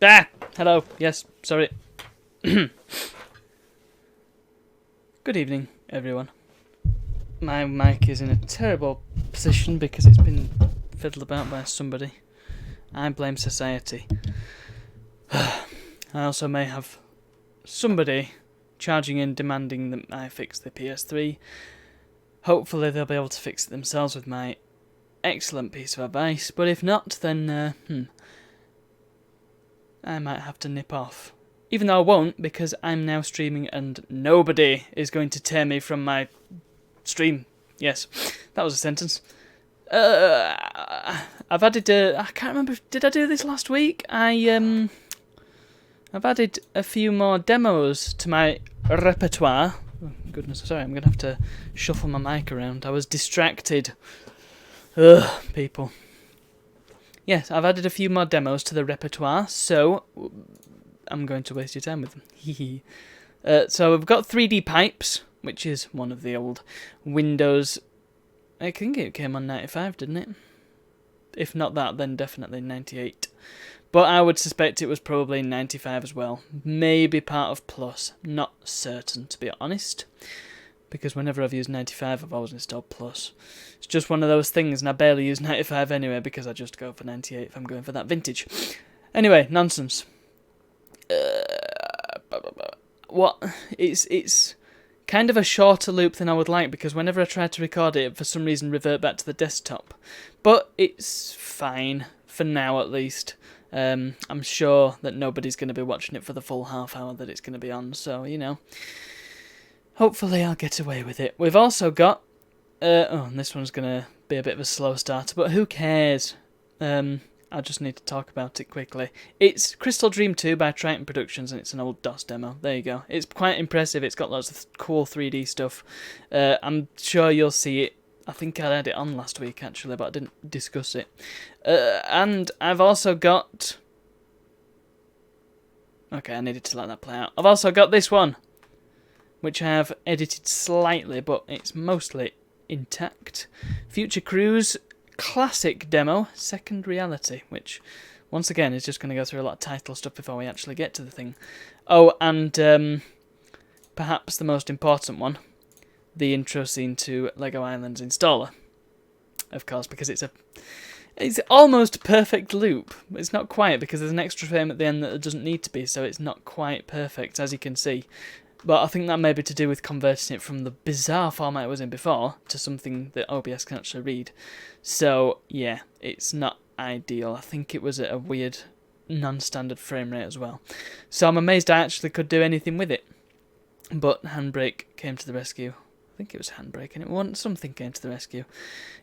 Ah! Hello. Yes, sorry. Good evening, everyone. My mic is in a terrible position because it's been fiddled about by somebody. I blame society. I also may have somebody charging in demanding that I fix the PS3. Hopefully they'll be able to fix it themselves with my excellent piece of advice, but if not, then I might have to nip off. Even though I won't, because I'm now streaming and nobody is going to tear me from my stream. Yes, that was a sentence. I've added I can't remember, did I do this last week? I've added a few more demos to my repertoire. Oh, goodness, sorry, I'm going to have to shuffle my mic around. I was distracted. Ugh, people. Yes, I've added a few more demos to the repertoire, so I'm going to waste your time with them. So we've got 3D Pipes, which is one of the old Windows. I think it came on 95, didn't it? If not that, then definitely 98. But I would suspect it was probably 95 as well. Maybe part of Plus. Not certain, to be honest. Because whenever I've used 95, I've always installed Plus. It's just one of those things, and I barely use 95 anyway, because I just go for 98 if I'm going for that vintage. Anyway, nonsense. What? It's kind of a shorter loop than I would like, because whenever I try to record it, for some reason revert back to the desktop. But it's fine, for now at least. I'm sure that nobody's going to be watching it for the full half hour that it's going to be on, so, you know. Hopefully I'll get away with it. We've also got... and this one's going to be a bit of a slow starter, but who cares? I just need to talk about it quickly. It's Crystal Dream 2 by Triton Productions, and it's an old DOS demo. There you go. It's quite impressive. It's got lots of cool 3D stuff. I'm sure you'll see it. I think I had it on last week, actually, but I didn't discuss it. And I've also got... Okay, I needed to let that play out. I've also got this one, which I have edited slightly, but it's mostly intact. Future Cruise classic demo, Second Reality, which once again is just going to go through a lot of title stuff before we actually get to the thing. Oh, and perhaps the most important one, the intro scene to Lego Islands Installer. Of course, because it's almost perfect loop. It's not quite, because there's an extra frame at the end that it doesn't need to be, so it's not quite perfect, as you can see. But I think that may be to do with converting it from the bizarre format it was in before to something that OBS can actually read. So, yeah, it's not ideal. I think it was at a weird, non-standard frame rate as well. So I'm amazed I actually could do anything with it. But Handbrake came to the rescue. I think it was Handbrake, and it wasn't. Something came to the rescue.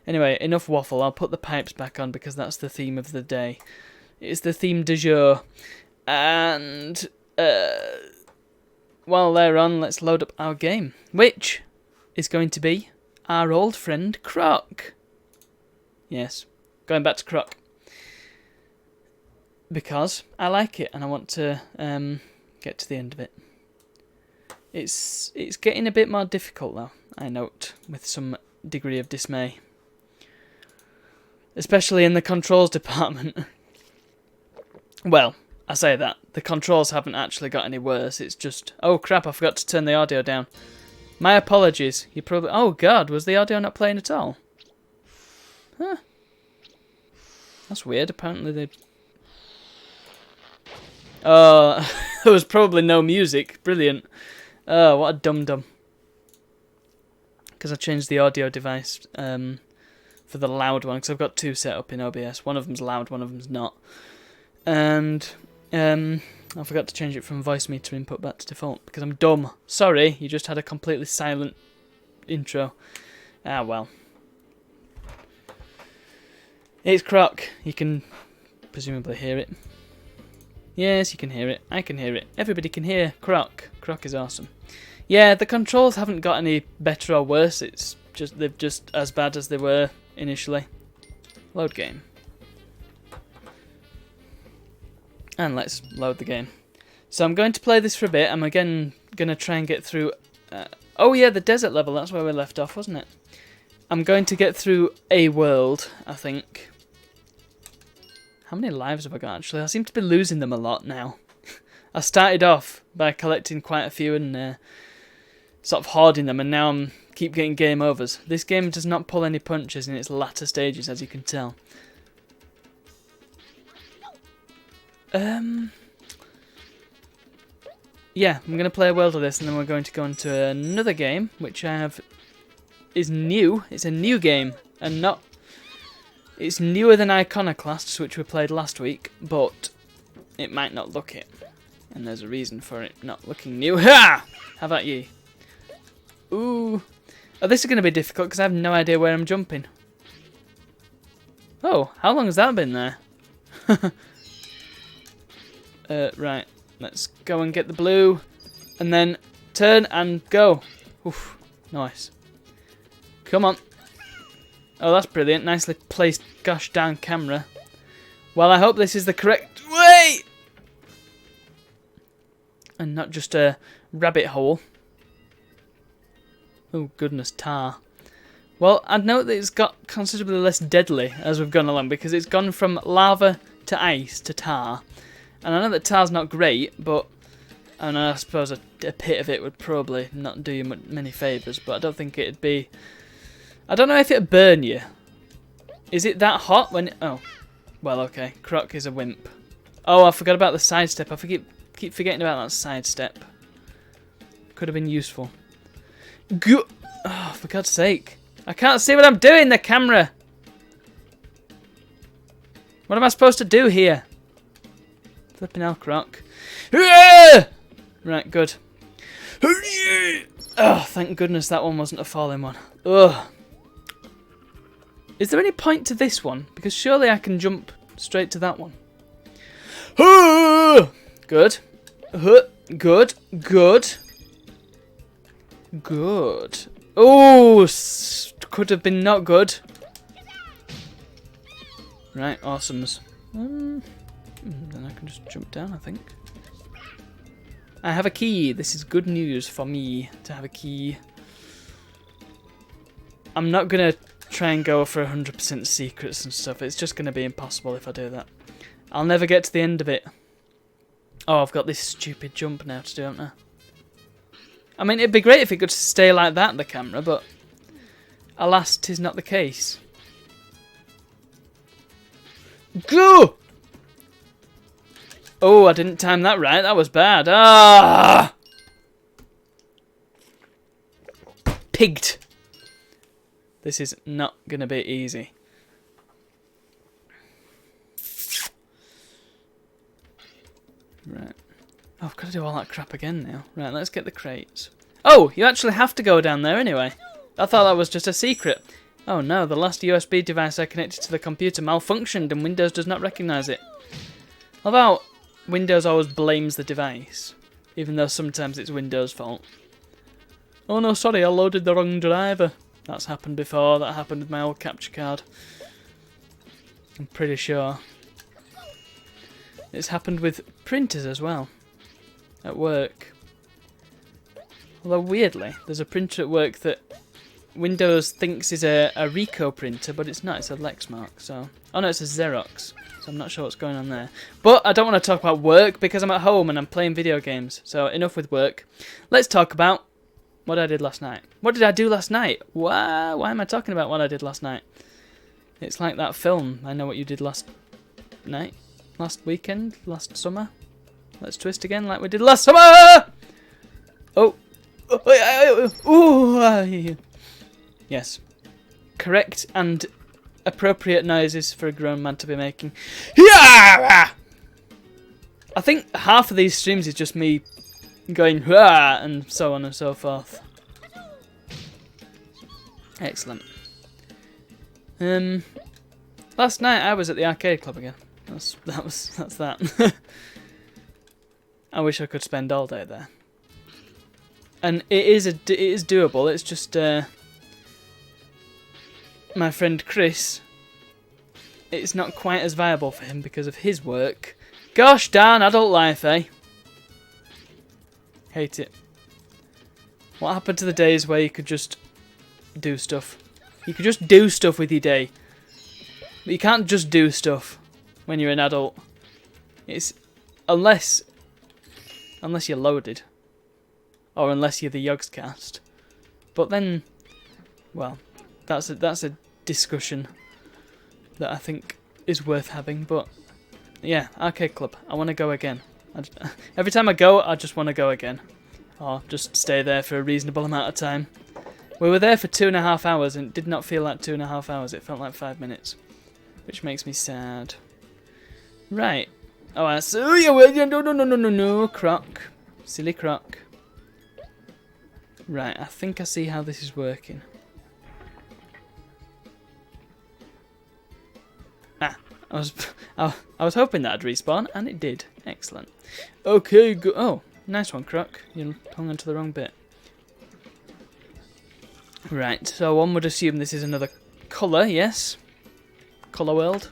Anyway, enough waffle. I'll put the pipes back on because that's the theme of the day. It's the theme du jour. And... while they're on, let's load up our game, which is going to be our old friend Croc. Yes, going back to Croc. Because I like it and I want to get to the end of it. It's getting a bit more difficult though, I note, with some degree of dismay. Especially in the controls department. Well, I say that. The controls haven't actually got any worse. It's just... Oh, crap, I forgot to turn the audio down. My apologies. You probably... Oh, God, was the audio not playing at all? Huh. That's weird. Apparently they... Oh, there was probably no music. Brilliant. Oh, what a dum-dum. Because I changed the audio device for the loud one, because I've got two set up in OBS. One of them's loud, one of them's not. And... I forgot to change it from voice meter input back to default because I'm dumb. Sorry, you just had a completely silent intro. Ah, well. It's Croc. You can presumably hear it. Yes, you can hear it. I can hear it. Everybody can hear Croc. Croc is awesome. Yeah, the controls haven't got any better or worse. It's just they're just as bad as they were initially. Load game. And let's load the game. So I'm going to play this for a bit. I'm again going to try and get through... oh yeah, the desert level. That's where we left off, wasn't it? I'm going to get through a world, I think. How many lives have I got, actually? I seem to be losing them a lot now. I started off by collecting quite a few and sort of hoarding them, and now I'm keep getting game overs. This game does not pull any punches in its latter stages, as you can tell. Yeah, I'm going to play a world of this, and then we're going to go into another game, which I have is new. It's a new game, and not... It's newer than Iconoclasts, which we played last week, but it might not look it. And there's a reason for it not looking new. Ha! How about you? Ooh. Oh, this is going to be difficult, because I have no idea where I'm jumping. Oh, how long has that been there? Right. Let's go and get the blue, and then turn and go. Oof, nice. Come on. Oh, that's brilliant. Nicely placed gosh darn camera. Well, I hope this is the correct way! And not just a rabbit hole. Oh, goodness, tar. Well, I'd note that it's got considerably less deadly as we've gone along, because it's gone from lava to ice to tar. And I know that tar's not great, but and I suppose a pit of it would probably not do you many favours, but I don't think it'd be... I don't know if it'd burn you. Is it that hot when... Oh, well, okay. Croc is a wimp. Oh, I forgot about the sidestep. I keep forgetting about that sidestep. Could have been useful. Oh, for God's sake. I can't see what I'm doing, the camera! What am I supposed to do here? Flipping hell, Croc. Right, good. Oh, thank goodness that one wasn't a falling one. Ugh. Is there any point to this one? Because surely I can jump straight to that one. Good. Good. Good. Good. Oh, could have been not good. Right, awesomes. Then I can just jump down, I think. I have a key. This is good news for me to have a key. I'm not going to try and go for 100% secrets and stuff. It's just going to be impossible if I do that. I'll never get to the end of it. Oh, I've got this stupid jump now to do, haven't I? I mean, it'd be great if it could stay like that, the camera, but alas, 'tis not the case. Go! Oh, I didn't time that right. That was bad. Ah! Pigged. This is not going to be easy. Right. Oh, I've got to do all that crap again now. Right, let's get the crates. Oh, you actually have to go down there anyway. I thought that was just a secret. Oh no, the last USB device I connected to the computer malfunctioned and Windows does not recognise it. Although Windows always blames the device, even though sometimes it's Windows' fault. Oh no, sorry, I loaded the wrong driver. That's happened before. That happened with my old capture card. I'm pretty sure. It's happened with printers as well. At work. Although weirdly, there's a printer at work that Windows thinks is a Ricoh printer, but it's not. It's a Lexmark. So, oh no, it's a Xerox. So I'm not sure what's going on there. But I don't want to talk about work because I'm at home and I'm playing video games. So enough with work. Let's talk about what I did last night. What did I do last night? Why am I talking about what I did last night? It's like that film. I know what you did last night. Last weekend? Last summer? Let's twist again like we did last summer! Oh. Yes. Correct and appropriate noises for a grown man to be making. I think half of these streams is just me going and so on and so forth. Excellent. Last night I was at the arcade club again. That's that. I wish I could spend all day there. And it is doable. It's just my friend Chris. It's not quite as viable for him because of his work. Gosh darn adult life, eh? Hate it. What happened to the days where you could just do stuff? You could just do stuff with your day. But you can't just do stuff. when you're an adult. It's unless you're loaded, or unless you're the Yogscast. But then, well, that's a discussion that I think is worth having. But yeah, arcade club. I want to go again. Every time I go, I just want to go again, or just stay there for a reasonable amount of time. We were there for 2.5 hours, and it did not feel like 2.5 hours. It felt like 5 minutes, which makes me sad. Right. Oh, I see. No, Croc. Silly Croc. Right, I think I see how this is working. Ah, I was hoping that'd respawn, and it did. Excellent. Okay, go. Oh, nice one, Croc. You hung onto the wrong bit. Right, so one would assume this is another colour, yes? Colour World.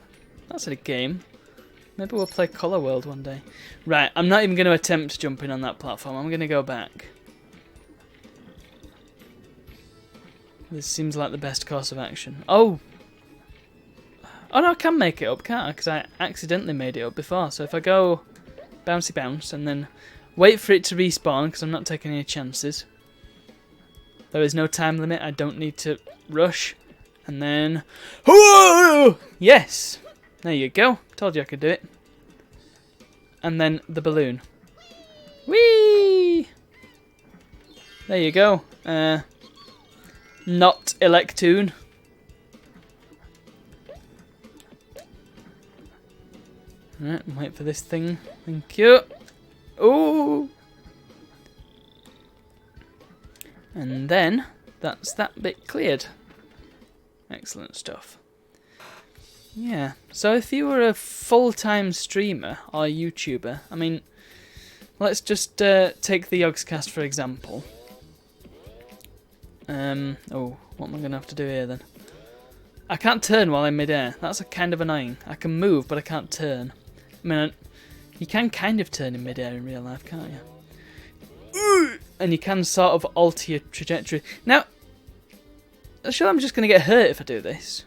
That's a game. Maybe we'll play Colour World one day. Right, I'm not even going to attempt jumping on that platform. I'm going to go back. This seems like the best course of action. Oh! Oh no, I can make it up, can't I? Because I accidentally made it up before. So if I go bouncy bounce and then wait for it to respawn, because I'm not taking any chances. There is no time limit. I don't need to rush. And then... Whoa! Yes! There you go. Told you I could do it. And then the balloon. Whee! There you go. Not Electoon. Right, wait for this thing. Thank you. Ooh! And then, that's that bit cleared. Excellent stuff. Yeah, so if you were a full-time streamer or YouTuber, I mean, let's just take the Yogscast for example. Oh, what am I going to have to do here then? I can't turn while I'm mid-air. That's kind of annoying. I can move, but I can't turn. I mean, you can kind of turn in mid-air in real life, can't you? And you can sort of alter your trajectory. Now, I'm sure I'm just going to get hurt if I do this.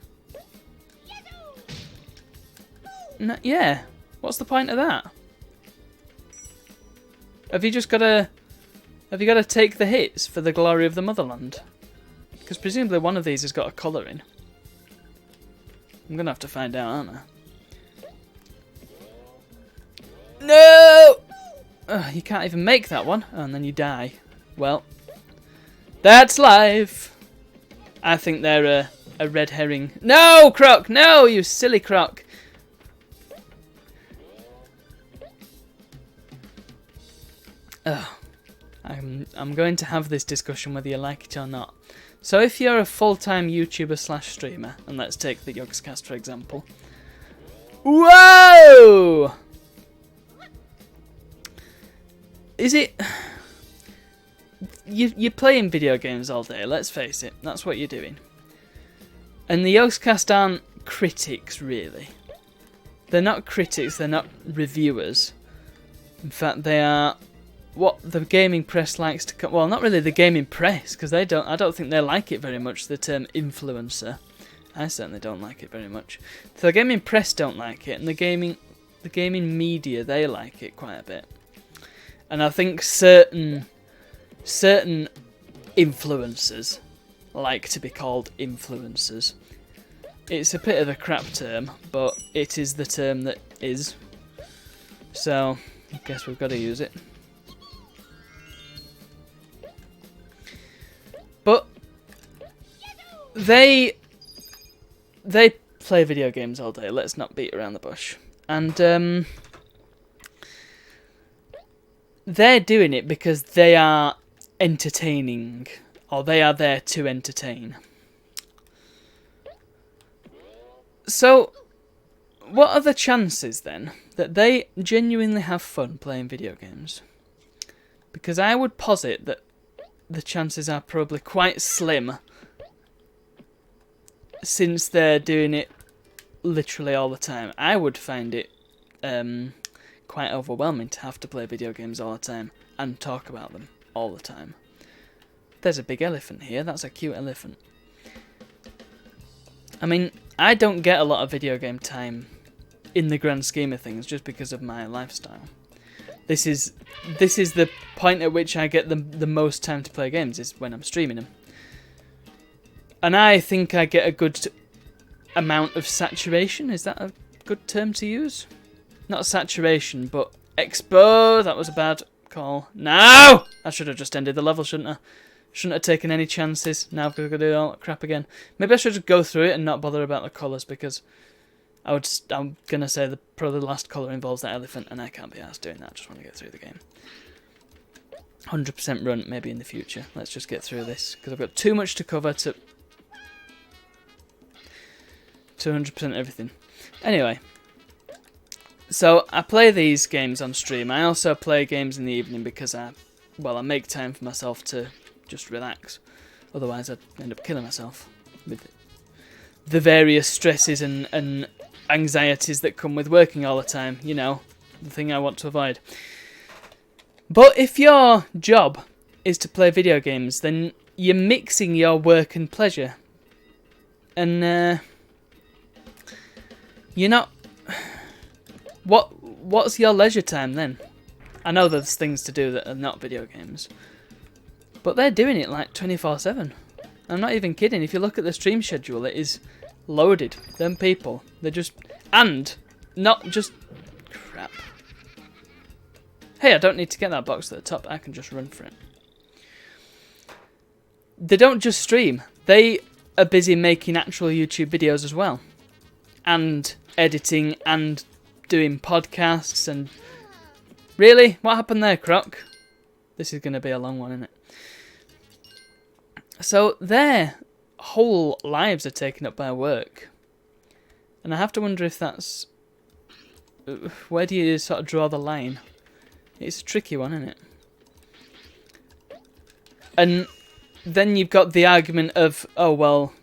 No, yeah. What's the point of that? Have you just got to... Have you got to take the hits for the glory of the motherland? Because presumably one of these has got a colour in. I'm going to have to find out, aren't I? No! Oh, you can't even make that one. Oh, and then you die. Well, that's life. I think they're a red herring. No, Croc! No, you silly Croc! Oh, I'm going to have this discussion whether you like it or not. So if you're a full-time YouTuber slash streamer, and let's take the Yogscast for example. Whoa! Is it... You're playing video games all day, let's face it. That's what you're doing. And the Yogscast aren't critics, really. They're not critics, they're not reviewers. In fact, they are what the gaming press likes to... Well, not really the gaming press, because I don't think they like it very much, the term influencer. I certainly don't like it very much. So the gaming press don't like it, and the gaming media, they like it quite a bit. And I think certain influencers like to be called influencers. It's a bit of a crap term, but it is the term that is. So, I guess we've got to use it. But they play video games all day. Let's not beat around the bush. And they're doing it because they are entertaining, or they are there to entertain. So, what are the chances then that they genuinely have fun playing video games? Because I would posit that the chances are probably quite slim, since they're doing it literally all the time. I would find it quite overwhelming to have to play video games all the time and talk about them all the time. There's a big elephant here. That's a cute elephant. I mean, I don't get a lot of video game time in the grand scheme of things, just because of my lifestyle. This is the point at which I get the most time to play games, is when I'm streaming them. And I think I get a good amount of saturation. Is that a good term to use? Not saturation, but expo. That was a bad call. No! I should have just ended the level, shouldn't I? Shouldn't have taken any chances. Now I've got to do all that crap again. Maybe I should just go through it and not bother about the colours, because I'm going to say probably the last colour involves that elephant, and I can't be arsed doing that. I just want to get through the game. 100% run, maybe in the future. Let's just get through this, because I've got too much to cover to 200% everything. Anyway, so I play these games on stream. I also play games in the evening because I make time for myself to just relax. Otherwise I'd end up killing myself with the various stresses and anxieties that come with working all the time. You know, the thing I want to avoid. But if your job is to play video games, then you're mixing your work and pleasure. And you're not... What's your leisure time then? I know there's things to do that are not video games, but they're doing it like 24/7. I'm not even kidding. If you look at the stream schedule, it is loaded. Them people, they're just... And not just... Crap. Hey, I don't need to get that box at the top. I can just run for it. They don't just stream. They are busy making actual YouTube videos as well. And editing and doing podcasts and... Really? What happened there, Croc? This is going to be a long one, isn't it? So their whole lives are taken up by work. And I have to wonder if that's... Where do you sort of draw the line? It's a tricky one, isn't it? And then you've got the argument of, oh, well,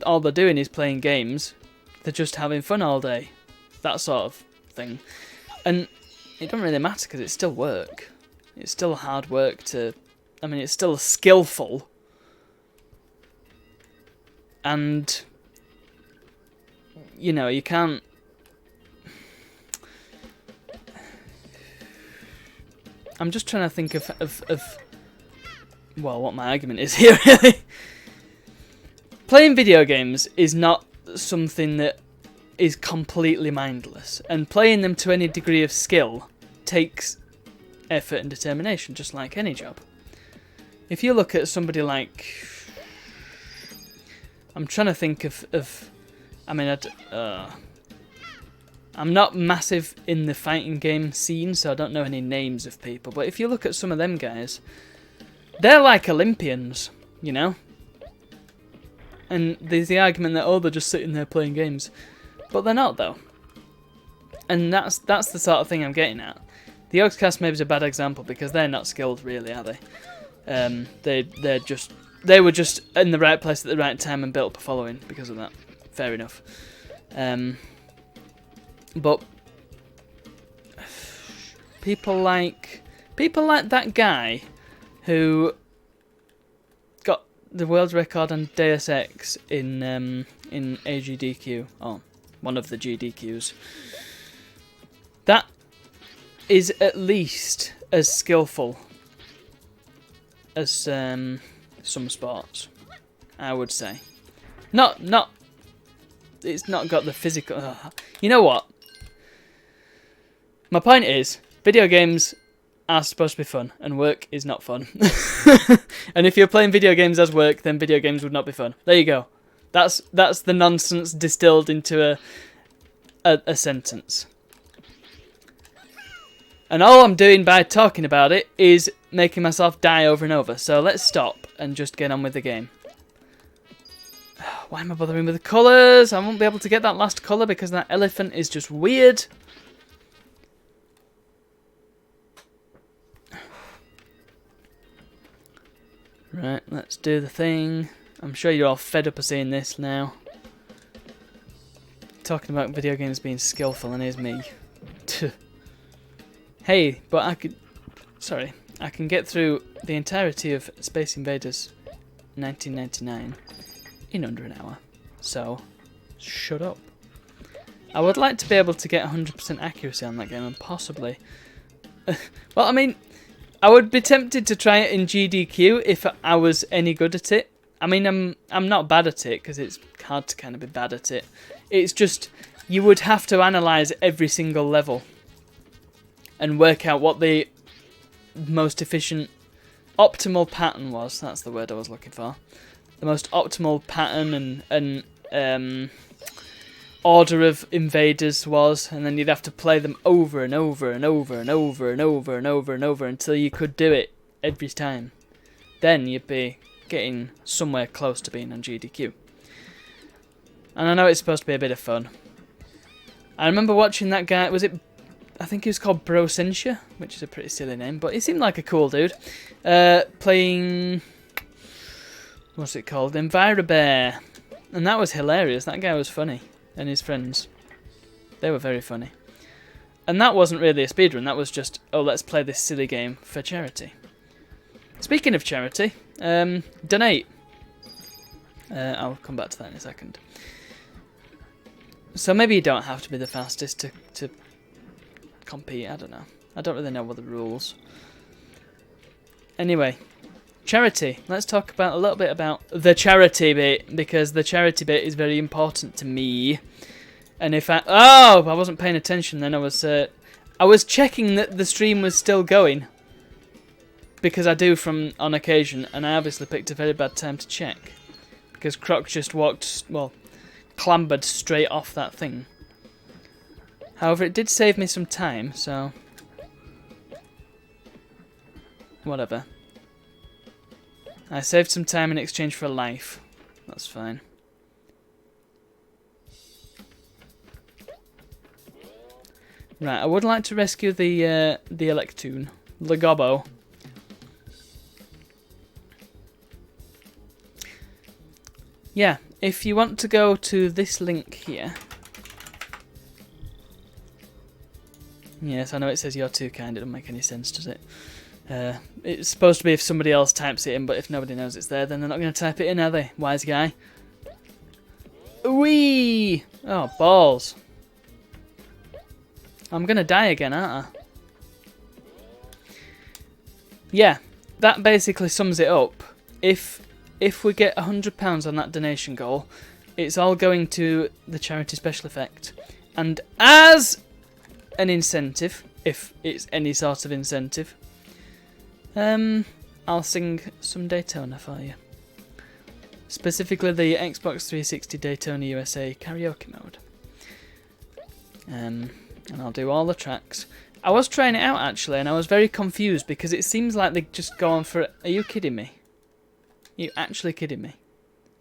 all they're doing is playing games. They're just having fun all day. That sort of thing. And it doesn't really matter because it's still work. It's still hard work to... I mean, it's still skillful. And, you know, you can't... I'm just trying to think of well, what my argument is here, really. Playing video games is not something that is completely mindless, and playing them to any degree of skill takes effort and determination, just like any job. If you look at somebody like... I'm trying to think of I mean, I'm not massive in the fighting game scene, so I don't know any names of people. But if you look at some of them guys, they're like Olympians, you know? And there's the argument that, oh, they're just sitting there playing games. But they're not, though. And that's the sort of thing I'm getting at. The Oxcast maybe is a bad example because they're not skilled, really, are they? They were just in the right place at the right time and built up a following because of that. Fair enough. But people like that guy who got the world record on Deus Ex in AGDQ, or one of the GDQs. That is at least as skillful as some sports, I would say. Not. It's not got the physical. You know what? My point is, video games are supposed to be fun, and work is not fun. And if you're playing video games as work, then video games would not be fun. There you go. That's the nonsense distilled into a sentence. And all I'm doing by talking about it is making myself die over and over. So let's stop and just get on with the game. Why am I bothering with the colours? I won't be able to get that last colour because that elephant is just weird. Right, let's do the thing. I'm sure you're all fed up of seeing this now. Talking about video games being skillful, and here's me. Hey, but I can get through the entirety of Space Invaders 1999 in under an hour. So, shut up. I would like to be able to get 100% accuracy on that game, and possibly... well, I mean, I would be tempted to try it in GDQ if I was any good at it. I mean, I'm not bad at it, because it's hard to kind of be bad at it. It's just, you would have to analyse every single level and work out what the most efficient, optimal pattern was. That's the word I was looking for. The most optimal pattern and order of invaders was, and then you'd have to play them over and over and over and over and over and over and over until you could do it every time. Then you'd be getting somewhere close to being on GDQ. And I know it's supposed to be a bit of fun. I remember watching that guy, I think he was called Brosentia, which is a pretty silly name, but he seemed like a cool dude. Playing, what's it called? EnviroBear. And that was hilarious. That guy was funny. And his friends. They were very funny. And that wasn't really a speedrun, that was just, oh, let's play this silly game for charity. Speaking of charity, donate. I'll come back to that in a second. So maybe you don't have to be the fastest to compete, I don't know. I don't really know what the rules. Anyway, charity. Let's talk about a little bit about the charity bit, because the charity bit is very important to me. And if I wasn't paying attention then. I was checking that the stream was still going, because I do from on occasion, and I obviously picked a very bad time to check, because Croc just clambered straight off that thing. However, it did save me some time, so whatever. I saved some time in exchange for a life. That's fine. Right, I would like to rescue the Electoon, the Gobbo. Yeah, if you want to go to this link here. Yes, I know it says you're too kind. It doesn't make any sense, does it? It's supposed to be if somebody else types it in, but if nobody knows it's there, then they're not going to type it in, are they? Wise guy. Whee! Oh, balls. I'm going to die again, aren't I? Yeah, that basically sums it up. If we get £100 on that donation goal, it's all going to the charity special effect. And as an incentive, if it's any sort of incentive, I'll sing some Daytona for you. Specifically the Xbox 360 Daytona USA karaoke mode. And I'll do all the tracks. I was trying it out actually, and I was very confused because it seems like they just go on for... Are you kidding me? Are you actually kidding me?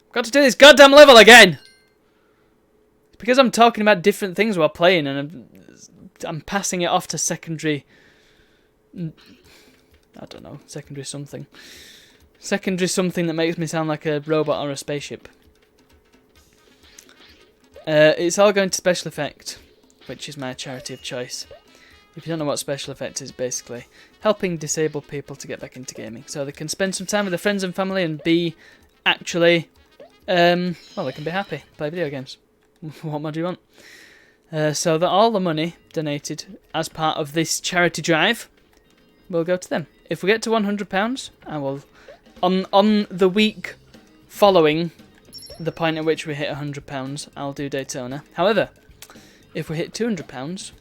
I've got to do this goddamn level again! It's because I'm talking about different things while playing, and I'm passing it off to secondary... I don't know, secondary something. Secondary something that makes me sound like a robot or a spaceship. It's all going to special effect, which is my charity of choice. If you don't know what special effect is, basically helping disabled people to get back into gaming, so they can spend some time with their friends and family and be actually, well, they can be happy, play video games. What more do you want? So that all the money donated as part of this charity drive will go to them. If we get to £100, I will, on the week following the point at which we hit £100, I'll do Daytona. However, if we hit £200,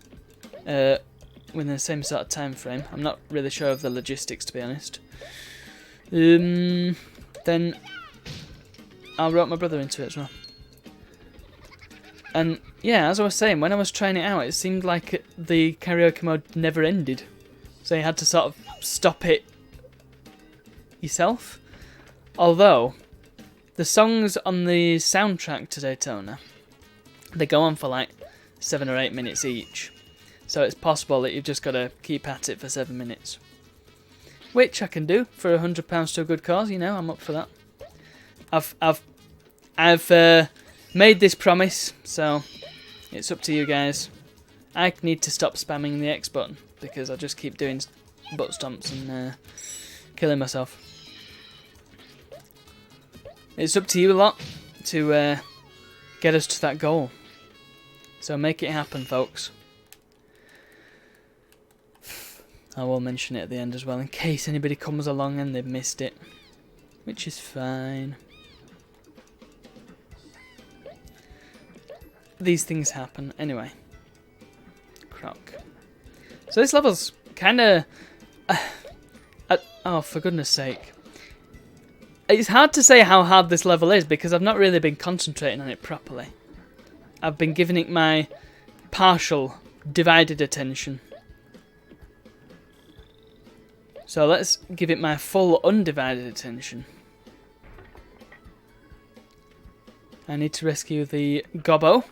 within the same sort of time frame, I'm not really sure of the logistics, to be honest, then I'll rope my brother into it as well. And yeah, as I was saying, when I was trying it out, it seemed like the karaoke mode never ended, so you had to sort of stop it yourself. Although the songs on the soundtrack to Daytona, they go on for like 7 or 8 minutes each. So it's possible that you've just got to keep at it for 7 minutes. Which I can do for £100 to a good cause, you know, I'm up for that. I've made this promise, so it's up to you guys. I need to stop spamming the X button, because I just keep doing butt stomps and killing myself. It's up to you a lot to get us to that goal. So make it happen, folks. I will mention it at the end as well, in case anybody comes along and they've missed it. Which is fine. These things happen. Anyway. Croc. So this level's kind of... oh, for goodness sake. It's hard to say how hard this level is because I've not really been concentrating on it properly. I've been giving it my partial, divided attention. So let's give it my full, undivided attention. I need to rescue the gobbo,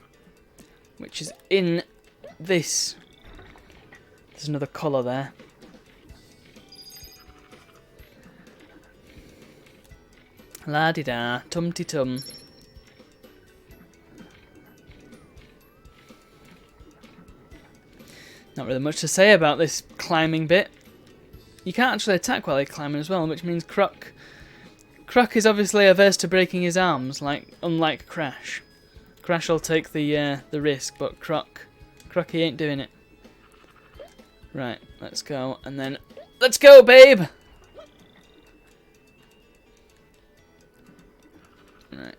which is in this. There's another colour there. La-di-da, tum-ti-tum. Not really much to say about this climbing bit. You can't actually attack while you're climbing as well, which means Croc is obviously averse to breaking his arms, unlike Crash. Crash will take the risk, but Crocky ain't doing it. Right, let's go, and then let's go, babe. Right.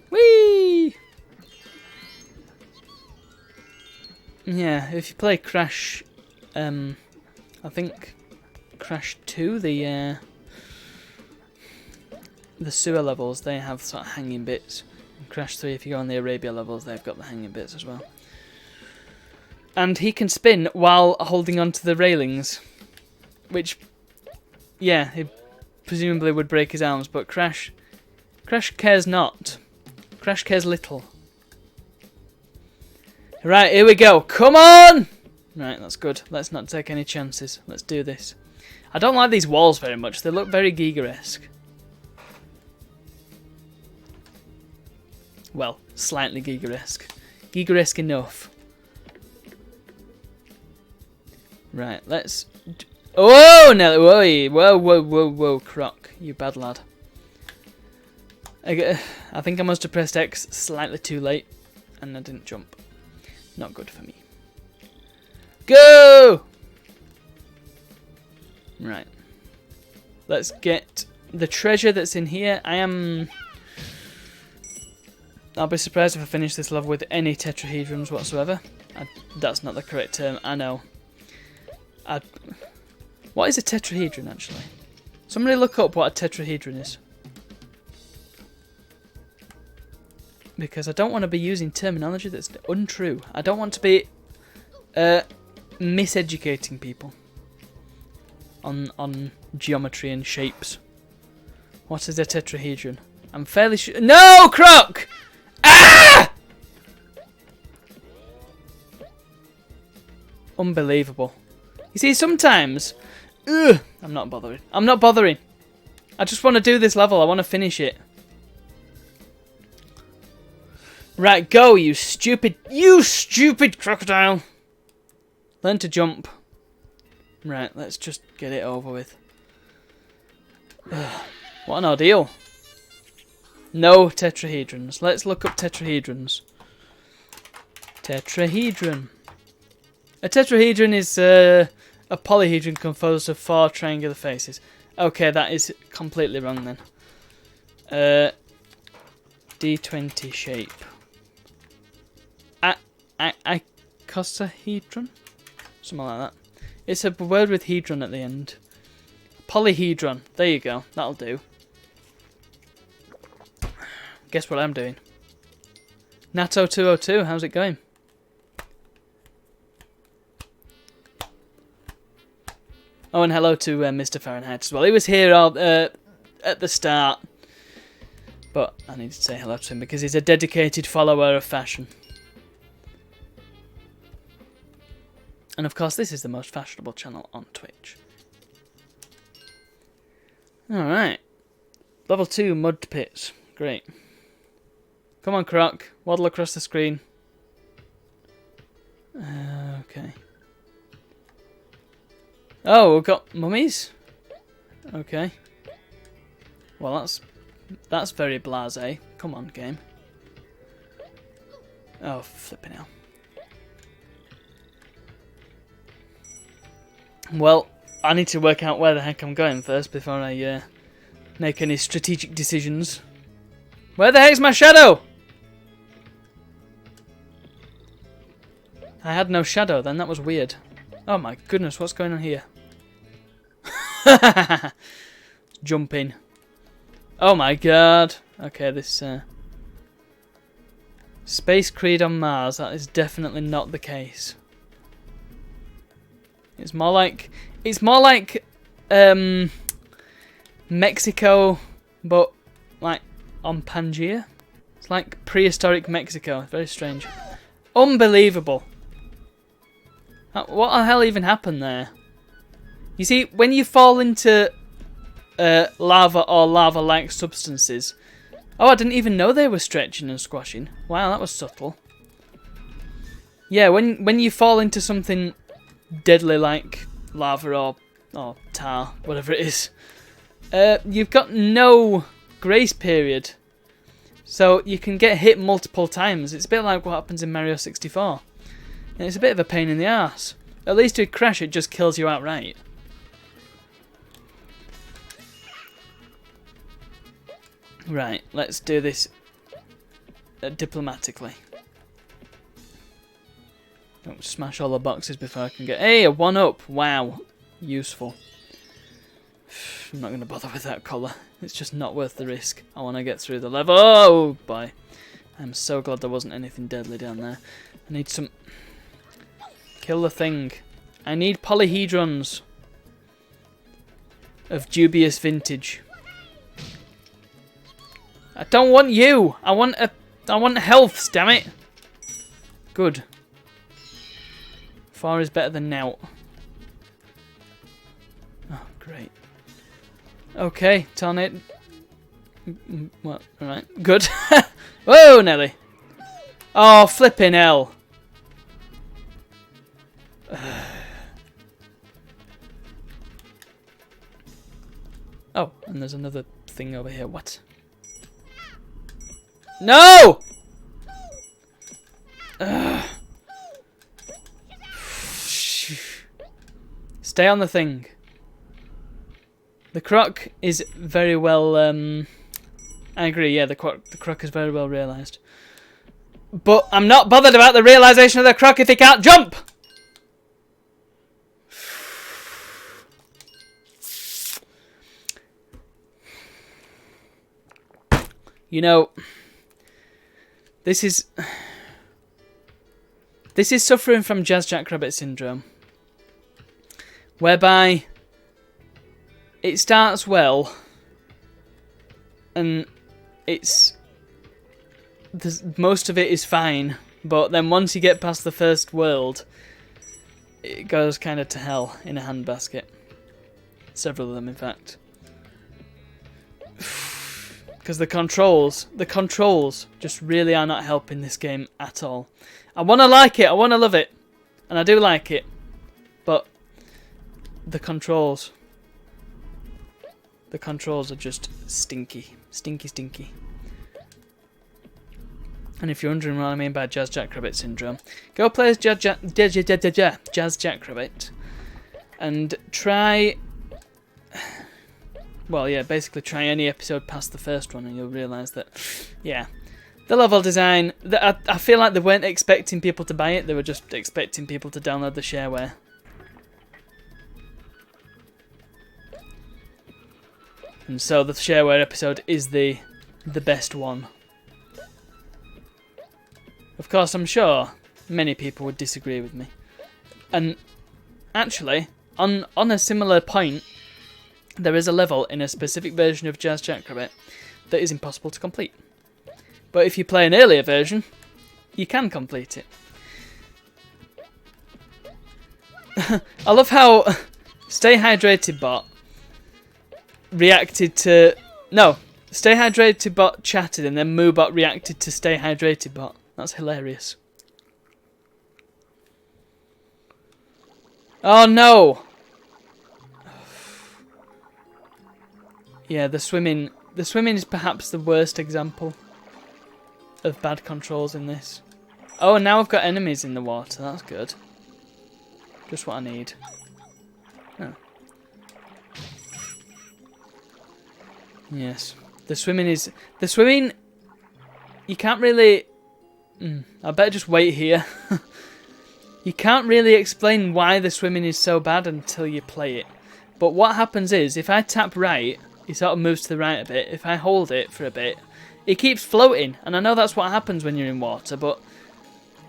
Whee! Yeah, if you play Crash, I think Crash 2, the sewer levels, they have sort of hanging bits. In Crash 3, if you go on the Arabia levels, they've got the hanging bits as well. And he can spin while holding onto the railings, which, yeah, he presumably would break his arms, but Crash cares not. Crash cares little. Right, here we go. Come on! Right, that's good. Let's not take any chances. Let's do this. I don't like these walls very much. They look very Giga-esque. Well, slightly Giga-esque. Giga-esque enough. Right, let's... Oh, Nelly! Whoa, whoa, whoa, whoa, Croc. You bad lad. I think I must have pressed X slightly too late, and I didn't jump. Not good for me. Go! Right. Let's get the treasure that's in here. I'll be surprised if I finish this level with any tetrahedrons whatsoever. That's not the correct term, I know. What is a tetrahedron, actually? Somebody look up what a tetrahedron is. Because I don't want to be using terminology that's untrue. I don't want to be miseducating people on geometry and shapes. What is a tetrahedron? I'm fairly sure... No, Croc! Ah! Unbelievable. You see, sometimes... Ugh, I'm not bothering. I'm not bothering. I just want to do this level. I want to finish it. Right, go, you stupid crocodile. Learn to jump. Right, let's just get it over with. Ugh, what an ordeal. No tetrahedrons. Let's look up tetrahedrons. Tetrahedron. A tetrahedron is a polyhedron composed of 4 triangular faces. Okay, that is completely wrong then. D20 shape. Icosahedron? Something like that. It's a word with hedron at the end. Polyhedron. There you go. That'll do. Guess what I'm doing? Nato202, how's it going? Oh, and hello to Mr. Fahrenheit as well. He was here at the start. But I need to say hello to him because he's a dedicated follower of fashion. And of course, this is the most fashionable channel on Twitch. Alright. Level 2 mud pits. Great. Come on, Croc. Waddle across the screen. Okay. Oh, we've got mummies? Okay. Well, that's very blasé. Come on, game. Oh, flipping hell. Well, I need to work out where the heck I'm going first before I make any strategic decisions. Where the heck's my shadow? I had no shadow then, that was weird. Oh my goodness, what's going on here? Jump in. Oh my god. Okay, this Space Creed on Mars, that is definitely not the case. It's more like Mexico, but like on Pangea. It's like prehistoric Mexico. It's very strange. Unbelievable. What the hell even happened there? You see, when you fall into lava or lava-like substances... Oh, I didn't even know they were stretching and squashing. Wow, that was subtle. Yeah, when you fall into something deadly like lava or tar, whatever it is, you've got no grace period. So you can get hit multiple times. It's a bit like what happens in Mario 64. And it's a bit of a pain in the arse. At least with Crash it just kills you outright. Right, let's do this diplomatically. Don't smash all the boxes before I can get... Hey, a 1-up! Wow. Useful. I'm not going to bother with that colour. It's just not worth the risk. I want to get through the level. Oh, boy. I'm so glad there wasn't anything deadly down there. I need some... Kill the thing. I need polyhedrons of dubious vintage. I don't want you. I want health, damn it. Good. 4 is better than now. Oh, great. Okay, tornado. What? Alright, good. Whoa, Nelly. Oh, flipping hell. Oh, and there's another thing over here. What? No! Stay on the thing. The croc is very well... I agree, yeah, the croc is very well realised. But I'm not bothered about the realisation of the croc if he can't jump! You know, this is suffering from Jazz Jackrabbit syndrome, whereby it starts well, and most of it is fine, but then once you get past the first world, it goes kind of to hell in a handbasket. Several of them, in fact. Because the controls just really are not helping this game at all. I want to like it, I want to love it, and I do like it, but the controls are just stinky. Stinky. And if you're wondering what I mean by Jazz Jackrabbit syndrome, go play as Jazz Jackrabbit and try... Well, yeah, basically try any episode past the first one and you'll realise that, yeah, the level design, I feel like they weren't expecting people to buy it, they were just expecting people to download the shareware. And so the shareware episode is the best one. Of course, I'm sure many people would disagree with me. And actually, on a similar point, there is a level in a specific version of Jazz Jackrabbit that is impossible to complete. But if you play an earlier version, you can complete it. I love how Stay Hydrated Bot reacted to... No, Stay Hydrated Bot chatted and then Moobot reacted to Stay Hydrated Bot. That's hilarious. Oh no! Yeah, the swimming is perhaps the worst example of bad controls in this. Oh, and now I've got enemies in the water. That's good. Just what I need. Oh. Yes. The swimming, you can't really... I better just wait here. You can't really explain why the swimming is so bad until you play it. But what happens is, if I tap right, it sort of moves to the right a bit. If I hold it for a bit, it keeps floating. And I know that's what happens when you're in water, but...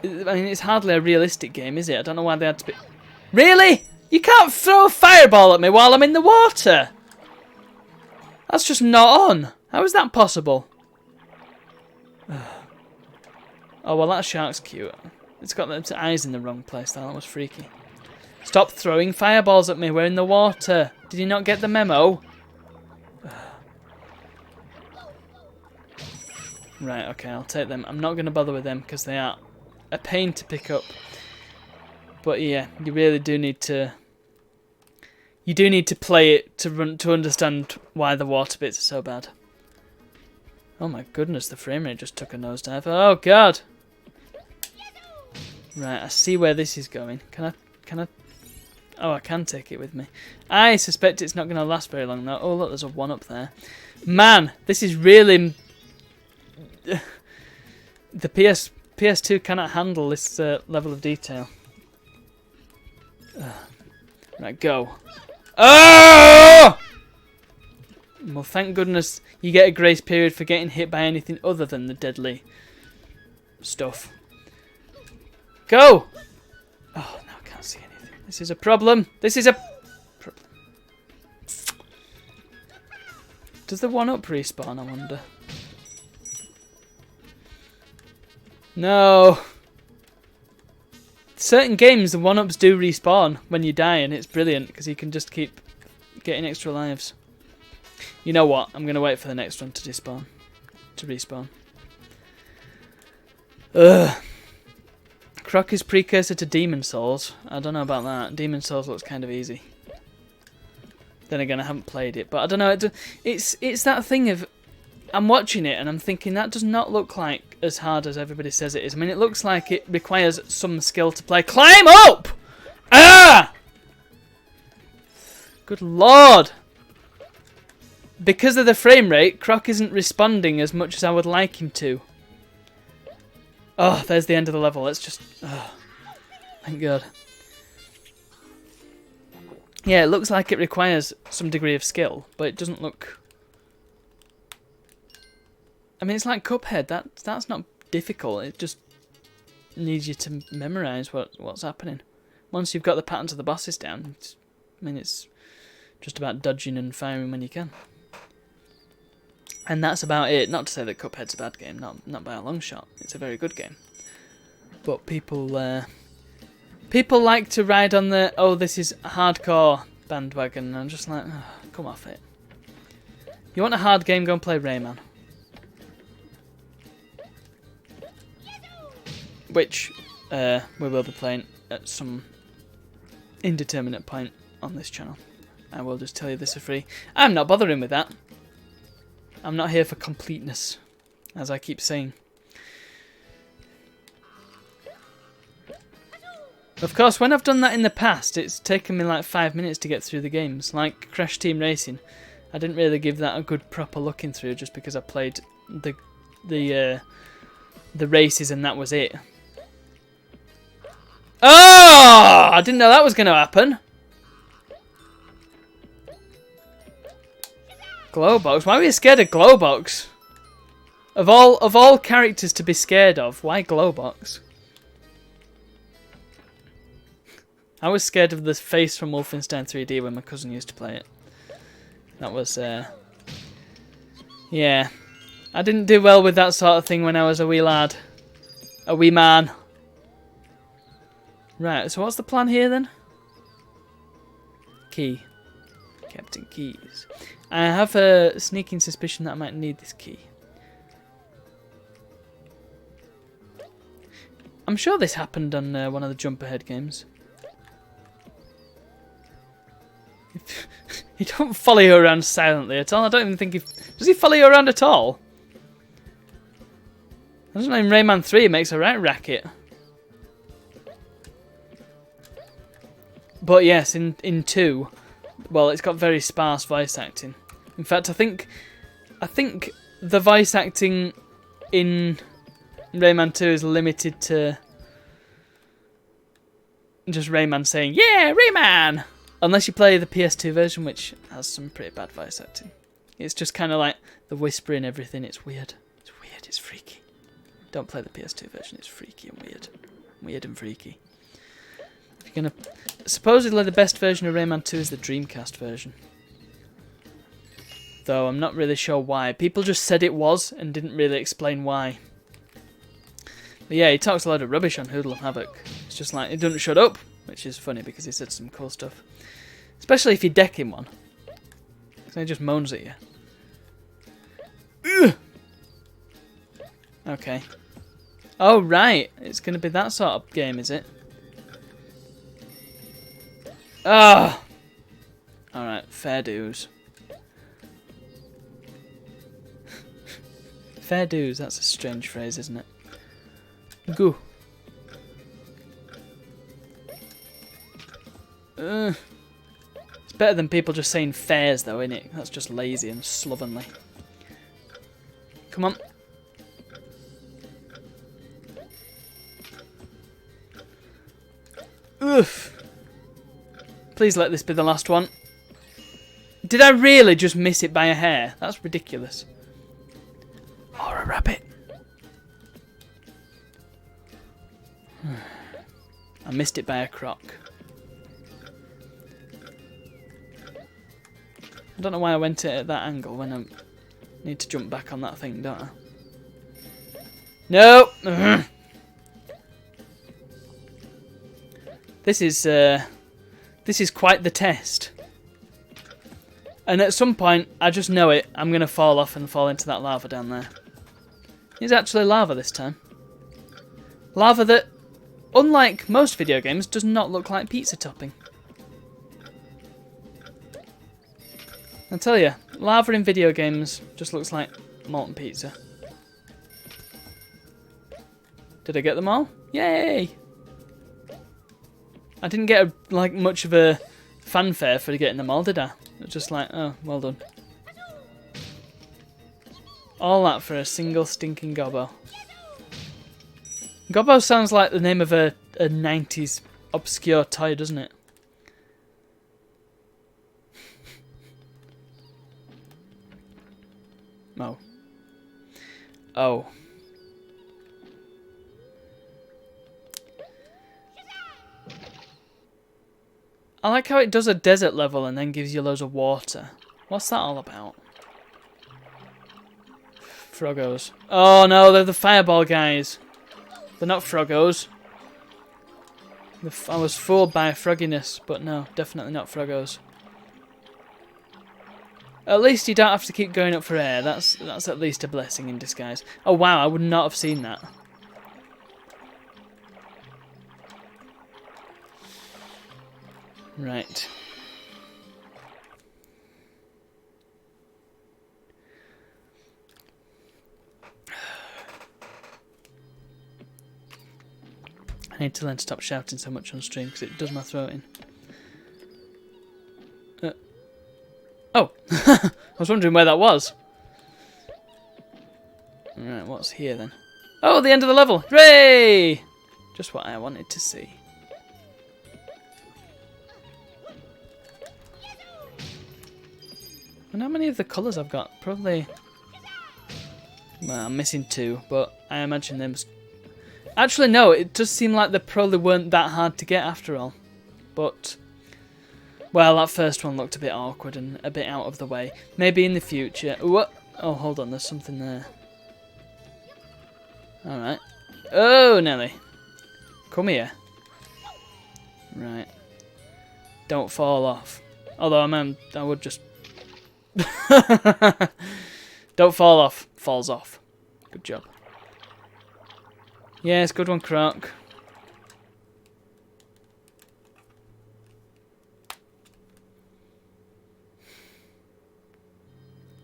I mean, it's hardly a realistic game, is it? I don't know why they had to be... Really? You can't throw a fireball at me while I'm in the water? That's just not on. How is that possible? Oh, well, that shark's cute. It's got its eyes in the wrong place, though. That was freaky. Stop throwing fireballs at me. We're in the water. Did you not get the memo? Right, okay, I'll take them. I'm not going to bother with them because they are a pain to pick up. But yeah, you really do need to... You do need to play it to understand why the water bits are so bad. Oh my goodness, the frame rate just took a nosedive. Oh god! Right, I see where this is going. Can I... Oh, I can take it with me. I suspect it's not going to last very long though. Oh look, there's a one up there. Man, this is really... The PS2 cannot handle this level of detail. Right, go. Oh! Well, thank goodness you get a grace period for getting hit by anything other than the deadly stuff. Go! Oh, now I can't see anything. This is a problem. This is a problem. Does the one up respawn, I wonder? No. Certain games, the one-ups do respawn when you die, and it's brilliant because you can just keep getting extra lives. You know what? I'm going to wait for the next one to despawn. To respawn. Ugh. Croc is precursor to Demon Souls. I don't know about that. Demon Souls looks kind of easy. Then again, I haven't played it, but I don't know. It's that thing of... I'm watching it and I'm thinking that does not look like as hard as everybody says it is. I mean, it looks like it requires some skill to play. Climb up! Ah! Good lord! Because of the frame rate, Croc isn't responding as much as I would like him to. Oh, there's the end of the level. Let's just... Oh, thank God. Yeah, it looks like it requires some degree of skill, but it doesn't look... I mean, it's like Cuphead. That's not difficult. It just needs you to memorise what's happening. Once you've got the patterns of the bosses down, it's just about dodging and firing when you can. And that's about it. Not to say that Cuphead's a bad game. Not by a long shot. It's a very good game. But people like to ride on the, oh, this is hardcore bandwagon. And I'm just like, oh, come off it. You want a hard game, go and play Rayman. Which we will be playing at some indeterminate point on this channel. I will just tell you this for free. I'm not bothering with that. I'm not here for completeness, as I keep saying. Of course, when I've done that in the past, it's taken me like 5 minutes to get through the games. Like Crash Team Racing, I didn't really give that a good proper looking through just because I played the races and that was it. Oh! I didn't know that was going to happen. Glowbox? Why were you scared of Glowbox? Of all characters to be scared of, why Glowbox? I was scared of the face from Wolfenstein 3D when my cousin used to play it. That was, yeah. I didn't do well with that sort of thing when I was a wee lad. A wee man. Right, so what's the plan here then? Key. Captain Keys. I have a sneaking suspicion that I might need this key. I'm sure this happened on one of the Jump Ahead games. He don't follow you around silently at all. I don't even think he... Does he follow you around at all? I don't know, in Rayman 3 it makes a right racket. But yes, in 2, well, it's got very sparse voice acting. In fact, I think the voice acting in Rayman 2 is limited to just Rayman saying, "Yeah, Rayman!" Unless you play the PS2 version, which has some pretty bad voice acting. It's just kind of like the whispering, everything. It's weird. It's weird. It's freaky. Don't play the PS2 version. It's freaky and weird. Weird and freaky. If you're gonna... Supposedly the best version of Rayman 2 is the Dreamcast version. Though I'm not really sure why. People just said it was and didn't really explain why. But yeah, he talks a lot of rubbish on Hoodle of Havoc. It's just like, he doesn't shut up, which is funny because he said some cool stuff. Especially if you deck him one. So he just moans at you. Ugh! Okay. Oh, right. It's going to be that sort of game, is it? Ah! Oh. Alright, fair dues. Fair dues, that's a strange phrase, isn't it? Go. It's better than people just saying fairs, though, isn't it? That's just lazy and slovenly. Come on. Oof. Please let this be the last one. Did I really just miss it by a hair? That's ridiculous. Or a rabbit. I missed it by a croc. I don't know why I went at that angle when I need to jump back on that thing, don't I? No! This is quite the test. And at some point, I just know it, I'm going to fall off and fall into that lava down there. It's actually lava this time. Lava that, unlike most video games, does not look like pizza topping. I tell you, lava in video games just looks like molten pizza. Did I get them all? Yay! I didn't get much of a fanfare for getting them all, did I? It was just like, oh, well done. All that for a single stinking gobbo. Gobbo sounds like the name of a 90s obscure toy, doesn't it? Oh. Oh. I like how it does a desert level and then gives you loads of water. What's that all about? Froggos. Oh no, they're the fireball guys. They're not Froggos. I was fooled by frogginess, but no, definitely not Froggos. At least you don't have to keep going up for air. That's at least a blessing in disguise. Oh wow, I would not have seen that. Right. I need to learn to stop shouting so much on stream because it does my throat in. Oh! I was wondering where that was. Right, what's here then? Oh, the end of the level! Hooray! Just what I wanted to see. And how many of the colours I've got? Probably... Well, I'm missing 2, but I imagine them... Actually, no, it does seem like they probably weren't that hard to get after all. But... Well, that first one looked a bit awkward and a bit out of the way. Maybe in the future... What? Oh, hold on, there's something there. Alright. Oh, Nelly. Come here. Right. Don't fall off. Although I would just... Don't fall off. Falls off. Good job. Yes, good one, Croc.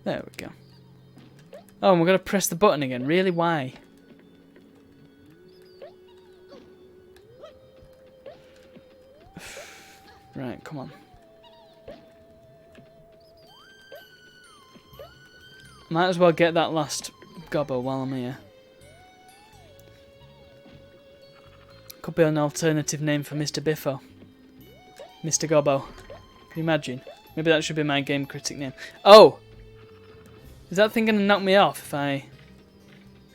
There we go. Oh, and we're going to press the button again. Really? Why? Right, come on. Might as well get that last gobbo while I'm here. Could be an alternative name for Mr. Biffo. Mr. Gobbo. Can you imagine? Maybe that should be my game critic name. Oh! Is that thing going to knock me off if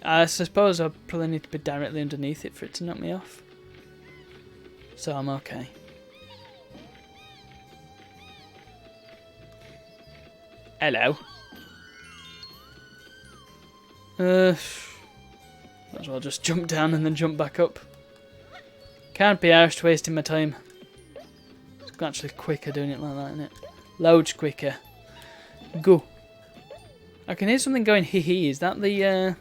I suppose I probably need to be directly underneath it for it to knock me off. So I'm okay. Hello. Might as well just jump down and then jump back up. Can't be arsed wasting my time. It's actually quicker doing it like that, isn't it? Loads quicker. Go. I can hear something going hee hee. Is that the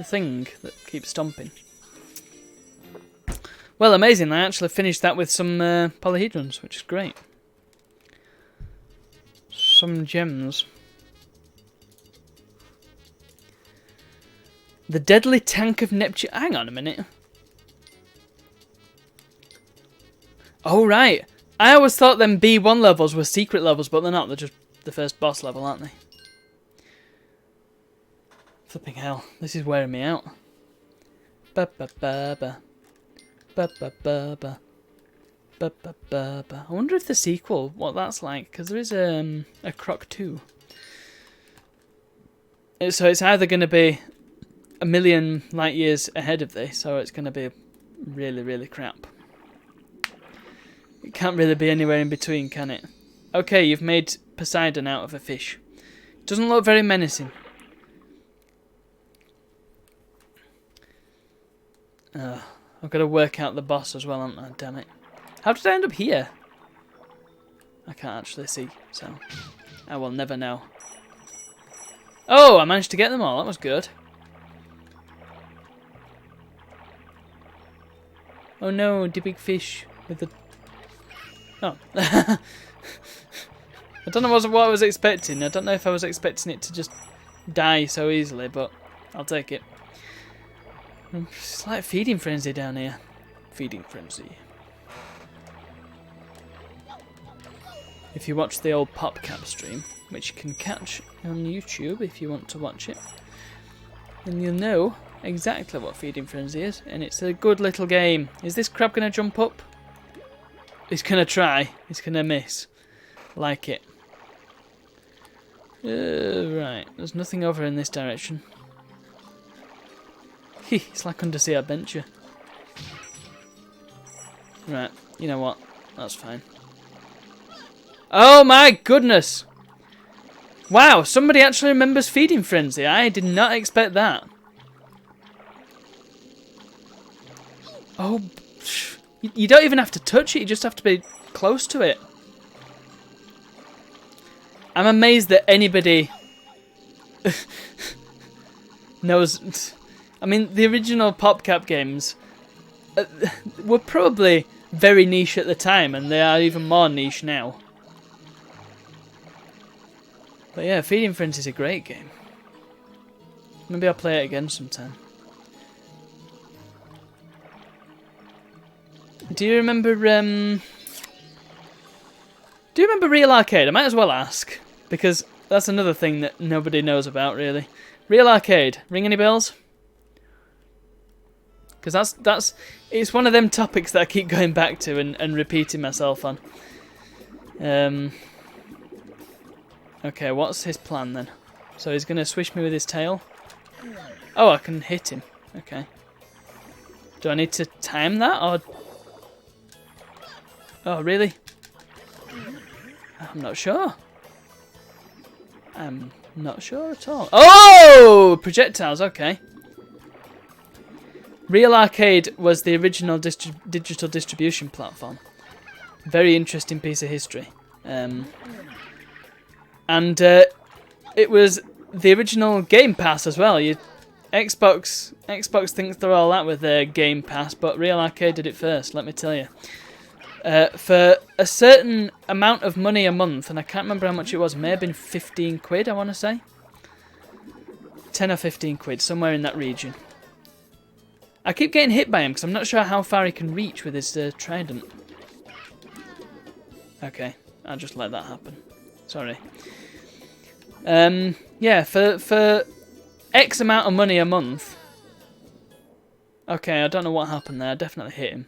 thing that keeps stomping? Well, amazing. I actually finished that with some polyhedrons, which is great. Some gems. The Deadly Tank of Neptune. Hang on a minute. Oh, right. I always thought them B1 levels were secret levels, but they're not. They're just the first boss level, aren't they? Flipping hell. This is wearing me out. Ba ba ba ba. Ba ba ba ba. Ba ba ba ba. I wonder if the sequel, what that's like, because there is a Croc 2. So it's either going to be a million light years ahead of this, or it's going to be really, really crap. It can't really be anywhere in between, can it? Okay, you've made Poseidon out of a fish. Doesn't look very menacing. I've got to work out the boss as well, haven't I? Damn it. How did I end up here? I can't actually see, so I will never know. Oh, I managed to get them all. That was good. Oh no, the big fish with the... Oh. I don't know what I was expecting. I don't know if I was expecting it to just die so easily, but I'll take it. It's like feeding frenzy down here. Feeding frenzy. If you watch the old PopCap stream, which you can catch on YouTube if you want to watch it, then you'll know exactly what feeding frenzy is, and it's a good little game. Is this crab going to jump up? He's going to try. He's going to miss. Like it. Right, there's nothing over in this direction. It's like Undersea Adventure. Right, you know what? That's fine. Oh my goodness! Wow, somebody actually remembers Feeding Frenzy. I did not expect that. Oh, you don't even have to touch it, you just have to be close to it. I'm amazed that anybody knows... I mean, the original PopCap games were probably very niche at the time, and they are even more niche now. But yeah, Feeding Frenzy is a great game. Maybe I'll play it again sometime. Do you remember Real Arcade? I might as well ask, because that's another thing that nobody knows about, really. Real Arcade, ring any bells? Because it's one of them topics that I keep going back to and repeating myself on. Okay, what's his plan then? So he's going to swish me with his tail? Oh, I can hit him. Okay. Do I need to time that, or... Oh, really? I'm not sure. I'm not sure at all. Oh! Projectiles, okay. Real Arcade was the original digital distribution platform. Very interesting piece of history. And it was the original Game Pass as well. Xbox thinks they're all that with their Game Pass, but Real Arcade did it first, let me tell you. For a certain amount of money a month, and I can't remember how much it was, it may have been 15 quid, I want to say. 10 or 15 quid, somewhere in that region. I keep getting hit by him because I'm not sure how far he can reach with his trident. Okay, I'll just let that happen. Sorry. Yeah, for X amount of money a month. Okay, I don't know what happened there. I definitely hit him.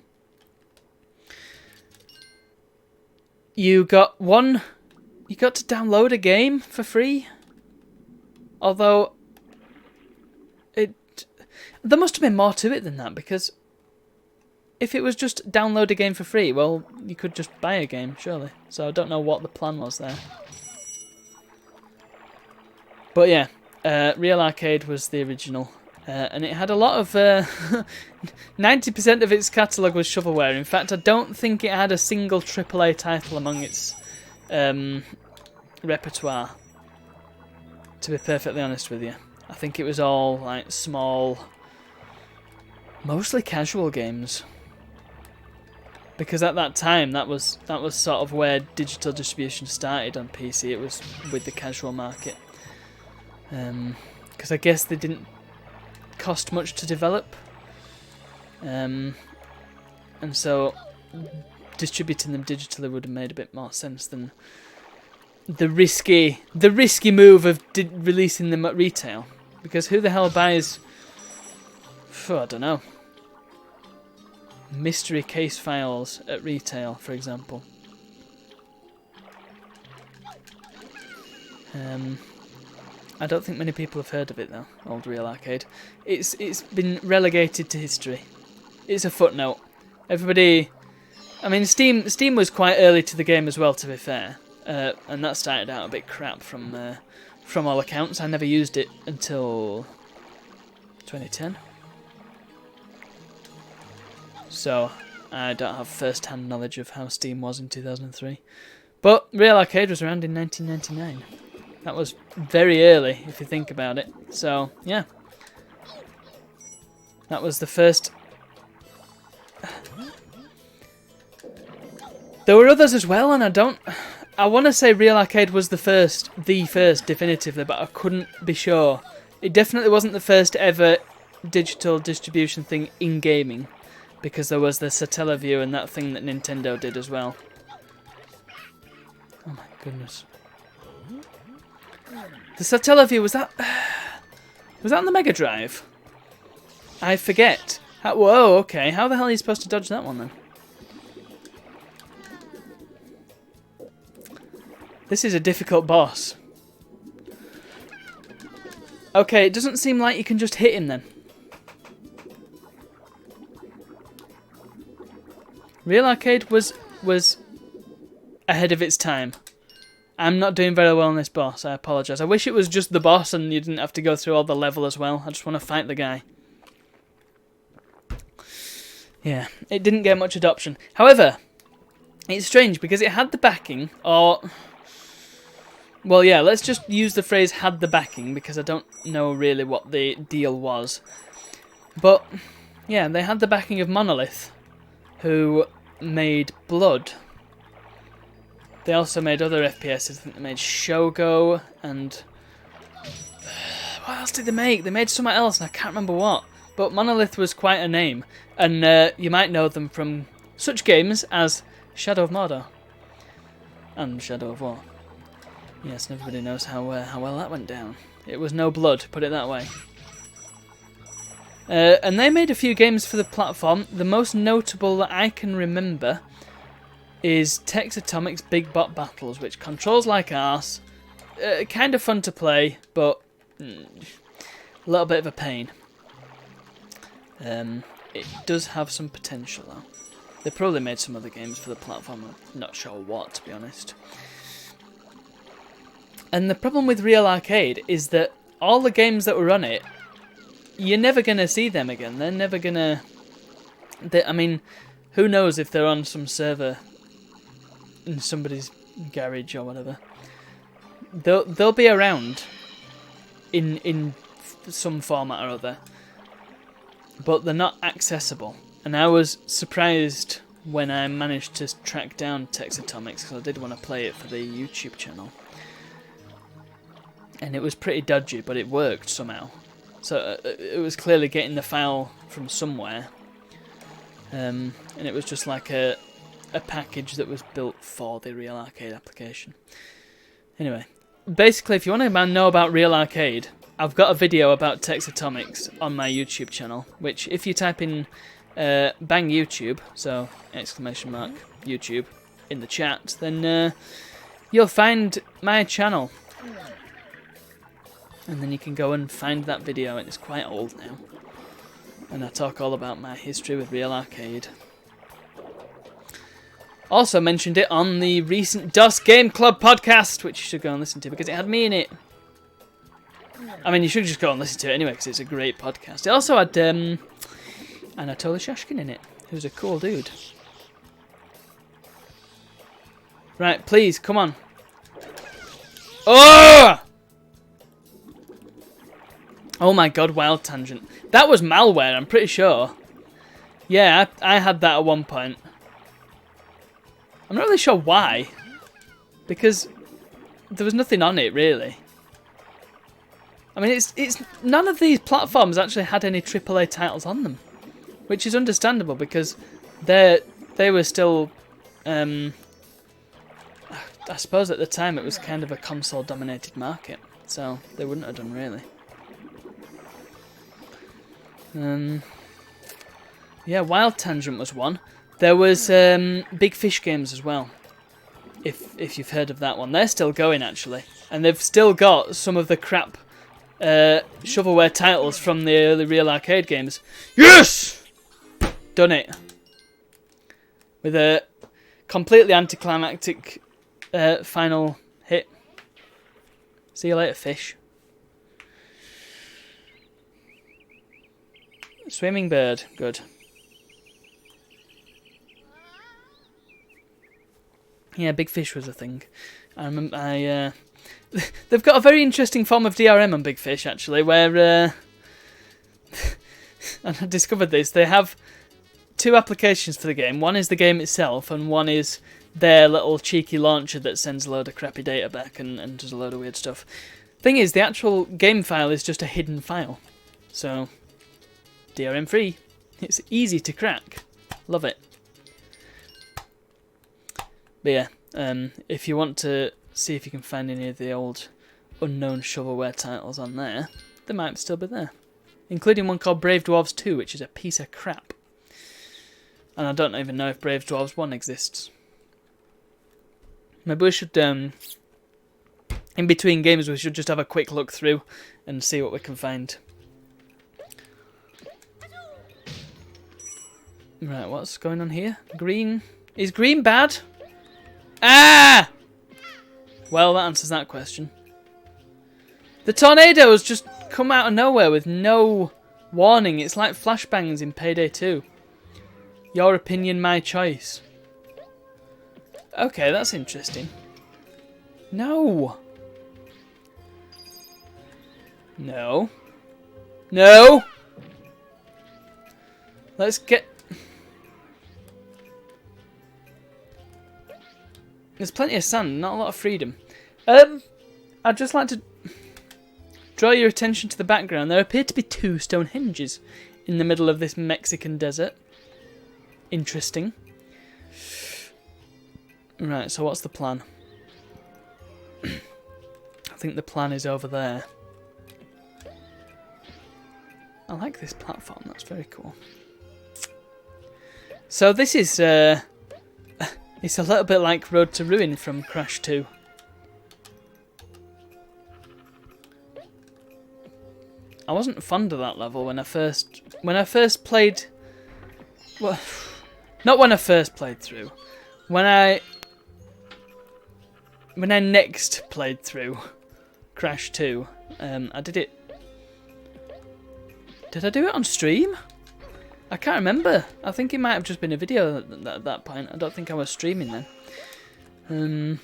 You got to download a game for free. Although there must have been more to it than that, because if it was just download a game for free, well, you could just buy a game, surely. So I don't know what the plan was there. But yeah, Real Arcade was the original. And it had a lot of... 90% of its catalogue was shovelware. In fact, I don't think it had a single AAA title among its repertoire, to be perfectly honest with you. I think it was all like small, mostly casual games. Because at that time, that was sort of where digital distribution started on PC. It was with the casual market. Because I guess they didn't cost much to develop, and so distributing them digitally would have made a bit more sense than the risky move of releasing them at retail. Because who the hell buys, I don't know, mystery case files at retail, for example? I don't think many people have heard of it though, Old Real Arcade. It's been relegated to history. It's a footnote. Everybody, I mean, Steam was quite early to the game as well, to be fair, and that started out a bit crap from all accounts. I never used it until 2010, so I don't have first-hand knowledge of how Steam was in 2003. But Real Arcade was around in 1999. That was very early, if you think about it. So, yeah. That was the first... There were others as well, and I want to say Real Arcade was the first, definitively, but I couldn't be sure. It definitely wasn't the first ever digital distribution thing in gaming, because there was the Satellaview and that thing that Nintendo did as well. Oh my goodness. The Satellaview, was that on the Mega Drive? I forget. Whoa, okay. How the hell are you supposed to dodge that one then? This is a difficult boss. Okay, it doesn't seem like you can just hit him then. Real Arcade was ahead of its time. I'm not doing very well on this boss, I apologise. I wish it was just the boss and you didn't have to go through all the level as well. I just want to fight the guy. Yeah, it didn't get much adoption. However, it's strange because it had the backing, or... Well, yeah, let's just use the phrase had the backing because I don't know really what the deal was. But, yeah, they had the backing of Monolith, who made Blood. They also made other FPSs. I think they made Shogo and... What else did they make? They made something else and I can't remember what. But Monolith was quite a name. And you might know them from such games as Shadow of Mordor and Shadow of War. Yes, and everybody knows how well that went down. It was no blood, put it that way. And they made a few games for the platform. The most notable that I can remember is Texatomic's Big Bot Battles, which controls like arse. Kind of fun to play, but a little bit of a pain. It does have some potential, though. They probably made some other games for the platform. I'm not sure what, to be honest. And the problem with Real Arcade is that all the games that were on it, you're never going to see them again. They're never going to... I mean, who knows if they're on some server in somebody's garage or whatever. They'll be around in some format or other, but they're not accessible. And I was surprised when I managed to track down Texatomics because I did want to play it for the YouTube channel. And it was pretty dodgy, but it worked somehow. So it was clearly getting the file from somewhere. And it was just like a a package that was built for the Real Arcade application. Anyway, basically, if you want to know about Real Arcade, I've got a video about Tex Atomics on my YouTube channel, which if you type in bang YouTube, so exclamation mark YouTube, in the chat, then you'll find my channel. And then you can go and find that video, and it's quite old now. And I talk all about my history with Real Arcade. Also mentioned it on the recent DOS Game Club podcast, which you should go and listen to because it had me in it. I mean, you should just go and listen to it anyway because it's a great podcast. It also had Anatoly Shashkin in it, who's a cool dude. Right, please, come on. Oh! Oh my god, Wild Tangent. That was malware, I'm pretty sure. Yeah, I had that at one point. I'm not really sure why. Because there was nothing on it, really. I mean, it's none of these platforms actually had any AAA titles on them. Which is understandable, because they were still... I suppose at the time it was kind of a console-dominated market. So, they wouldn't have done, really. Yeah, Wild Tangent was one. There was Big Fish Games as well, if you've heard of that one. They're still going, actually. And they've still got some of the crap shovelware titles from the early Real Arcade games. Yes! Done it. With a completely anticlimactic final hit. See you later, fish. Swimming bird, good. Yeah, Big Fish was a thing. I remember. They've got a very interesting form of DRM on Big Fish, actually, where and I discovered this. They have two applications for the game. One is the game itself, and one is their little cheeky launcher that sends a load of crappy data back and does a load of weird stuff. Thing is, the actual game file is just a hidden file, so DRM free. It's easy to crack. Love it. But yeah, if you want to see if you can find any of the old unknown shovelware titles on there, they might still be there. Including one called Brave Dwarves 2, which is a piece of crap. And I don't even know if Brave Dwarves 1 exists. Maybe we should, in between games, we should just have a quick look through and see what we can find. Right, what's going on here? Green. Is green bad? Ah! Well, that answers that question. The tornadoes just come out of nowhere with no warning. It's like flashbangs in Payday 2. Your opinion, my choice. Okay, that's interesting. No. No. No! Let's get... There's plenty of sand, not a lot of freedom. I'd just like to draw your attention to the background. There appear to be two stone hinges in the middle of this Mexican desert. Interesting. Right, so what's the plan? I think the plan is over there. I like this platform, that's very cool. So this is... it's a little bit like Road to Ruin from Crash 2. I wasn't fond of that level when I first played. Well, not when I first played through. When I next played through Crash 2, I did it. Did I do it on stream? I can't remember. I think it might have just been a video at that point. I don't think I was streaming then.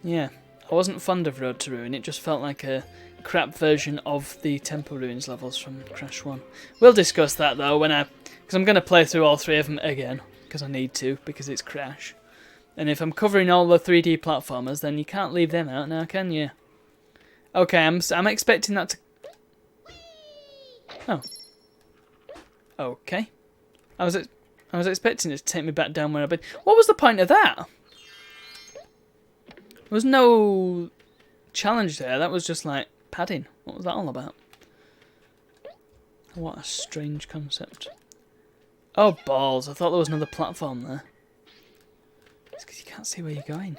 Yeah, I wasn't fond of Road to Ruin. It just felt like a crap version of the Temple Ruins levels from Crash 1. We'll discuss that though because I'm going to play through all three of them again because I need to, because it's Crash. And if I'm covering all the 3D platformers, then you can't leave them out now, can you? Okay, I'm expecting that to... Oh. Okay. I was I was expecting it to take me back down where I've been. What was the point of that? There was no challenge there. That was just like padding. What was that all about? What a strange concept. Oh, balls. I thought there was another platform there. It's because you can't see where you're going.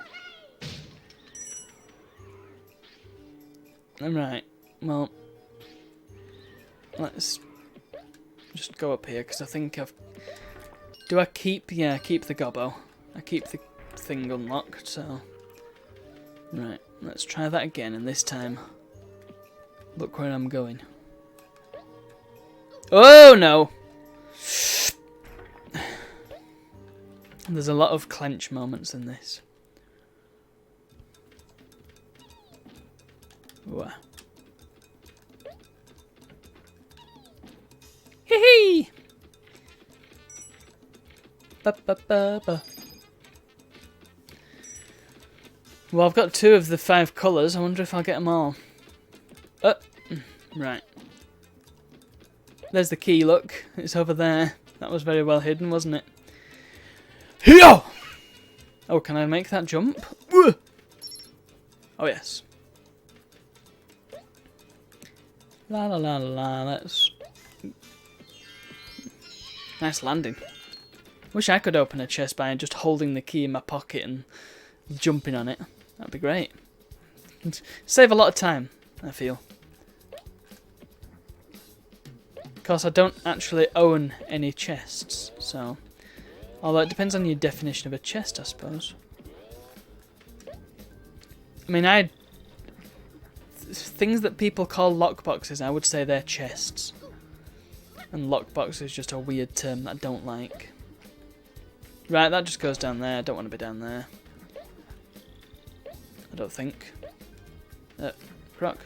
Right. Well, let's just go up here because I think I've... Do I keep... Yeah, I keep the gobbo. I keep the thing unlocked, so... Right, let's try that again, and this time... Look where I'm going. Oh, no! There's a lot of clench moments in this. Wow. Hee hee! Ba ba ba ba. Well, I've got 2 of the 5 colours. I wonder if I'll get them all. Oh, right. There's the key, look. It's over there. That was very well hidden, wasn't it? Here! Oh, can I make that jump? Oh, yes. La la la la, that's... Nice landing. Wish I could open a chest by just holding the key in my pocket and jumping on it. That'd be great. It'd save a lot of time, I feel. Of course, I don't actually own any chests, so... Although it depends on your definition of a chest, I suppose. I mean, things that people call lockboxes, I would say they're chests. And lockbox is just a weird term that I don't like. Right, that just goes down there. I don't want to be down there. I don't think. Croc,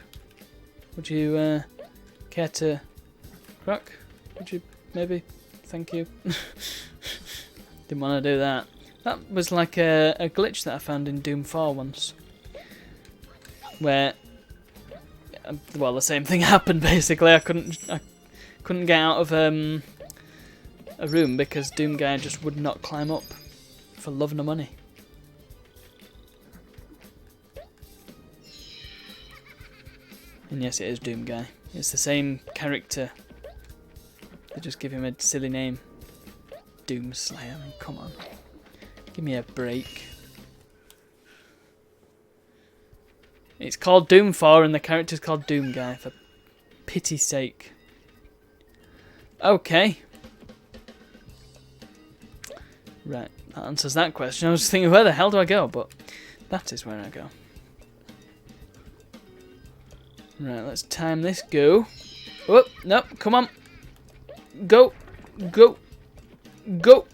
would you care to... Croc, would you maybe... Thank you. Didn't want to do that. That was like a glitch that I found in Doom 4 once. Where... Well, the same thing happened basically. I couldn't get out of a room because Doom Guy just would not climb up for love nor money. And yes, it is Doom Guy. It's the same character. They just give him a silly name. Doom Slayer. I mean, come on. Give me a break. It's called Doom 4 and the character's called Doom Guy, for pity's sake. Okay. Right, that answers that question. I was thinking, where the hell do I go? But that is where I go. Right, let's time this. Go. Oh, no, come on. Go. Go. Go.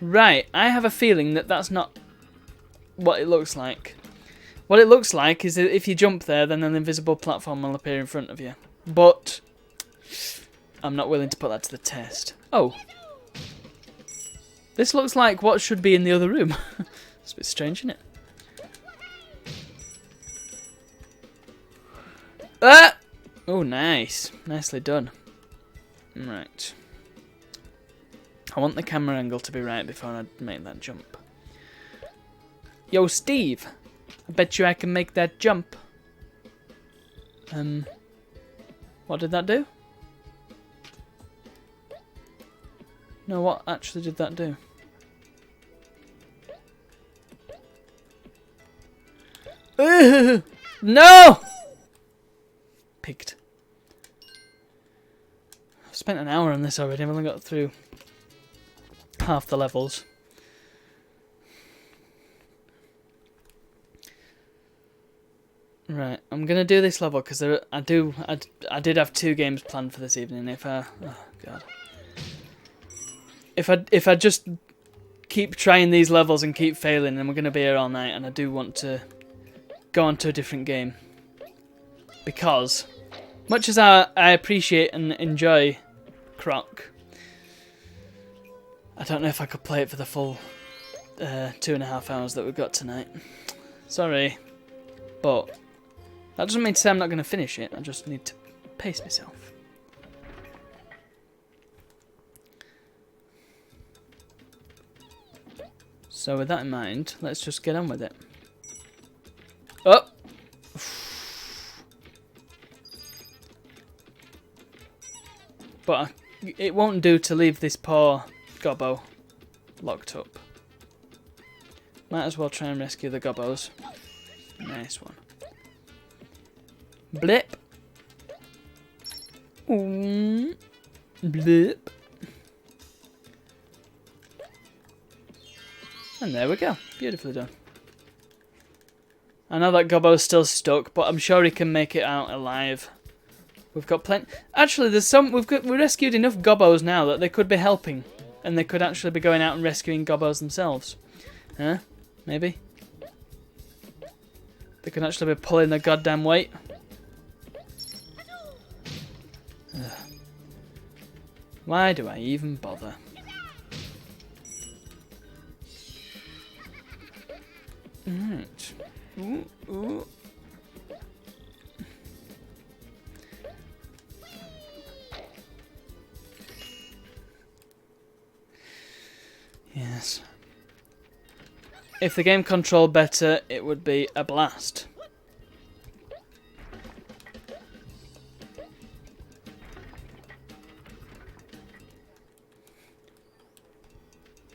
Right, I have a feeling that that's not what it looks like. What it looks like is that if you jump there, then an invisible platform will appear in front of you. But I'm not willing to put that to the test. Oh. This looks like what should be in the other room. It's a bit strange, isn't it? Ah! Oh, nice. Nicely done. Right. I want the camera angle to be right before I make that jump. Yo, Steve! I bet you I can make that jump. What did that do? No, what actually did that do? No! Picked. I've spent an hour on this already. I've only got through half the levels. Right, I'm gonna do this level because I did have 2 games planned for this evening. Oh god, if I just keep trying these levels and keep failing, then we're gonna be here all night. And I do want to go on to a different game because, much as I appreciate and enjoy Croc, I don't know if I could play it for the full 2.5 hours that we've got tonight. Sorry, but that doesn't mean to say I'm not going to finish it. I just need to pace myself. So with that in mind, let's just get on with it. Oh! But it won't do to leave this poor gobbo locked up. Might as well try and rescue the gobbos. Nice one. Blip. Blip. And there we go. Beautifully done. I know that gobbo's still stuck, but I'm sure he can make it out alive. We've got plenty. Actually, there's some. We rescued enough gobbos now that they could be helping, and they could actually be going out and rescuing gobbos themselves. Huh? Maybe. They could actually be pulling the goddamn weight. Ugh. Why do I even bother? Right. Ooh, ooh. Yes. If the game controlled better, it would be a blast.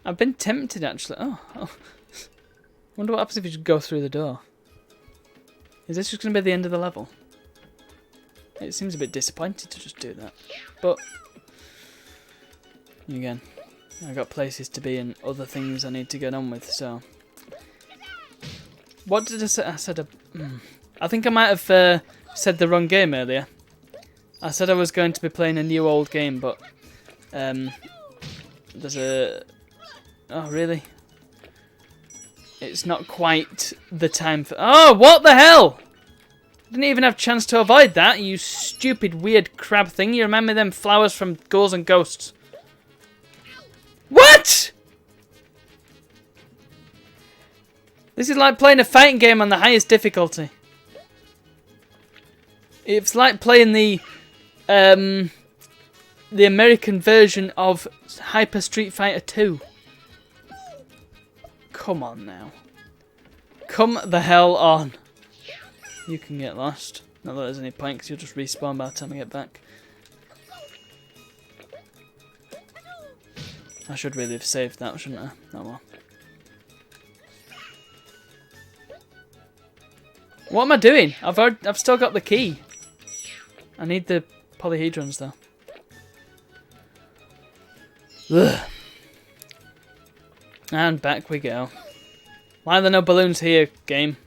I've been tempted actually. Oh. Wonder what happens if you just go through the door. Is this just going to be the end of the level? It seems a bit disappointed to just do that. But again, I've got places to be and other things I need to get on with, so. What did I say? I think I might have said the wrong game earlier. I said I was going to be playing a new old game, but there's a... Oh, really? It's not quite the time for... Oh, what the hell? Didn't even have a chance to avoid that, you stupid weird crab thing. You remember them flowers from Ghouls and Ghosts. What? This is like playing a fighting game on the highest difficulty. It's like playing the American version of Hyper Street Fighter 2. Come on now. Come the hell on. You can get lost. Not that there's any point because you'll just respawn by the time I get back. I should really have saved that, shouldn't I? Oh well. What am I doing? I've still got the key. I need the polyhedrons though. Ugh. And back we go. Why are there no balloons here, game?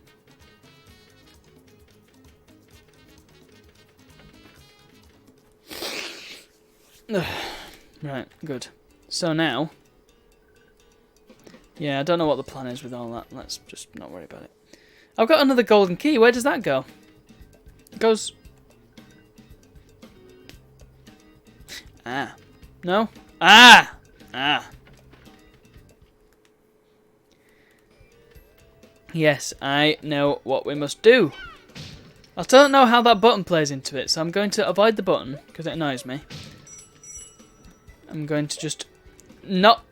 Ugh. Right, good. So now... Yeah, I don't know what the plan is with all that. Let's just not worry about it. I've got another golden key. Where does that go? It goes... Ah. No? Ah! Ah. Yes, I know what we must do. I don't know how that button plays into it, so I'm going to avoid the button, because it annoys me. I'm going to just not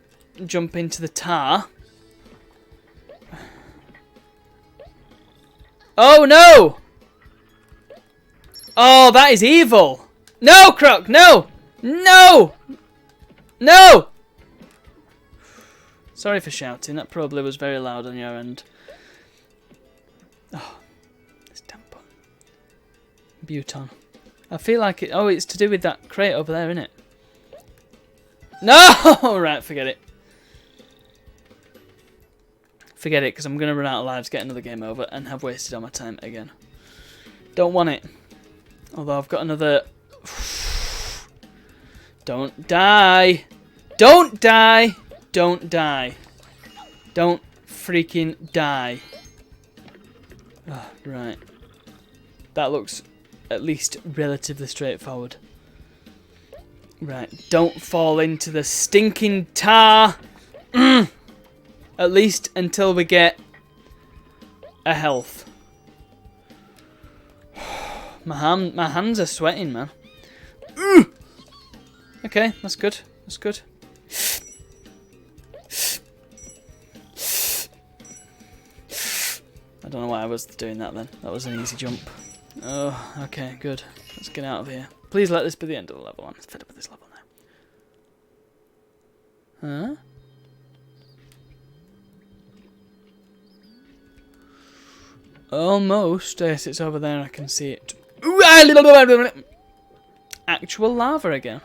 jump into the tar. Oh no! Oh, that is evil! No, Croc, no! No! No! Sorry for shouting, that probably was very loud on your end. Oh, this damn button. Buton. I feel like it... Oh, it's to do with that crate over there, isn't it? No! Right, forget it. Forget it, because I'm going to run out of lives, get another game over, and have wasted all my time again. Don't want it. Although I've got another... Don't die! Don't die! Don't die. Don't freaking die. Oh, right. That looks at least relatively straightforward. Right, don't fall into the stinking tar. At least until we get a health. My hands are sweating, man. Okay, that's good. That's good. don't know why I was doing that then. That was an easy jump. Oh, okay, good. Let's get out of here. Please let this be the end of the level. I'm fed up with this level now. Huh? Almost. Yes, it's over there. I can see it. Actual lava again.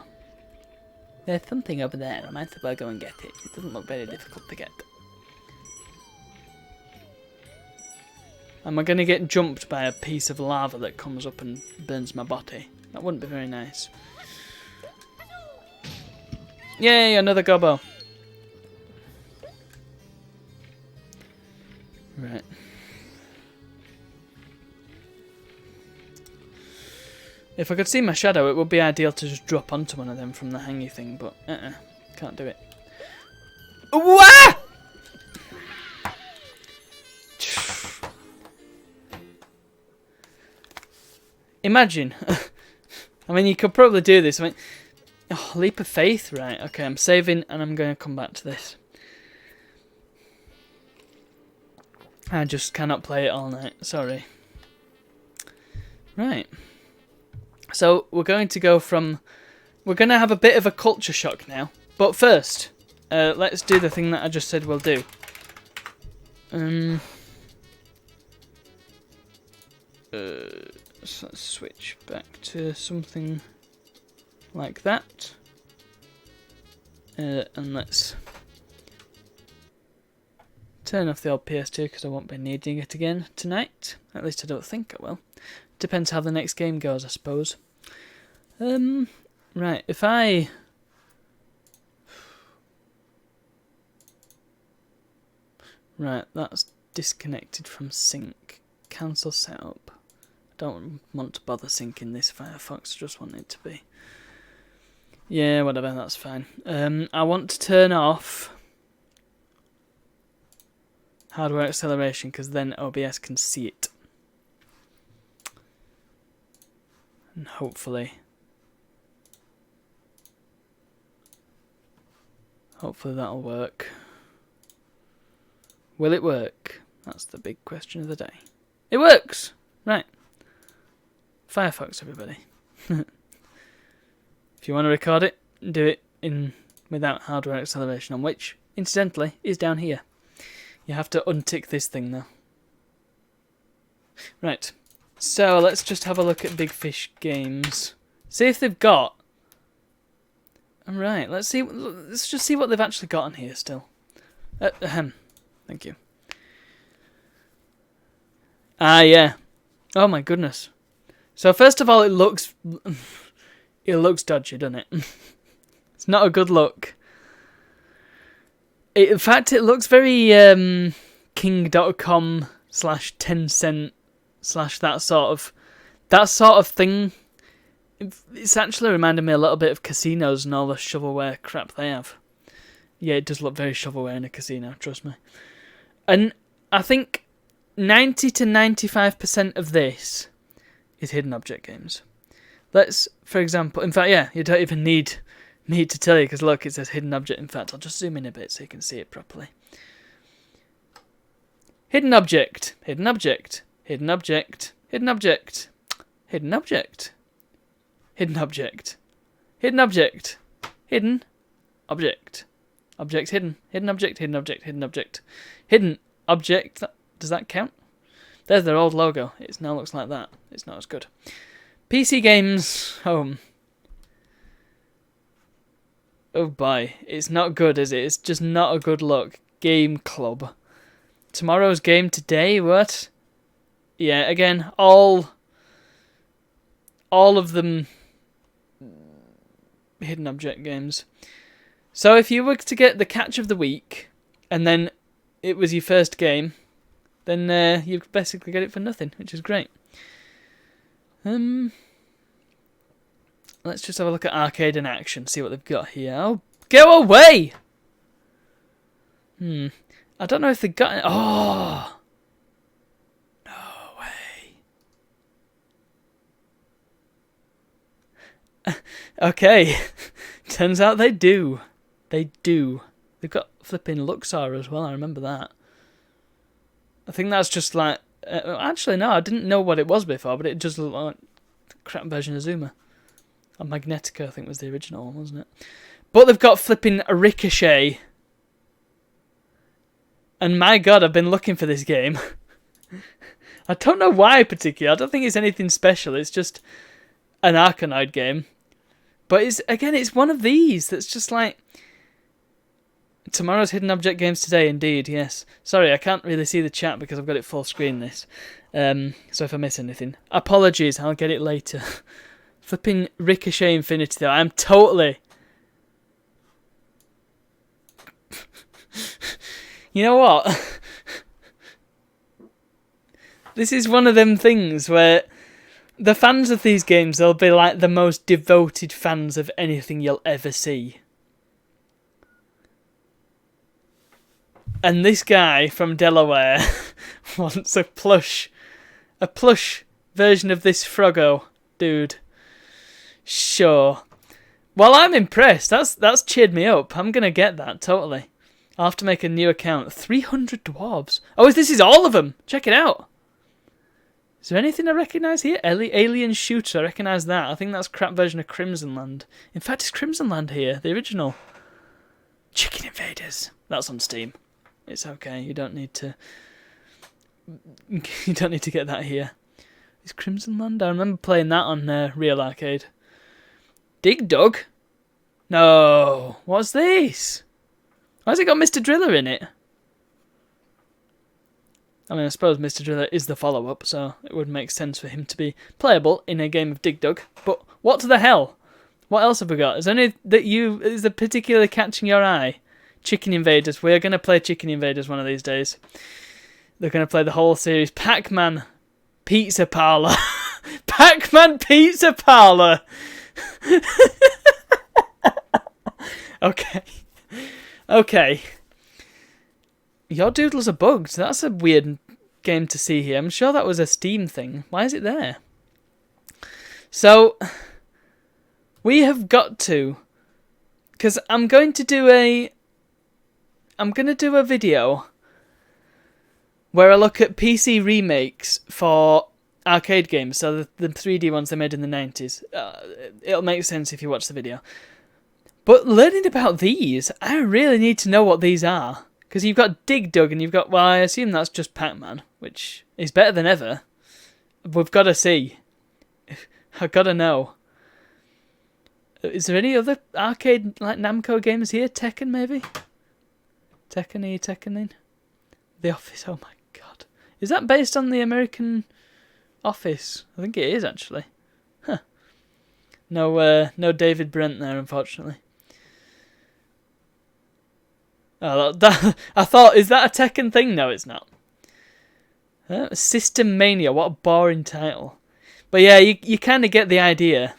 There's something over there. I might as well go and get it. It doesn't look very difficult to get. Am I going to get jumped by a piece of lava that comes up and burns my body? That wouldn't be very nice. Yay, another gobbo. Right. If I could see my shadow, it would be ideal to just drop onto one of them from the hangy thing, but can't do it. Wah! Imagine. I mean, you could probably do this. I mean, oh, leap of faith, right? Okay, I'm saving, and I'm going to come back to this. I just cannot play it all night. Sorry. Right. So we're going to go from. We're going to have a bit of a culture shock now. But first, let's do the thing that I just said we'll do. So let's switch back to something like that. And let's turn off the old PS2 because I won't be needing it again tonight. At least I don't think I will. Depends how the next game goes, I suppose. Right, if I... Right, that's disconnected from sync. Cancel setup. Don't want to bother syncing this Firefox, just want it to be. Yeah, whatever, that's fine. I want to turn off hardware acceleration because then OBS can see it. And hopefully that'll work. Will it work? That's the big question of the day. It works! Right. Firefox, everybody. If you want to record it, do it without hardware acceleration on, which, incidentally, is down here. You have to untick this thing, though. Right. So, let's just have a look at Big Fish Games. See if they've got... Alright, let's just see what they've actually got on here still. Thank you. Ah, yeah. Oh my goodness. So first of all, it looks dodgy, doesn't it? It's not a good look. In fact, it looks very King.com /10cent / that sort of thing. It's actually reminded me a little bit of casinos and all the shovelware crap they have. Yeah, it does look very shovelware in a casino, trust me. And I think 90 to 95% of this is hidden object games. Let's, for example, in fact, yeah, you don't even need to tell you because look, it says hidden object. In fact, I'll just zoom in a bit so you can see it properly. Hidden object, hidden object, hidden object, hidden object, hidden object, hidden object, hidden object, hidden object, object hidden, hidden object, hidden object, hidden object, hidden object. Does that count? There's their old logo. It now looks like that. It's not as good. PC Games Home. Oh boy, it's not good, is it? It's just not a good look. Game Club. Tomorrow's game today, what? Yeah, again, all of them hidden object games. So if you were to get the catch of the week, and then it was your first game, then you basically get it for nothing, which is great. Let's just have a look at Arcade in Action, see what they've got here. Oh, go away! I don't know if they've got... Oh! No way. Okay. Turns out they do. They do. They've got flipping Luxor as well, I remember that. I think that's just like Actually, no, I didn't know what it was before, but it just looked like a crap version of Zuma. Or Magnetica, I think, was the original one, wasn't it? But they've got flipping Ricochet. And my god, I've been looking for this game. I don't know why particularly. I don't think it's anything special. It's just an Arkanoid game. But it's one of these that's just like... Tomorrow's Hidden Object Games today, indeed, yes. Sorry, I can't really see the chat because I've got it full screen, this. So if I miss anything, apologies, I'll get it later. Flipping Ricochet Infinity, though. I'm totally... You know what? This is one of them things where the fans of these games, they'll be like the most devoted fans of anything you'll ever see. And this guy from Delaware wants a plush version of this Froggo dude. Sure. Well, I'm impressed. That's cheered me up. I'm gonna get that totally. I'll have to make a new account. 300 dwarves. Oh, this is all of them. Check it out. Is there anything I recognise here? Alien Shooter. I recognise that. I think that's a crap version of Crimson Land. In fact, it's Crimson Land here, the original. Chicken Invaders. That's on Steam. It's okay. You don't need to get that here. Is Crimson Land? I remember playing that on Real Arcade. Dig Dug? No. What's this? Why has it got Mr. Driller in it? I mean, I suppose Mr. Driller is the follow-up, so it would make sense for him to be playable in a game of Dig Dug. But what the hell? What else have we got? Is there any that is there particularly catching your eye? Chicken Invaders. We're going to play Chicken Invaders one of these days. They're going to play the whole series. Pac-Man Pizza Parlor. Pac-Man Pizza Parlor. Okay. Okay. Your Doodles are bugged. That's a weird game to see here. I'm sure that was a Steam thing. Why is it there? So, we have got to... Because I'm going to do a video where I look at PC remakes for arcade games, so the 3D ones they made in the 90s. It'll make sense if you watch the video. But learning about these, I really need to know what these are. Because you've got Dig Dug and you've got, well, I assume that's just Pac-Man, which is better than ever. We've got to see. I've got to know. Is there any other arcade, like Namco games here? Tekken, maybe? Tekken. The Office, oh my god. Is that based on the American Office? I think it is, actually. Huh. No David Brent there, unfortunately. Oh, I thought, is that a Tekken thing? No, it's not. System Mania, what a boring title. But yeah, you kind of get the idea.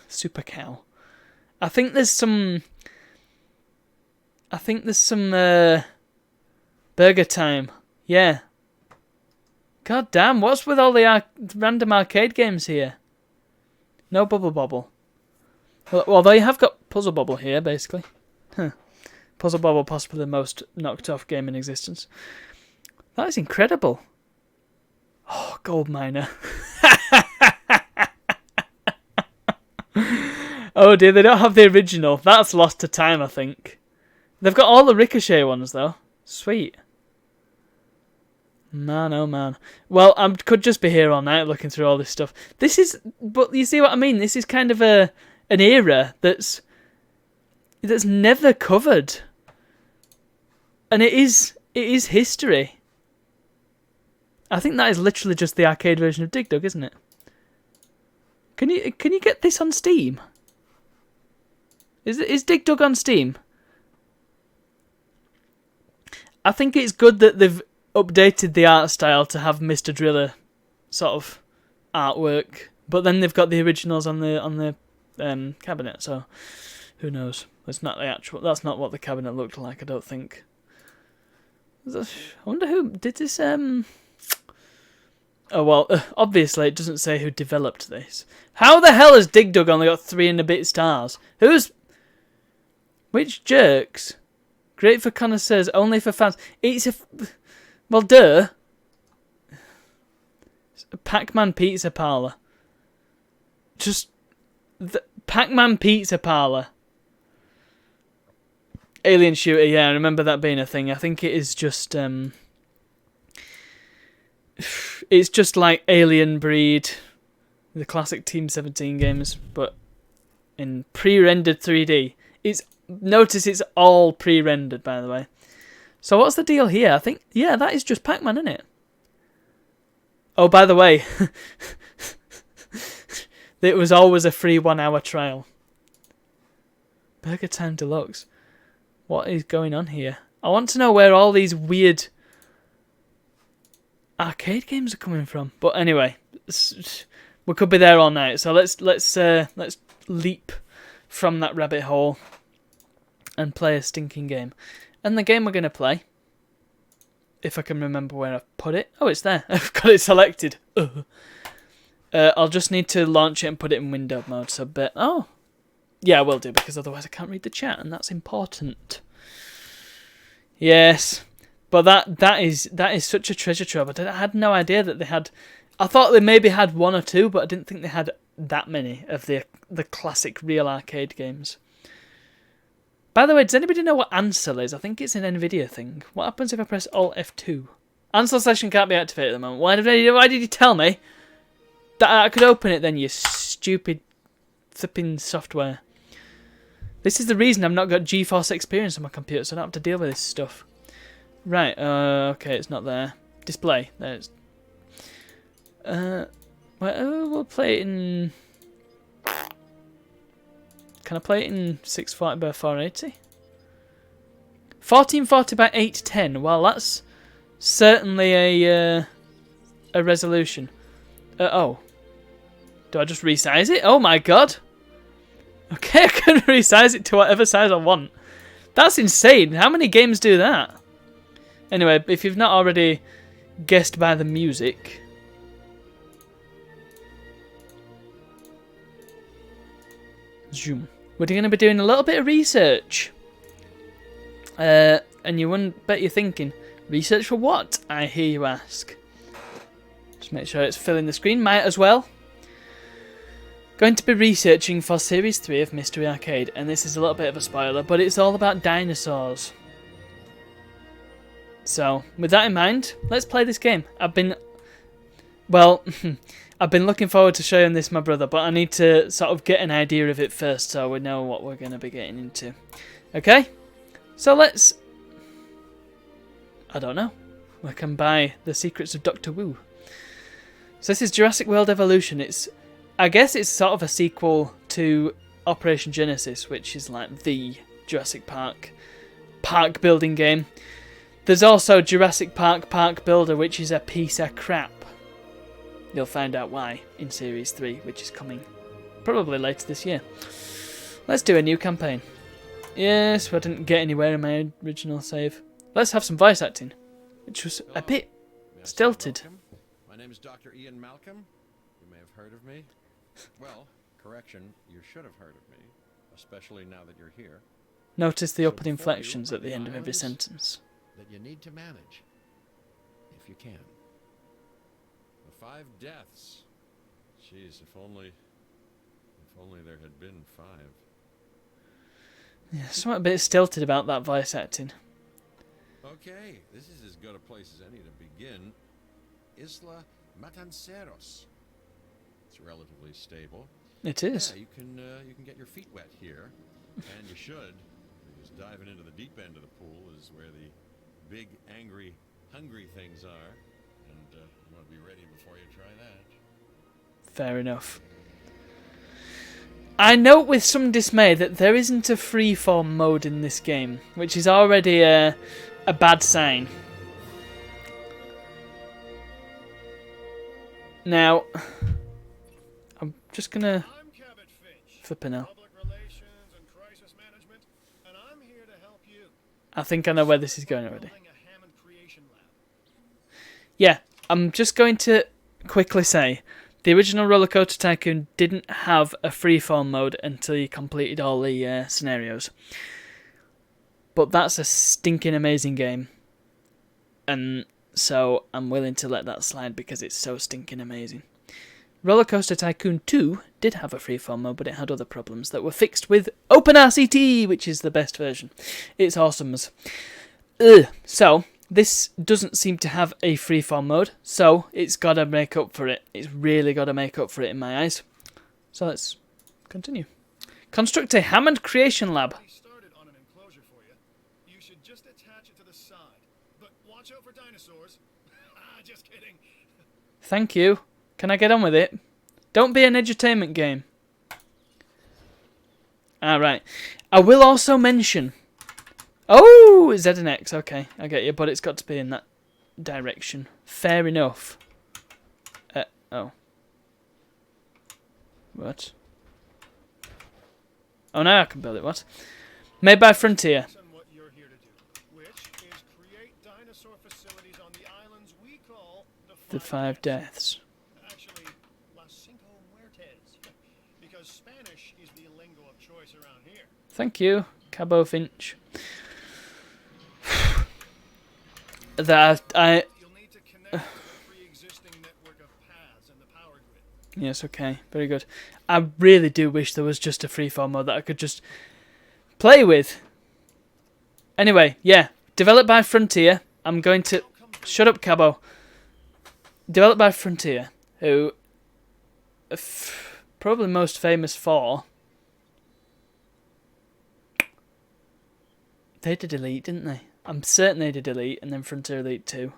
Super Cow. I think there's some Burger Time. Yeah. God damn, what's with all the random arcade games here? No Bubble Bobble. Well, although you have got Puzzle Bobble here, basically. Huh. Puzzle Bobble, possibly the most knocked off game in existence. That is incredible. Oh, Gold Miner. Oh dear, they don't have the original. That's lost to time, I think. They've got all the Ricochet ones, though. Sweet. Man, oh man. Well, I could just be here all night looking through all this stuff. This is, but you see what I mean? This is kind of an era that's never covered. And it is history. I think that is literally just the arcade version of Dig Dug, isn't it? Can you get this on Steam? Is Dig Dug on Steam? I think it's good that they've updated the art style to have Mr. Driller sort of artwork, but then they've got the originals on the cabinet. So who knows? It's not the actual. That's not what the cabinet looked like. I don't think. I wonder who did this. Oh well, obviously it doesn't say who developed this. How the hell has Dig Dug only got 3 and a bit stars? Which jerks? Great for connoisseurs, only for fans. Well, duh. Pac-Man Pizza Parlor. Just the Pac-Man Pizza Parlor. Alien Shooter, yeah, I remember that being a thing. I think it is just it's just like Alien Breed, the classic Team 17 games, but in pre-rendered 3D. Notice it's all pre-rendered, by the way. So what's the deal here? I think, yeah, that is just Pac-Man, isn't it? Oh, by the way, it was always a free 1 hour trial. Burger Time Deluxe. What is going on here? I want to know where all these weird arcade games are coming from. But anyway, we could be there all night. So let's leap from that rabbit hole and play a stinking game. And the game we're going to play, if I can remember where I've put it. Oh, it's there. I've got it selected. I'll just need to launch it and put it in window mode. So, yeah, I will do, because otherwise I can't read the chat, and that's important. Yes, but that is such a treasure trove. I had no idea that they had. I thought they maybe had 1 or 2, but I didn't think they had that many of the classic real arcade games. By the way, does anybody know what Ansel is? I think it's an Nvidia thing. What happens if I press Alt F2? Ansel session can't be activated at the moment. Why did you tell me that I could open it then, you stupid flipping software? This is the reason I've not got GeForce Experience on my computer, so I don't have to deal with this stuff. Right, okay, it's not there. Display, there it is. We'll play it in... Can I play it in 640 by 480? 1440 by 810. Well, that's certainly a resolution. Oh. Do I just resize it? Oh my god. Okay, I can resize it to whatever size I want. That's insane. How many games do that? Anyway, if you've not already guessed by the music... Zoom. We're going to be doing a little bit of research. And you wouldn't bet you're thinking, research for what? I hear you ask. Just make sure it's filling the screen. Might as well. Going to be researching for Series 3 of Mystery Arcade. And this is a little bit of a spoiler, but it's all about dinosaurs. So, with that in mind, let's play this game. I've been looking forward to showing this to my brother, but I need to sort of get an idea of it first so we know what we're going to be getting into. Okay? So let's... I don't know. We can buy The Secrets of Dr. Wu. So this is Jurassic World Evolution. I guess it's sort of a sequel to Operation Genesis, which is like the Jurassic Park building game. There's also Jurassic Park Builder, which is a piece of crap. You'll find out why in Series 3, which is coming probably later this year. Let's do a new campaign. Yes, I didn't get anywhere in my original save. Let's have some voice acting, which was a bit stilted. My name is Dr. Ian Malcolm. You may have heard of me. Well, correction, you should have heard of me, especially now that you're here. Notice the upward inflections at the end of every sentence. That you need to manage, if you can. The 5 deaths. Jeez, if only there had been 5. Yeah, something a bit stilted about that voice acting. Okay, this is as good a place as any to begin. Isla Matanceros. It's relatively stable. It is. Yeah, you can get your feet wet here, and you should, because diving into the deep end of the pool is where the big, angry, hungry things are, and you want to be ready before you try that. Fair enough. I note with some dismay that there isn't a freeform mode in this game, which is already a bad sign. Now, I'm just gonna flipping out. I think I know where this is going already. Yeah, I'm just going to quickly say, the original Roller Coaster Tycoon didn't have a freeform mode until you completed all the scenarios. But that's a stinking amazing game. And So I'm willing to let that slide because it's so stinking amazing. Roller Coaster Tycoon 2 did have a freeform mode, but it had other problems that were fixed with OpenRCT, which is the best version. It's awesome. So this doesn't seem to have a freeform mode, so it's got to make up for it. It's really got to make up for it in my eyes. So let's continue. Construct a Hammond Creation Lab. Started on an enclosure for you. You should just attach it to the side. But watch out for dinosaurs. Just kidding. Thank you. Can I get on with it? Don't be an edutainment game. Alright. I will also mention... Oh, Z and X. Okay, I get you. But it's got to be in that direction. Fair enough. Oh. What? Oh, now I can build it. What? Made by Frontier. What you're here to do, which is create dinosaur facilities on the islands we call The Five Deaths. Actually, Las Cinco Muertes, because Spanish is the lingo of choice around here. Thank you, Cabo Finch. That You'll need to connect to the pre-existing network of paths and the power grid. Yes, okay, very good. I really do wish there was just a freeform mode that I could just play with. Anyway, yeah, developed by Frontier. I'm going to... Shut up, Cabo. Developed by Frontier, who... probably most famous for... They did Elite, didn't they? I'm certain they did Elite, and then Frontier Elite 2.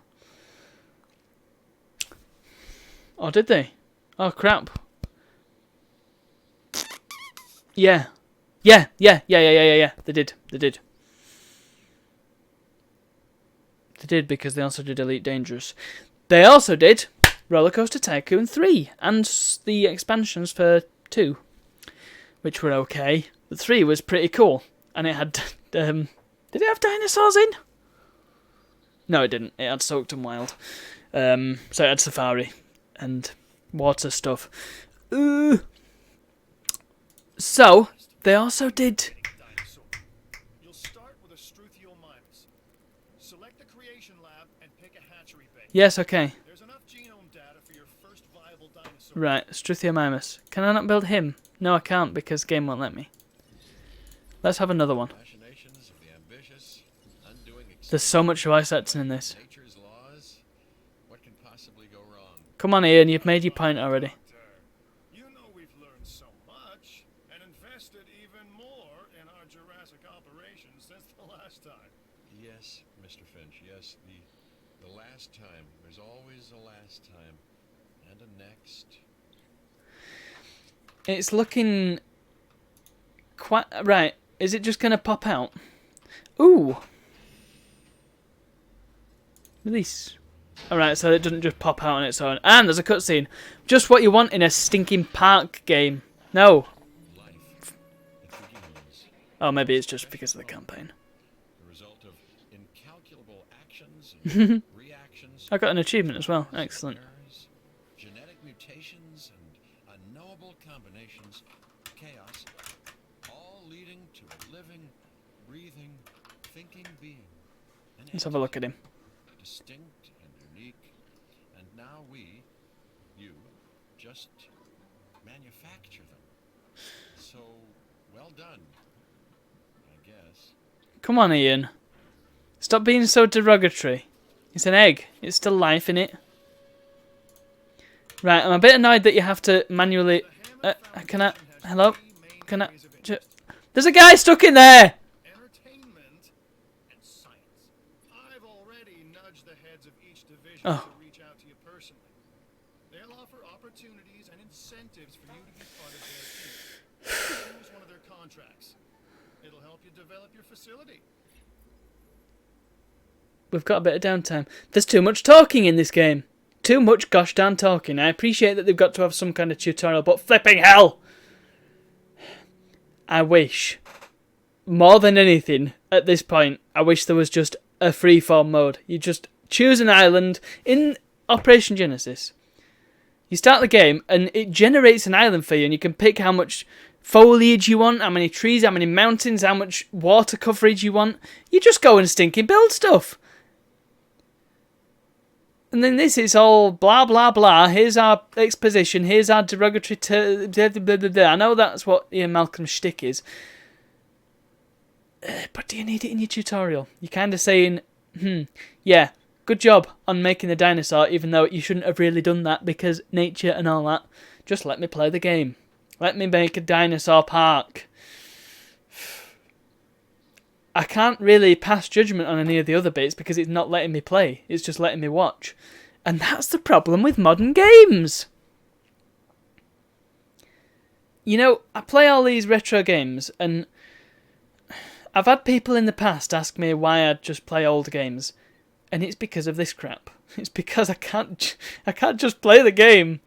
Oh, did they? Oh, crap. Yeah. Yeah. They did. They did because they also did Elite Dangerous. They also did Roller Coaster Tycoon 3 and the expansions for 2, which were okay. The 3 was pretty cool, and it had... did it have dinosaurs in? No, it didn't. It had Soaked and Wild. So it had Safari and water stuff. So, they also did... You'll start with a Struthiomimus. Select the creation lab and pick a hatchery base. Yes, okay. There's enough genome data for your first viable dinosaur. Right, Struthiomimus. Can I not build him? No, I can't because game won't let me. Let's have another one. There's so much Lysetson in this. What can possibly go wrong? Come on, Ian, you've made your point already. You know we've learned so much and invested even more in our Jurassic operations since the last time. Yes, Mr. Finch, yes, the last time. There's always a last time. And a next. It's looking... quite... Right, is it just going to pop out? Ooh! Release. Alright, so it doesn't just pop out on its own. And there's a cutscene. Just what you want in a stinking park game. No. Oh, maybe it's just because of the campaign. The result of incalculable actions and reactions. I got an achievement as well. Excellent. Genetic mutations and unknowable combinations. Chaos. All leading to a living, breathing, thinking being. Let's have a look at him. Distinct and unique, and now you, just manufacture them. So, well done, I guess. Come on, Ian. Stop being so derogatory. It's an egg. It's still life in it. Right, I'm a bit annoyed that you have to manually... can I... Hello? Can I... There's a guy stuck in there! To reach out to you personally. They'll offer opportunities and incentives for you to be part of their team. Use one of their contracts. It'll help you develop your facility. We've got a bit of downtime. There's too much talking in this game. Too much gosh darn talking. I appreciate that they've got to have some kind of tutorial, but flipping hell! I wish, more than anything, at this point, I wish there was just a freeform mode. You just... choose an island in Operation Genesis. You start the game and it generates an island for you, and you can pick how much foliage you want, how many trees, how many mountains, how much water coverage you want. You just go and stinking build stuff. And then this is all blah, blah, blah. Here's our exposition. Here's our derogatory... I know that's what Ian Malcolm's shtick is. But do you need it in your tutorial? You're kind of saying, yeah, good job on making the dinosaur, even though you shouldn't have really done that because nature and all that. Just let me play the game. Let me make a dinosaur park. I can't really pass judgment on any of the other bits because it's not letting me play. It's just letting me watch. And that's the problem with modern games. You know, I play all these retro games and I've had people in the past ask me why I'd just play old games. And it's because of this crap. It's because I can't just play the game.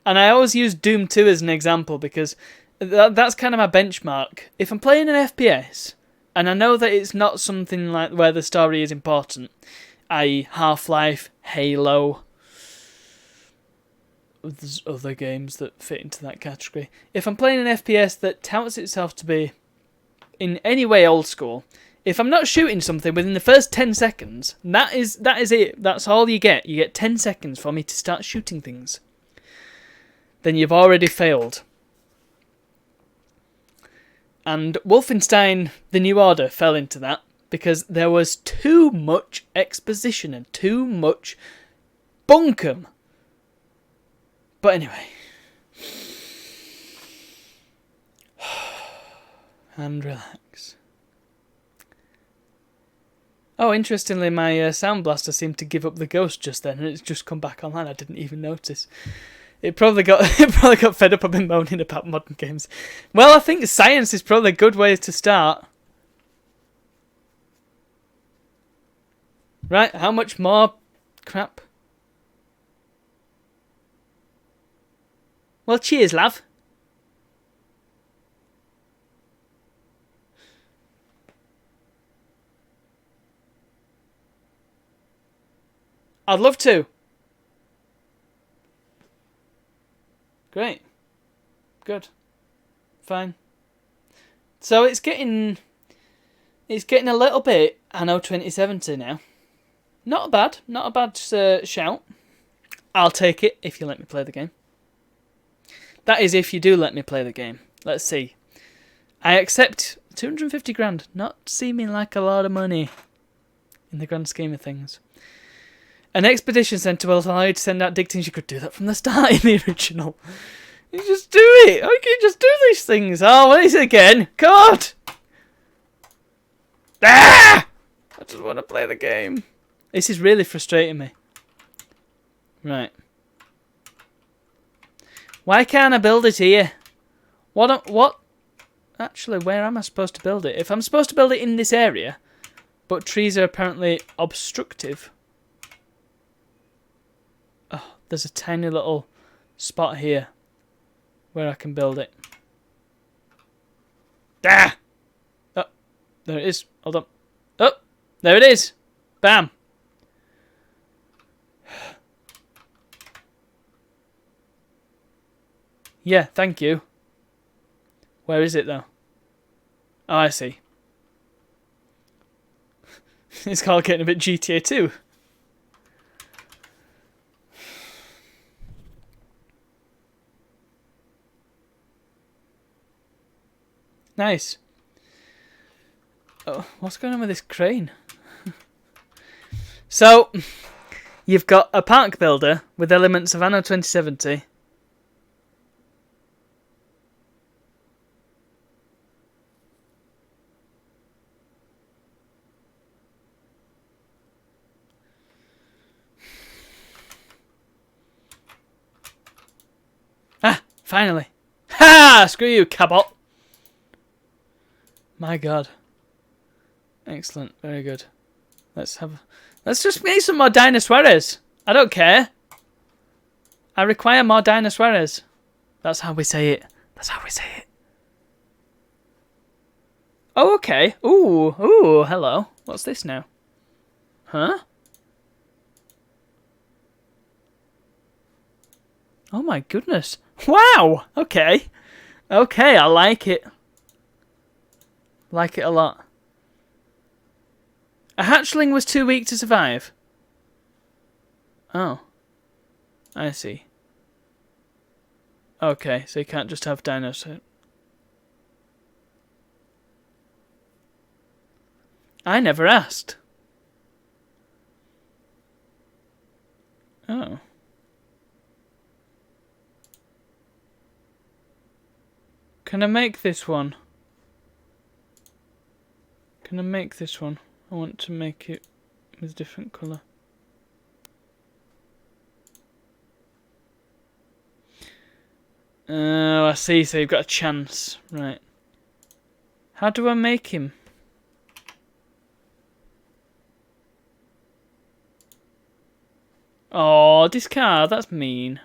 And I always use Doom 2 as an example because that's kind of my benchmark. If I'm playing an FPS... and I know that it's not something like where the story is important, i.e. Half-Life, Halo, there's other games that fit into that category. If I'm playing an FPS that touts itself to be in any way old school, if I'm not shooting something within the first 10 seconds, that is it. That's all you get. You get 10 seconds for me to start shooting things. Then you've already failed. And Wolfenstein The New Order fell into that because there was too much exposition and too much bunkum. But anyway. And relax. Oh, interestingly, my Sound Blaster seemed to give up the ghost just then and it's just come back online. I didn't even notice. It probably got fed up of me moaning about modern games. Well, I think science is probably a good way to start. Right, how much more crap? Well, cheers, love. I'd love to. Great. Good. Fine. So it's getting a little bit anno 2070 now. Not a bad shout. I'll take it if you let me play the game. That is if you do let me play the game. Let's see. I accept 250 grand, not seeming like a lot of money in the grand scheme of things. An expedition centre will allow you to send out dig teams. You could do that from the start in the original. You just do it. How can you just do these things? Oh, what is it again? God! Ah! I just want to play the game. This is really frustrating me. Right. Why can't I build it here? What? Actually, where am I supposed to build it? If I'm supposed to build it in this area, but trees are apparently obstructive. Oh, there's a tiny little spot here where I can build it. Ah! Oh, there it is. Hold on. Oh, there it is. Bam. Yeah, thank you. Where is it though? Oh, I see. It's called getting a bit GTA 2. Nice. Oh, what's going on with this crane? So, you've got a park builder with elements of Anno 2070. Ah, finally. Ha! Screw you, cabot. My God. Excellent. Very good. Let's just make some more dinosaurs. I don't care. I require more dinosaurs. That's how we say it. That's how we say it. Oh, okay. Ooh, hello. What's this now? Huh? Oh my goodness. Wow! Okay. Okay, I like it. Like it a lot. A hatchling was too weak to survive. Oh. I see. Okay, so you can't just have dinosaurs. I never asked. Oh. Can I make this one? Can I make this one? I want to make it with a different colour. Oh, I see. So you've got a chance. Right. How do I make him? Oh, discard. That's mean.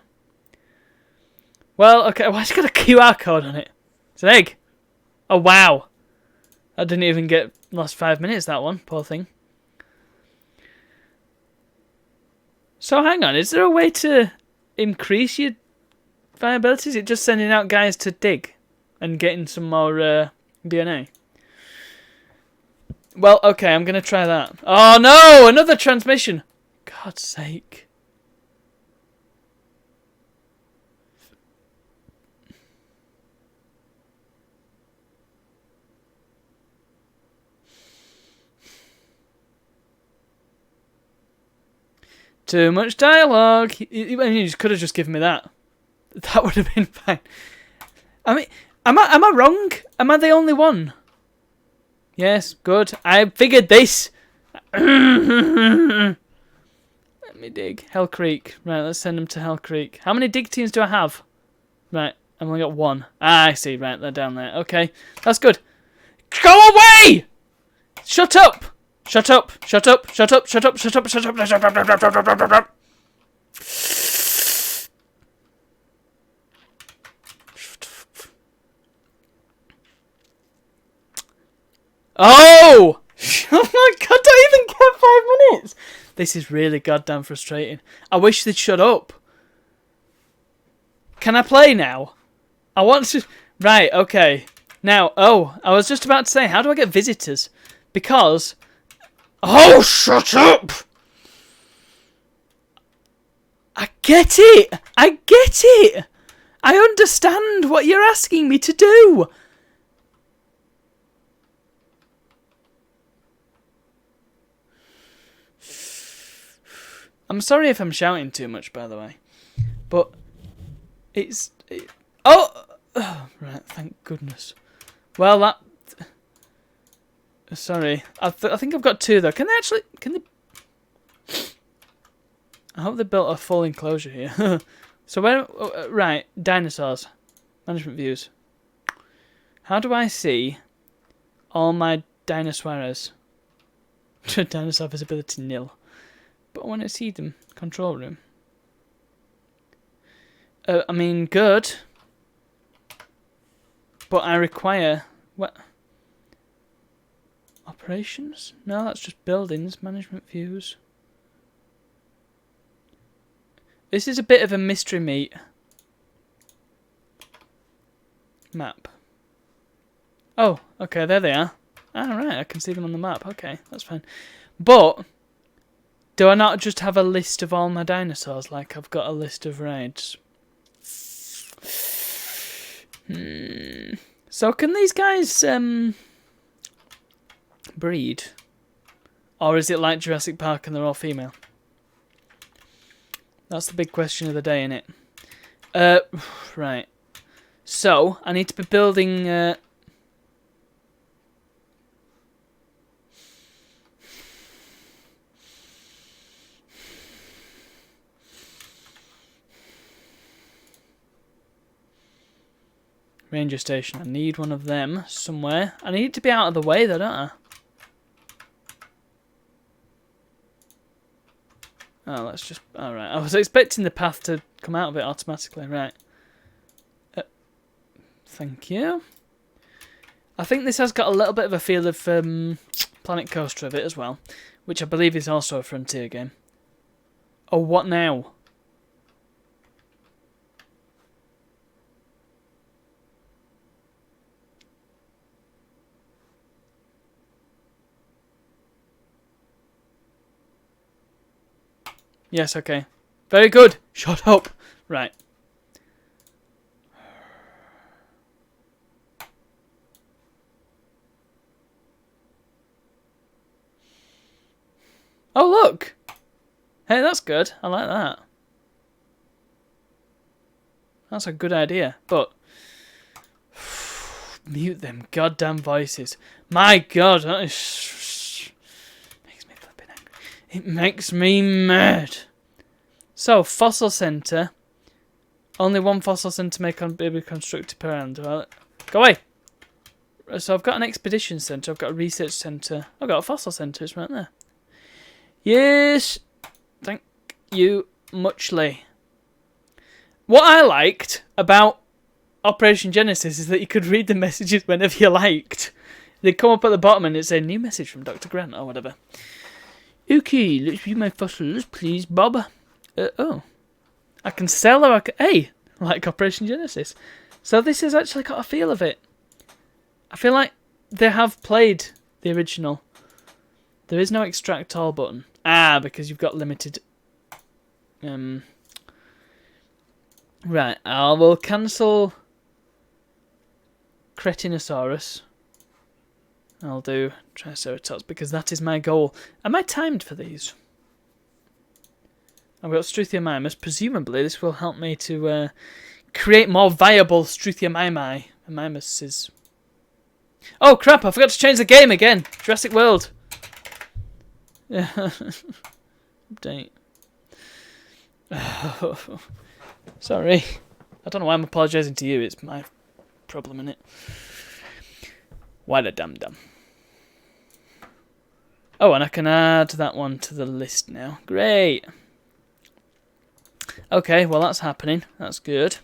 Well, okay. Why has it got a QR code on it? It's an egg. Oh, wow. I didn't even get last 5 minutes, that one. Poor thing. So, hang on. Is there a way to increase your viability? Is it just sending out guys to dig and getting some more DNA? Well, okay. I'm going to try that. Oh, no! Another transmission. God's sake. Too much dialogue. You could have just given me that. That would have been fine. I mean, am I wrong? Am I the only one? Yes, good. I figured this. Let me dig. Hell Creek. Right, let's send them to Hell Creek. How many dig teams do I have? Right, I've only got one. Ah, I see. Right, they're down there. Okay, that's good. Go away! Shut up! Shut up! Shut up! Shut up! Shut up! Shut up! Shut up! Shut up! Oh! Oh my god! I don't even get 5 minutes. This is really goddamn frustrating. I wish they'd shut up. Can I play now? I want to. Right. Okay. Now. Oh, I was just about to say, how do I get visitors? Because. Oh, shut up! I get it! I get it! I understand what you're asking me to do! I'm sorry if I'm shouting too much, by the way. But oh! Right, thank goodness. Well, that... Sorry. I think I've got two, though. Can they... I hope they built a full enclosure here. So where... right, dinosaurs. Management views. How do I see all my dinosaurs? Dinosaur visibility nil. But I want to see them. Control room. I mean, good. But I require... What? Operations? No, that's just buildings. Management views. This is a bit of a mystery meat. Map. Oh, okay, there they are. Alright, I can see them on the map. Okay, that's fine. But, do I not just have a list of all my dinosaurs like I've got a list of raids? So can these guys breed? Or is it like Jurassic Park and they're all female? That's the big question of the day, innit? Right. So, I need to be building... Ranger station. I need one of them somewhere. I need it to be out of the way though, don't I? Oh, let's just... Alright, I was expecting the path to come out of it automatically. Right. Thank you. I think this has got a little bit of a feel of Planet Coaster of it as well, which I believe is also a Frontier game. Oh, what now? Yes, okay. Very good. Shut up. Right. Oh, look. Hey, that's good. I like that. That's a good idea. But mute them goddamn voices. My God, that is... makes me flipping angry. It makes me mad. So, fossil centre. Only one fossil centre may be constructed per round. Well, go away. So I've got an expedition centre. I've got a research centre. I've got a fossil centre. It's right there. Yes. Thank you muchly. What I liked about Operation Genesis is that you could read the messages whenever you liked. They'd come up at the bottom and it'd say, new message from Dr. Grant or whatever. Okay, let's view my fossils, please, Bob. Oh. I can sell or I can... Hey, like Operation Genesis. So this has actually got a feel of it. I feel like they have played the original. There is no extract all button. Ah, because you've got limited... Right, I will cancel Cretinosaurus. I'll do Triceratops because that is my goal. Am I timed for these? I've got Struthiomimus. Presumably this will help me to create more viable Struthiomimuses. Oh crap, I forgot to change the game again. Jurassic World. Yeah. Update. Sorry. I don't know why I'm apologising to you. It's my problem, innit? Why the dum-dum? Oh, and I can add that one to the list now. Great. Okay, well that's happening. That's good.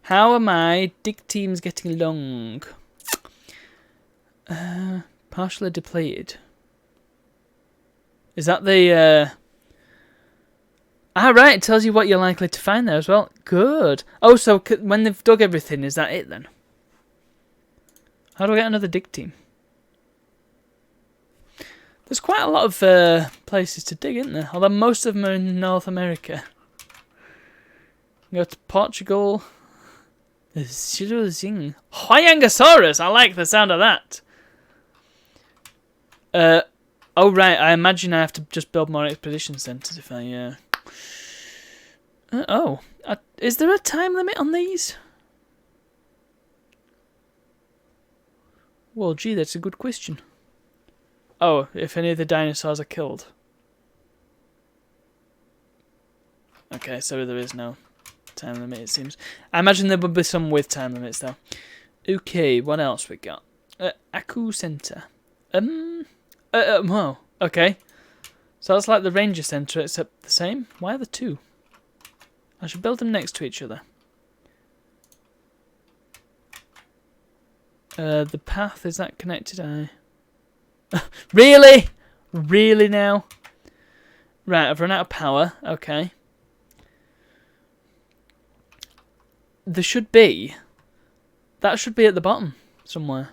How are my dig teams getting along? Partially depleted. Is that the... Ah, right, it tells you what you're likely to find there as well. Good. Oh, so when they've dug everything, is that it then? How do I get another dig team? There's quite a lot of places to dig, isn't there? Although most of them are in North America. Go to Portugal. The Zing. Hoyangosaurus! I like the sound of that. Oh, right, I imagine I have to just build more expedition centres if I... is there a time limit on these? Well, gee, that's a good question. Oh, if any of the dinosaurs are killed. Okay, so there is no time limit, it seems. I imagine there would be some with time limits, though. Okay, what else we got? Aku Centre. Wow, okay. So that's like the Ranger Centre, except the same? Why are there two? I should build them next to each other. The path, is that connected? Really? Really now? Right, I've run out of power. Okay. There should be... That should be at the bottom somewhere.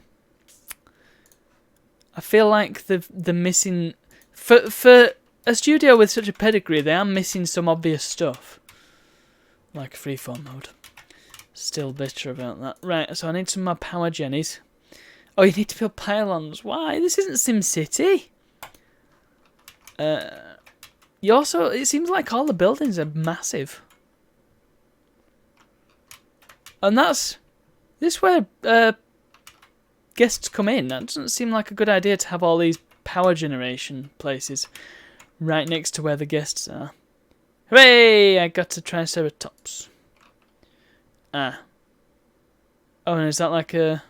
I feel like the missing... For a studio with such a pedigree, they are missing some obvious stuff. Like freeform mode. Still bitter about that. Right, so I need some more power jennies. Oh, you need to build pylons. Why? This isn't SimCity. You also... It seems like all the buildings are massive. And that's... This is where guests come in. That doesn't seem like a good idea to have all these power generation places right next to where the guests are. Hooray! I got to Triceratops. Ah. Oh, and is that like a...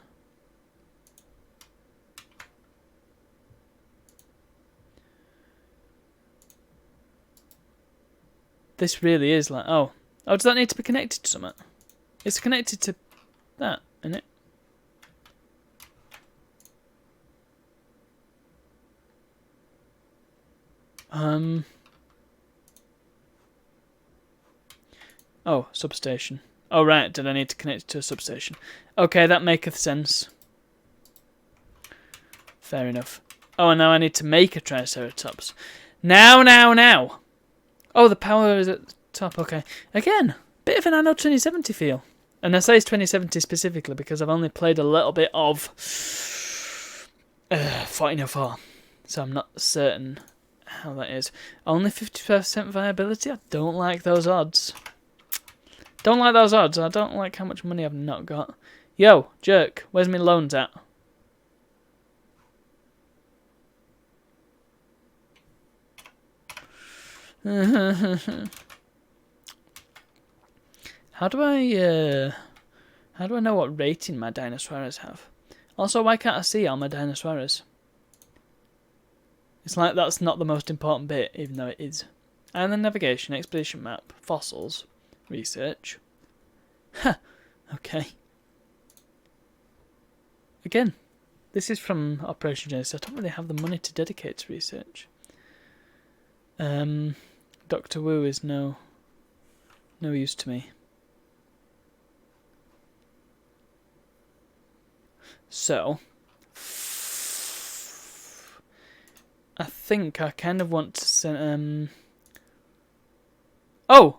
This really is like... Oh. Oh, does that need to be connected to something? It's connected to that, isn't it? Oh, substation. Oh, right. Did I need to connect it to a substation? Okay, that maketh sense. Fair enough. Oh, and now I need to make a Triceratops. Now! Oh, the power is at top. Okay. Again, bit of an Anno 2070 feel. And I say it's 2070 specifically because I've only played a little bit of 1404. So I'm not certain how that is. Only 50% viability? I don't like those odds. Don't like those odds. I don't like how much money I've not got. Yo, jerk, where's my loans at? How do I know what rating my dinosaurs have? Also, why can't I see all my dinosaurs? It's like that's not the most important bit, even though it is. And then navigation, expedition map, fossils, research. Huh, okay. Again, this is from Operation Genesis. I don't really have the money to dedicate to research. Doctor Wu is no use to me. So, I think I kind of want to send, Oh,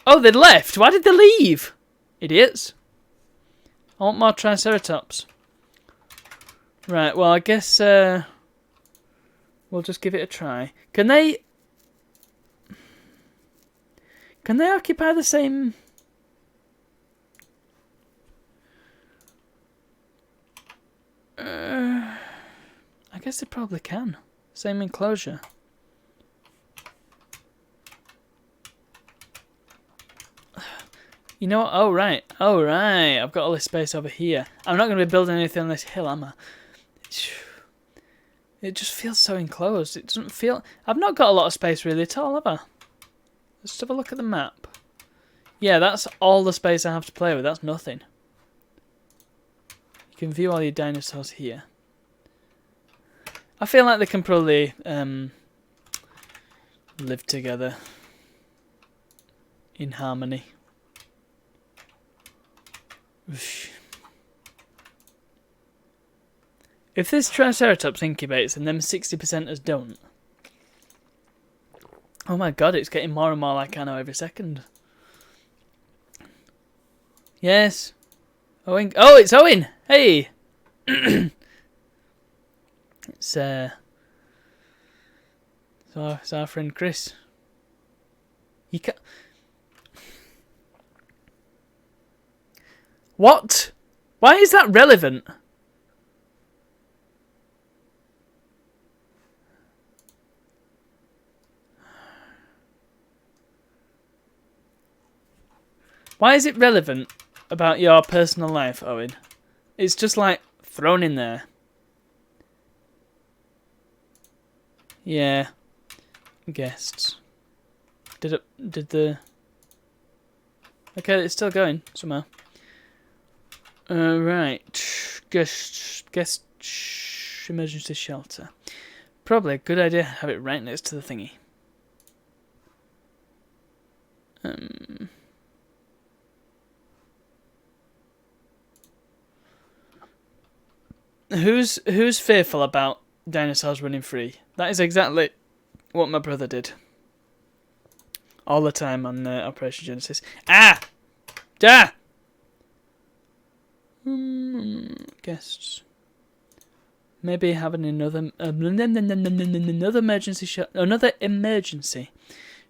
they left! Why did they leave? Idiots. I want more Triceratops. Right, well, I guess, we'll just give it a try. Can they occupy the same... I guess they probably can. Same enclosure. You know what? Oh, right. I've got all this space over here. I'm not going to be building anything on this hill, am I? It just feels so enclosed. It doesn't feel... I've not got a lot of space really at all, have I? Let's have a look at the map. Yeah, that's all the space I have to play with. That's nothing. You can view all your dinosaurs here. I feel like they can probably live together in harmony. If this Triceratops incubates and them 60%ers don't, oh my god, it's getting more and more like Anno every second. Yes. Owen. Oh, it's Owen! Hey! It's our friend Chris. You can't... What? Why is that relevant? Why is it relevant about your personal life, Owen? It's just like thrown in there. Yeah. Guests. Did the... Okay, it's still going somehow. Right. Guest emergency shelter. Probably a good idea to have it right next to the thingy. Who's fearful about dinosaurs running free? That is exactly what my brother did. All the time on Operation Genesis. Ah! Da! Guests. Maybe having another emergency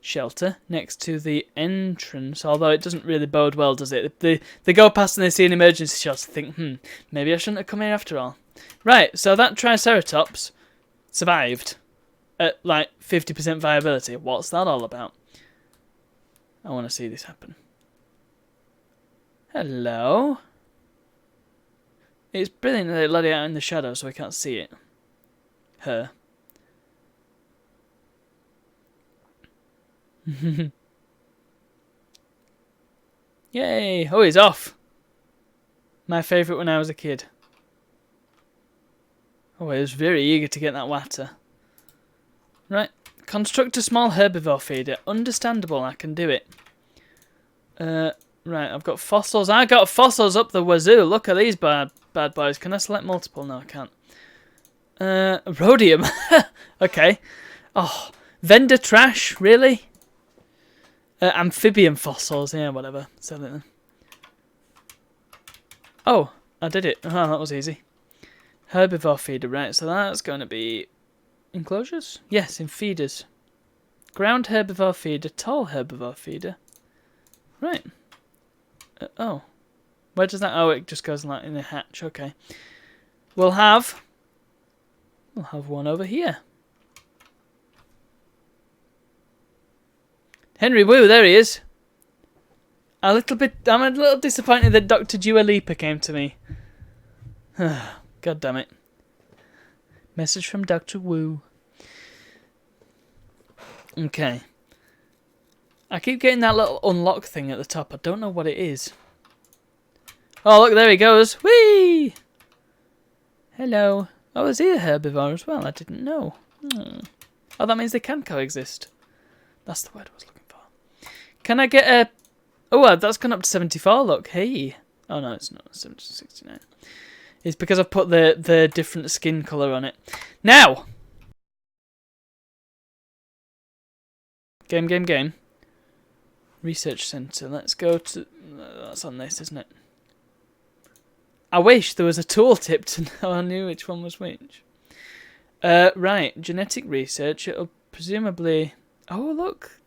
shelter next to the entrance. Although it doesn't really bode well, does it? They go past and they see an emergency shelter. Think, maybe I shouldn't have come here after all. Right. So that Triceratops survived at like 50% viability. What's that all about? I want to see this happen. Hello. It's brilliant that they let it out in the shadow so we can't see it. Her. Yay! Oh, he's off! My favourite when I was a kid. Oh, I was very eager to get that water. Right. Construct a small herbivore feeder. Understandable, I can do it. Right, I've got fossils. I got fossils up the wazoo. Look at these bad boys. Can I select multiple? No, I can't. Rhodium. Okay. Oh, vendor trash, really? Amphibian fossils, yeah, whatever. Sell it then. Oh, I did it. Oh, that was easy. Herbivore feeder, right, so that's going to be enclosures? Yes, in feeders. Ground herbivore feeder, tall herbivore feeder. Right. Oh. Where does that... Oh, it just goes like in a hatch, okay. We'll have one over here. Henry Wu, there he is. I'm a little disappointed that Dr. Dua Lipa came to me. God damn it. Message from Dr. Wu. Okay. I keep getting that little unlock thing at the top. I don't know what it is. Oh, look, there he goes. Whee! Hello. Oh, is he a herbivore as well? I didn't know. Oh, that means they can coexist. That's the word I was looking for. Can I get a... Oh, that's gone up to 74, look. Hey. Oh, no, it's not. It's 69. It's because I've put the different skin colour on it. Now! Game. Research Centre. Let's go to... That's on this, isn't it? I wish there was a tooltip to know I knew which one was which. Right, genetic research. It'll presumably... Oh, look.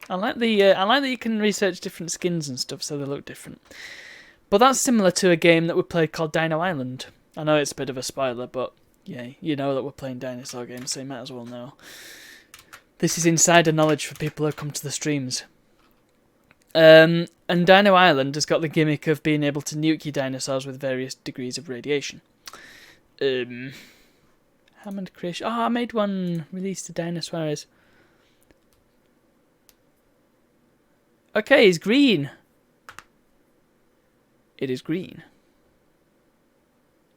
I like that you can research different skins and stuff so they look different. But that's similar to a game that we played called Dino Island. I know it's a bit of a spoiler, but yeah, you know that we're playing dinosaur games, so you might as well know. This is insider knowledge for people who come to the streams. And Dino Island has got the gimmick of being able to nuke your dinosaurs with various degrees of radiation. Hammond creation. Oh, I made one. Release the dinosaurs. Okay, he's green. It is green.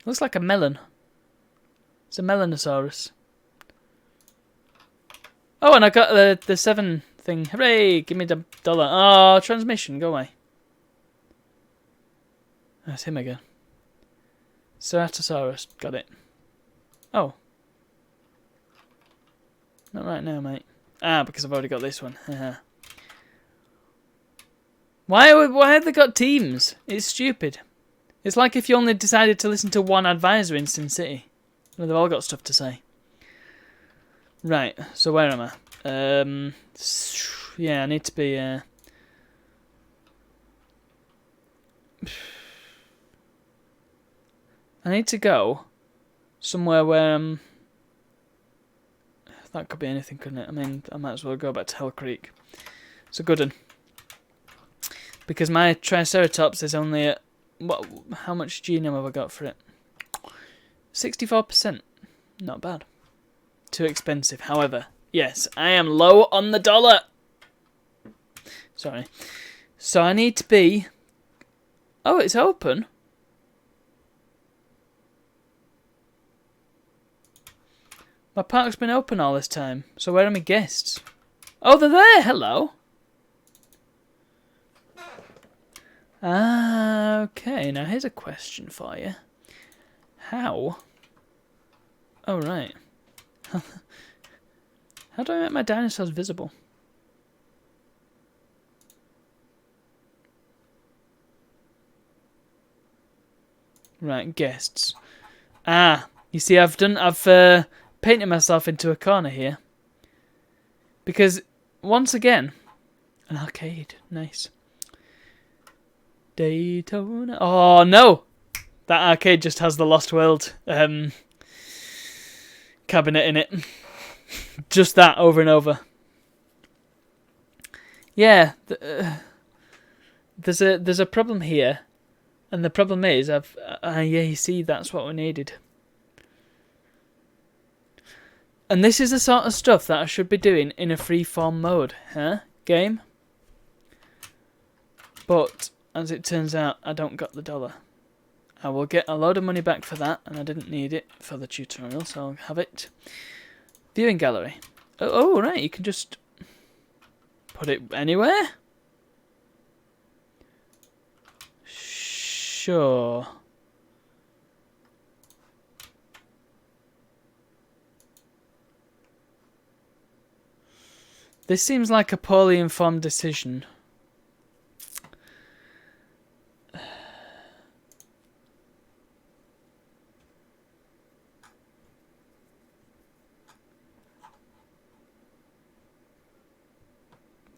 Looks like a melon. It's a melanosaurus. Oh, and I got the 7 thing. Hooray! Give me the $1. Oh, transmission. Go away. That's him again. Ceratosaurus. Got it. Oh. Not right now, mate. Ah, because I've already got this one. Why have they got teams? It's stupid. It's like if you only decided to listen to one advisor in Sin City. Well, they've all got stuff to say. Right, so where am I? Yeah, I need to be... I need to go somewhere where... That could be anything, couldn't it? I mean, I might as well go back to Hell Creek. It's a good one. Because my Triceratops is only at... How much genome have I got for it? 64%. Not bad. Too expensive. However, yes, I am low on the dollar. Sorry. So I need to be... Oh, it's open. My park's been open all this time. So where are my guests? Oh, they're there. Hello. Ah, okay. Now here's a question for you. How? Oh, right. How do I make my dinosaurs visible? Right, guests. Ah, you see, I've painted myself into a corner here. Because, once again, an arcade. Nice. Daytona. Oh, no! That arcade just has the Lost World cabinet in it. Just that, over and over. Yeah, there's a problem here. And the problem is, yeah, you see, that's what we needed. And this is the sort of stuff that I should be doing in a free-form mode, huh? Game? But, as it turns out, I don't got the $1. I will get a load of money back for that, and I didn't need it for the tutorial, so I'll have it. Viewing gallery. Oh, right, you can just put it anywhere? Sure. This seems like a poorly informed decision.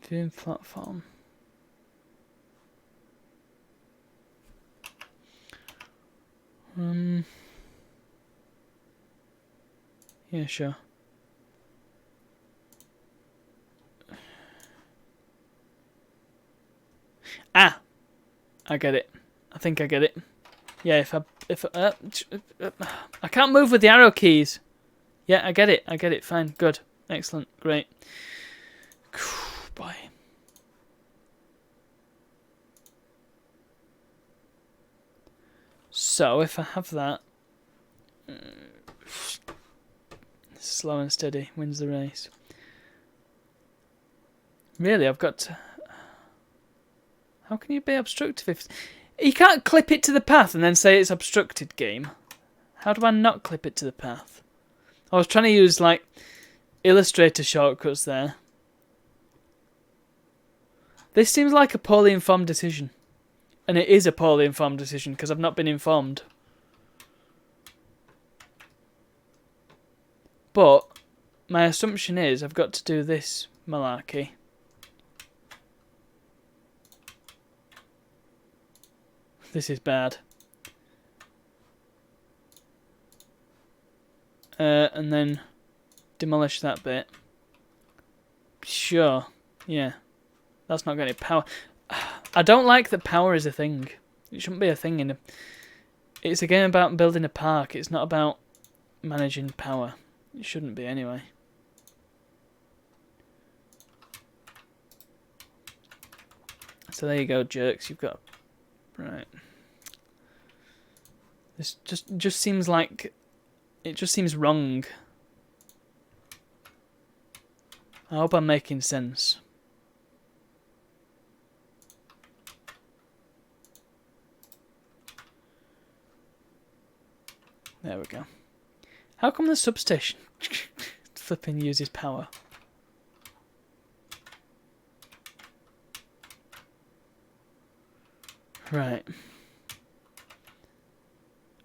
Viewing platform. Yeah, sure. Ah, I get it. I think I get it. Yeah, I can't move with the arrow keys. Yeah, I get it. I get it. Fine. Good. Excellent. Great. Boy. So if I have that, slow and steady wins the race. Really, I've got to... How can you be obstructive if... You can't clip it to the path and then say it's obstructed, game. How do I not clip it to the path? I was trying to use, like, Illustrator shortcuts there. This seems like a poorly informed decision. And it is a poorly informed decision, because I've not been informed. But, my assumption is I've got to do this malarkey. This is bad. And then demolish that bit. Sure. Yeah. That's not getting power. I don't like that power is a thing. It shouldn't be a thing in a... It's a game about building a park. It's not about managing power. It shouldn't be anyway. So there you go, jerks. You've got... Right. This just seems like... It just seems wrong. I hope I'm making sense. There we go. How come the substation flipping uses power? Right.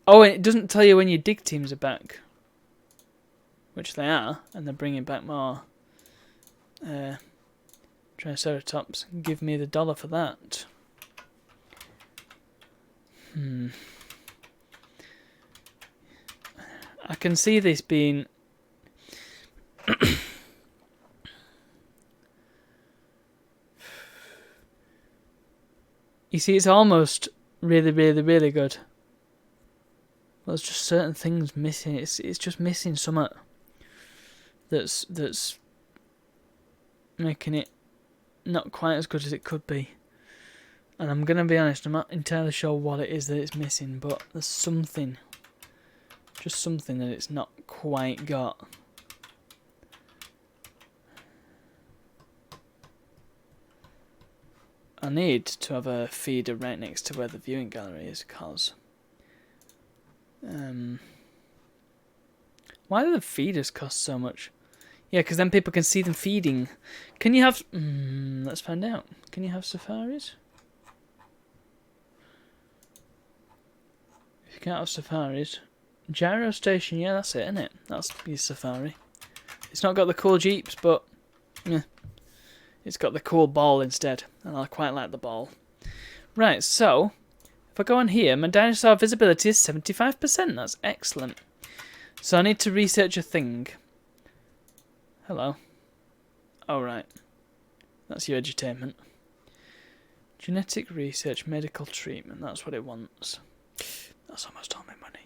Oh, and it doesn't tell you when your dig teams are back. Which they are, and they're bringing back more. Triceratops, give me the dollar for that. I can see this being... You see, it's almost really, really, really good. Well, there's just certain things missing. It's just missing something that's making it not quite as good as it could be. And I'm gonna be honest, I'm not entirely sure what it is that it's missing, but there's something, just something that it's not quite got. I need to have a feeder right next to where the viewing gallery is, because why do the feeders cost so much? Yeah, because then people can see them feeding. Can you have... let's find out. Can you have safaris? If you can't have safaris... Gyro station, yeah, that's it, isn't it? That's your safari. It's not got the cool jeeps, but... yeah. It's got the cool ball instead. And I quite like the ball. Right, so... If I go on here, my dinosaur visibility is 75%. That's excellent. So I need to research a thing. Hello. Oh, right. That's your edutainment. Genetic research, medical treatment. That's what it wants. That's almost all my money.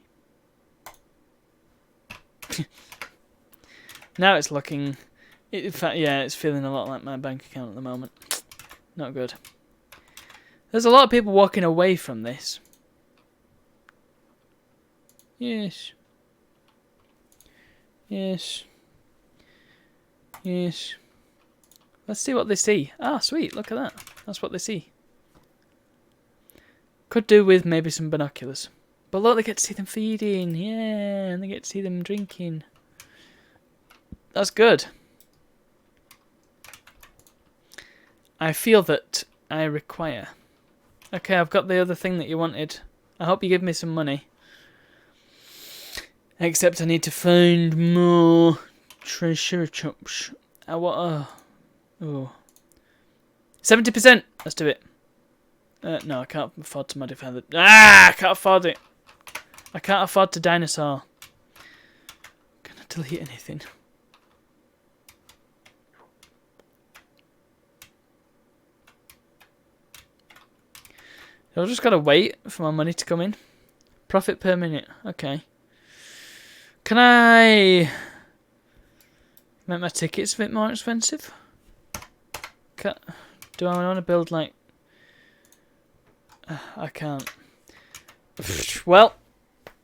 Now it's looking... In fact, yeah, it's feeling a lot like my bank account at the moment. Not good. There's a lot of people walking away from this. Yes. Yes. Yes. Let's see what they see. Ah, sweet. Look at that. That's what they see. Could do with maybe some binoculars. But look, they get to see them feeding. Yeah, and they get to see them drinking. That's good. I feel that I require... Okay, I've got the other thing that you wanted. I hope you give me some money. Except I need to find more Triceratops. I want... Oh. 70%. Let's do it. No, I can't afford to modify the... I can't afford it. I can't afford to dinosaur. Can I delete anything? I've just got to wait for my money to come in. Profit per minute. Okay. Can I make my tickets a bit more expensive? Do I want to build like... I can't. Well,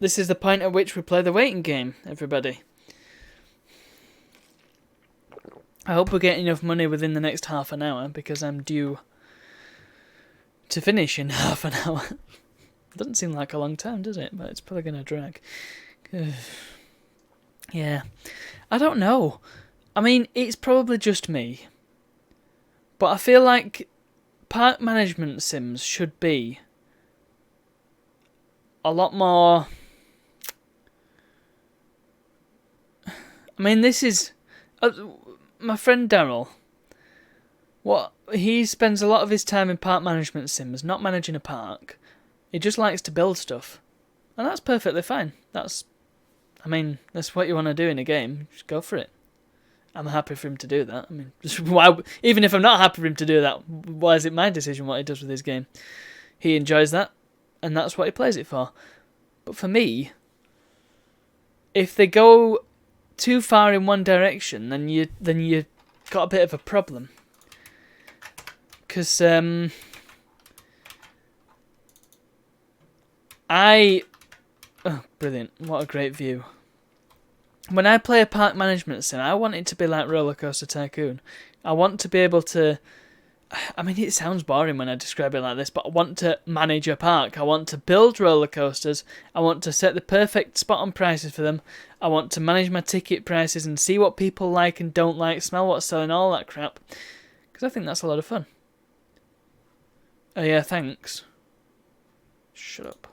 this is the point at which we play the waiting game, everybody. I hope we get enough money within the next half an hour, because I'm due to finish in half an hour. Doesn't seem like a long time, does it? But it's probably going to drag. Yeah. I don't know. I mean, it's probably just me. But I feel like park management sims should be a lot more... I mean, this is... my friend Daryl, he spends a lot of his time in park management sims, not managing a park. He just likes to build stuff. And that's perfectly fine. That's what you want to do in a game. Just go for it. I'm happy for him to do that. I mean, why? Even if I'm not happy for him to do that, why is it my decision what he does with his game? He enjoys that, and that's what he plays it for. But for me, if they go too far in one direction, then you got a bit of a problem. Because oh, brilliant! What a great view. When I play a park management sim, I want it to be like Roller Coaster Tycoon. I want to be able to... I mean, it sounds boring when I describe it like this, but I want to manage a park. I want to build roller coasters. I want to set the perfect spot on prices for them. I want to manage my ticket prices and see what people like and don't like, smell what's selling, all that crap. Because I think that's a lot of fun. Oh yeah, thanks. Shut up.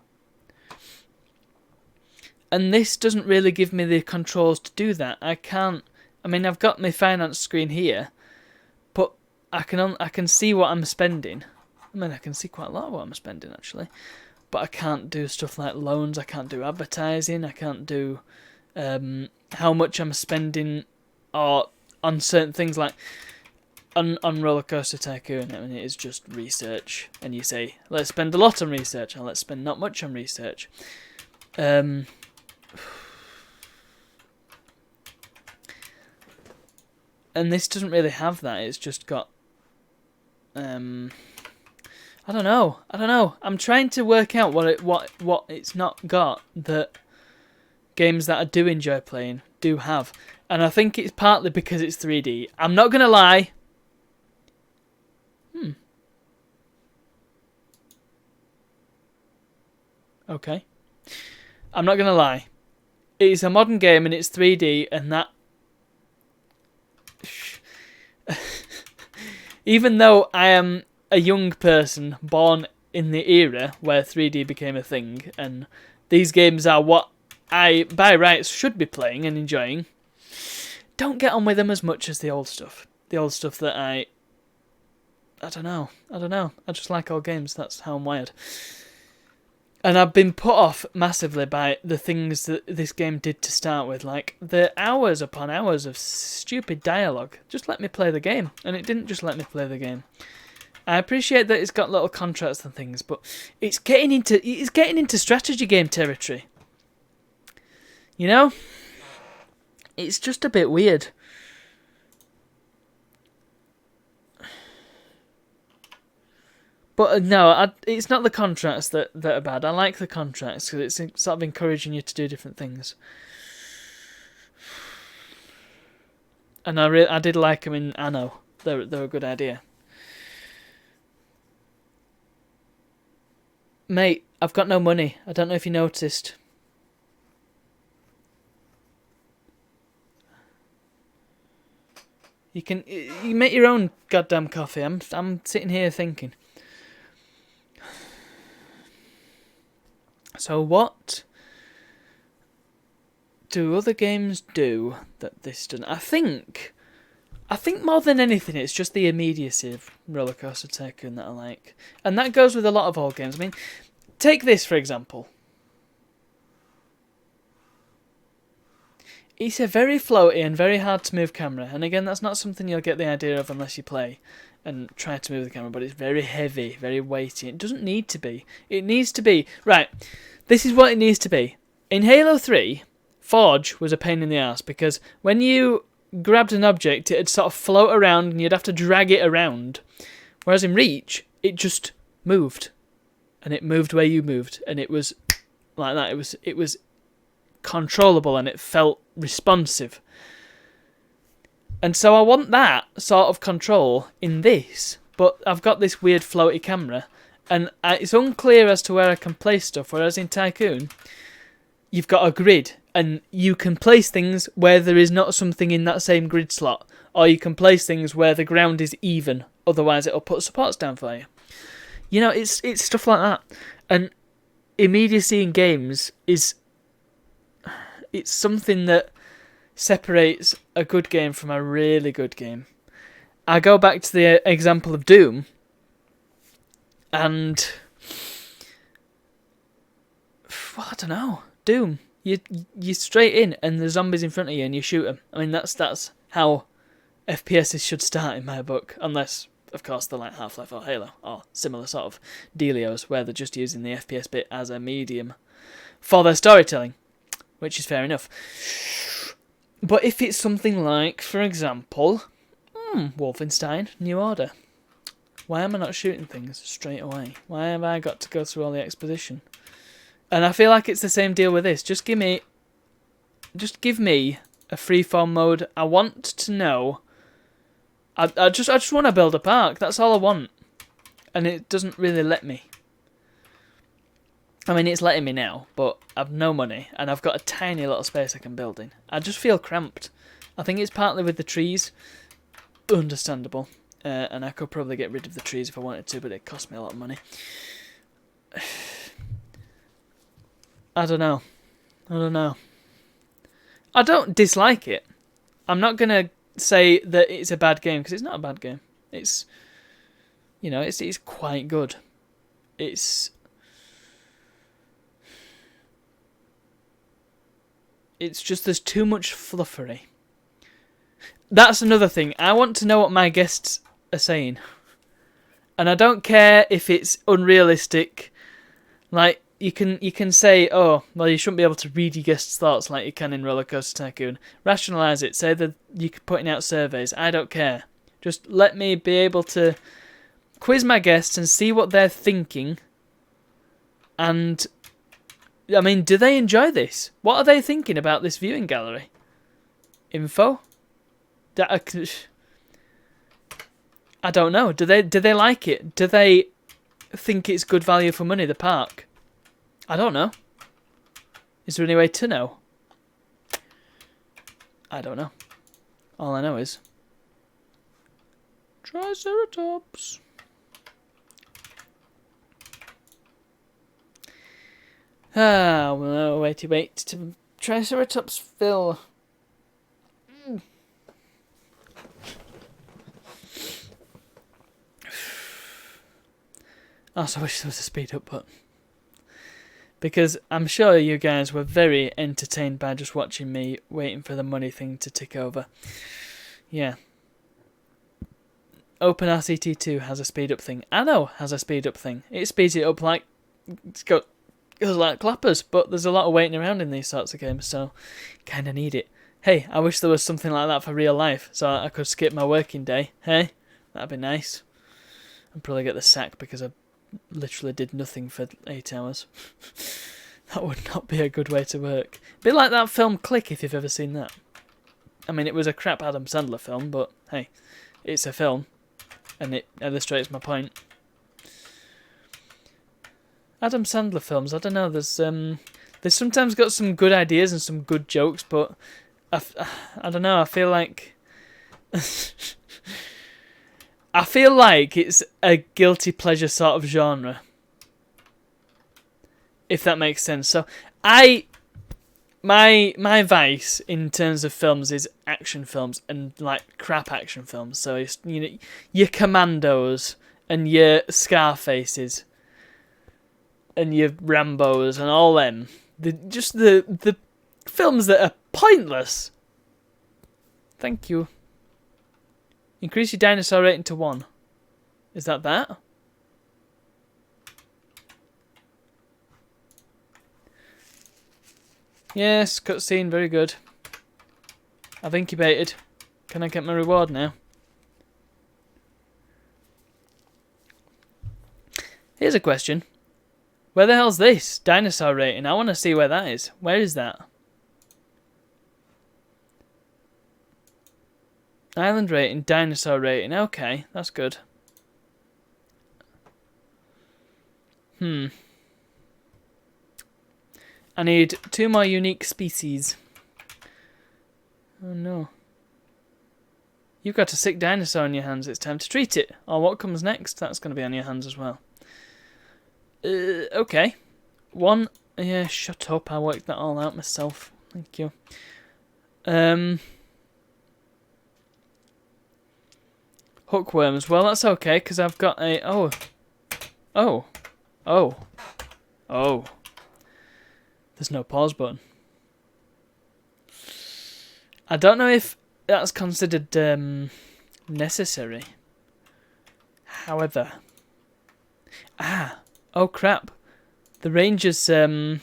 And this doesn't really give me the controls to do that. I can't... I mean, I've got my finance screen here, but I can see what I'm spending. I mean, I can see quite a lot of what I'm spending, actually. But I can't do stuff like loans. I can't do advertising. I can't do how much I'm spending or on certain things like on Roller Coaster Tycoon. I mean, it is just research. And you say, let's spend a lot on research, or let's spend not much on research. And this doesn't really have that. It's just got... I don't know. I'm trying to work out what it's not got that games that I do enjoy playing do have. And I think it's partly because it's 3D. I'm not going to lie. Okay. I'm not going to lie. It's a modern game and it's 3D, and that... Even though I am a young person born in the era where 3D became a thing, and these games are what I, by rights, should be playing and enjoying, don't get on with them as much as the old stuff. The old stuff that I don't know. I just like old games. That's how I'm wired. And I've been put off massively by the things that this game did to start with. Like, the hours upon hours of stupid dialogue. Just let me play the game. And it didn't just let me play the game. I appreciate that it's got little contracts and things, but it's getting into strategy game territory. You know? It's just a bit weird. But no, it's not the contracts that are bad. I like the contracts because it's sort of encouraging you to do different things. And I did like them in Anno. They're a good idea. Mate, I've got no money. I don't know if you noticed. You make your own goddamn coffee. I'm sitting here thinking. So what do other games do that this doesn't? I think I think more than anything, it's just the immediacy of Roller Coaster Tycoon that I like. And that goes with a lot of old games. I mean, take this, for example. It's a very floaty and very hard to move camera. And again, that's not something you'll get the idea of unless you play and try to move the camera. But it's very heavy, very weighty. It doesn't need to be. It needs to be... Right, this is what it needs to be. In Halo 3, Forge was a pain in the ass because when you grabbed an object, it'd sort of float around and you'd have to drag it around. Whereas in Reach, it just moved. And it moved where you moved. And it was like that. It was controllable and it felt responsive. And so I want that sort of control in this. But I've got this weird floaty camera. And it's unclear as to where I can place stuff. Whereas in Tycoon, you've got a grid. And you can place things where there is not something in that same grid slot. Or you can place things where the ground is even. Otherwise, it'll put supports down for you. You know, it's stuff like that. And immediacy in games is... It's something that separates a good game from a really good game. I go back to the example of Doom. And... Well, I don't know. Doom. You're straight in, and the zombies in front of you, and you shoot them. I mean, that's how FPSs should start in my book, unless, of course, they're like Half-Life or Halo, or similar sort of dealios, where they're just using the FPS bit as a medium for their storytelling, which is fair enough. But if it's something like, for example, Wolfenstein New Order, why am I not shooting things straight away? Why have I got to go through all the exposition? And I feel like it's the same deal with this. Just give me a freeform mode. I want to know. I just want to build a park. That's all I want. And it doesn't really let me. I mean, it's letting me now, but I've no money and I've got a tiny little space I can build in. I just feel cramped. I think it's partly with the trees. Understandable. And I could probably get rid of the trees if I wanted to, but it cost me a lot of money. I don't know. I don't dislike it. I'm not going to say that it's a bad game, because it's not a bad game. It's, you know, it's quite good. It's just there's too much fluffery. That's another thing. I want to know what my guests are saying. And I don't care if it's unrealistic. Like, you can say, oh, well, you shouldn't be able to read your guests' thoughts like you can in Roller Coaster Tycoon. Rationalise it. Say that you're putting out surveys. I don't care. Just let me be able to quiz my guests and see what they're thinking. And, I mean, do they enjoy this? What are they thinking about this viewing gallery? Info? I don't know. Do they like it? Do they think it's good value for money, the park? I don't know. Is there any way to know? I don't know. All I know is Triceratops. Ah, well, wait to Triceratops fill. I also wish there was a speed up button. Because I'm sure you guys were very entertained by just watching me waiting for the money thing to tick over. Yeah. OpenRCT2 has a speed up thing. Anno has a speed up thing. It speeds it up like... It goes like clappers, but there's a lot of waiting around in these sorts of games, so kind of need it. Hey, I wish there was something like that for real life, so I could skip my working day. Hey, that'd be nice. I'd probably get the sack because I literally did nothing for 8 hours. That would not be a good way to work. A bit like that film Click, if you've ever seen that. I mean, it was a crap Adam Sandler film, but hey, it's a film, and it illustrates my point. Adam Sandler films, I don't know, there's sometimes got some good ideas and some good jokes, but I don't know, I feel like it's a guilty pleasure sort of genre, if that makes sense. So my vice in terms of films is action films and like crap action films. So it's your Commandos and your Scarfaces and your Rambos and all them. The films that are pointless. Thank you. Increase your dinosaur rating to 1. Is that? Yes, cutscene, very good. I've incubated. Can I get my reward now? Here's a question. Where the hell's this? Dinosaur rating. I want to see where that is. Where is that? Island rating, dinosaur rating. Okay, that's good. I need 2 more unique species. Oh no. You've got a sick dinosaur on your hands. It's time to treat it. Or what comes next? That's going to be on your hands as well. Okay. 1. Yeah, shut up. I worked that all out myself. Thank you. Hookworms. Well, that's okay, because I've got a... Oh. There's no pause button. I don't know if that's considered necessary. However... Oh crap. The Rangers... Nice.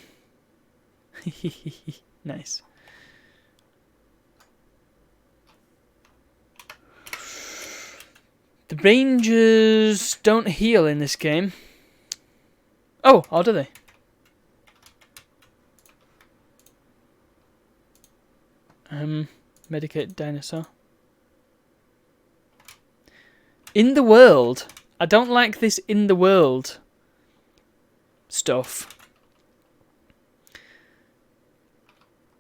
The Rangers don't heal in this game. Oh, or do they? Medicate dinosaur. In the world. I don't like this in the world stuff.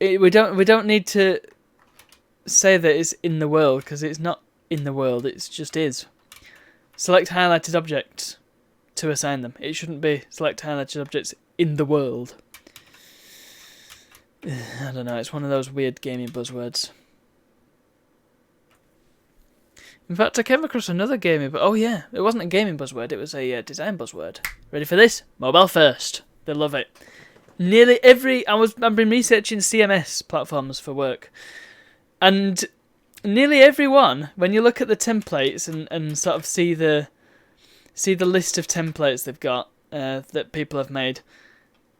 We don't need to say that it's in the world, because it's not in the world, it just is. Select highlighted objects to assign them. It shouldn't be select highlighted objects in the world. I don't know, it's one of those weird gaming buzzwords. In fact, I came across another gaming... Oh yeah, it wasn't a gaming buzzword, it was a design buzzword. Ready for this? Mobile first. They love it. Nearly every... I've been researching CMS platforms for work. And nearly every one, when you look at the templates and sort of see the list of templates they've got that people have made,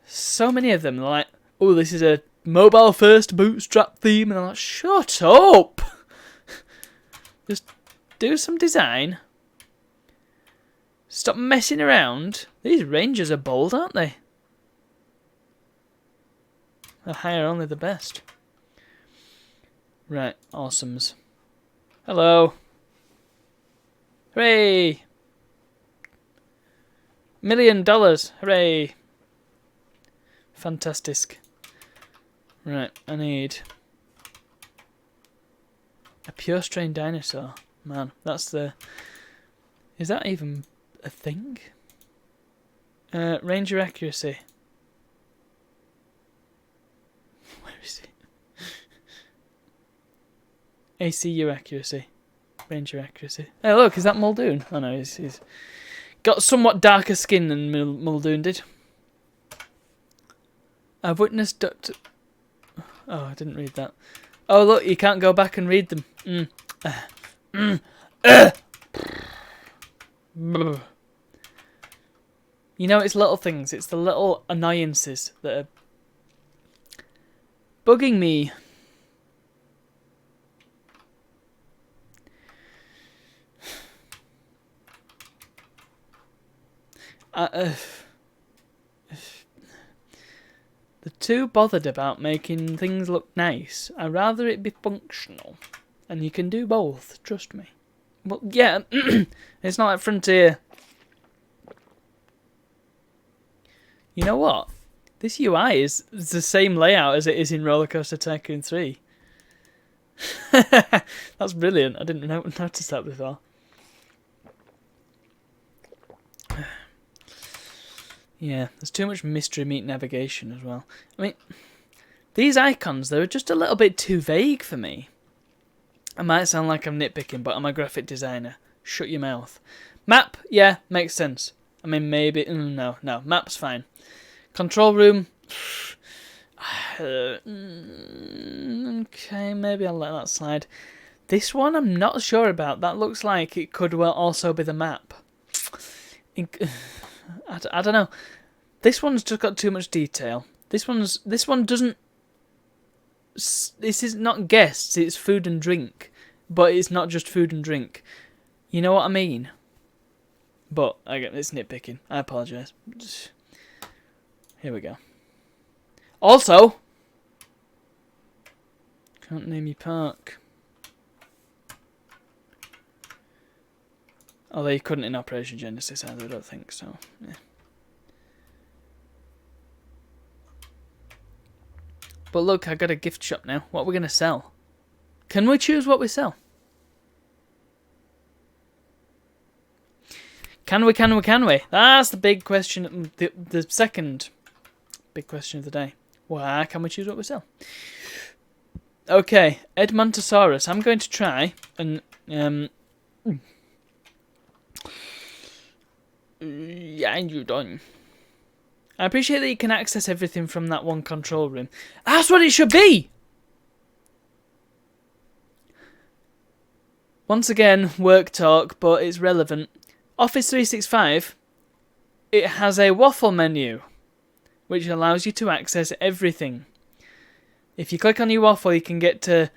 so many of them are like, oh, this is a mobile first bootstrap theme, and I'm like, shut up! Just do some design. Stop messing around. These Rangers are bold, aren't they? They'll hire only the best. Right, awesomes. Hello. Hooray! $1 million. Hooray! Fantastic. Right, I need a pure strain dinosaur. Man, that's the... Is that even a thing? Ranger accuracy. Where is it? ACU accuracy. Ranger accuracy. Hey look, is that Muldoon? Oh no, he's got somewhat darker skin than Muldoon did. I've witnessed Dr... Oh, I didn't read that. Oh look, you can't go back and read them. You know, it's little things. It's the little annoyances that are bugging me. They're too bothered about making things look nice. I'd rather it be functional. And you can do both, trust me. Well, yeah, it's not like Frontier. You know what? This UI is the same layout as it is in Roller Coaster Tycoon 3. That's brilliant. I didn't notice that before. Yeah, there's too much mystery meat navigation as well. I mean, These icons, they're just a little bit too vague for me. I might sound like I'm nitpicking, but I'm a graphic designer. Shut your mouth. Map, yeah, makes sense. I mean, maybe... No, map's fine. Control room... okay, maybe I'll let that slide. This one I'm not sure about. That looks like it could well also be the map. I don't know. This one's just got too much detail. This one doesn't... This is not guests, it's food and drink. But it's not just food and drink. You know what I mean? But, again, it's nitpicking. I apologise. Here we go. Also, can't name your park. Although you couldn't in Operation Genesis either, I don't think so. Yeah. But look, I got a gift shop now. What are we going to sell? Can we choose what we sell? Can we? That's the big question. The second big question of the day. Why can we choose what we sell? Okay, Edmontosaurus. I'm going to try and... yeah, you're done. I appreciate that you can access everything from that one control room. That's what it should be! Once again, work talk, but it's relevant. Office 365, it has a waffle menu, which allows you to access everything. If you click on your waffle, you can get to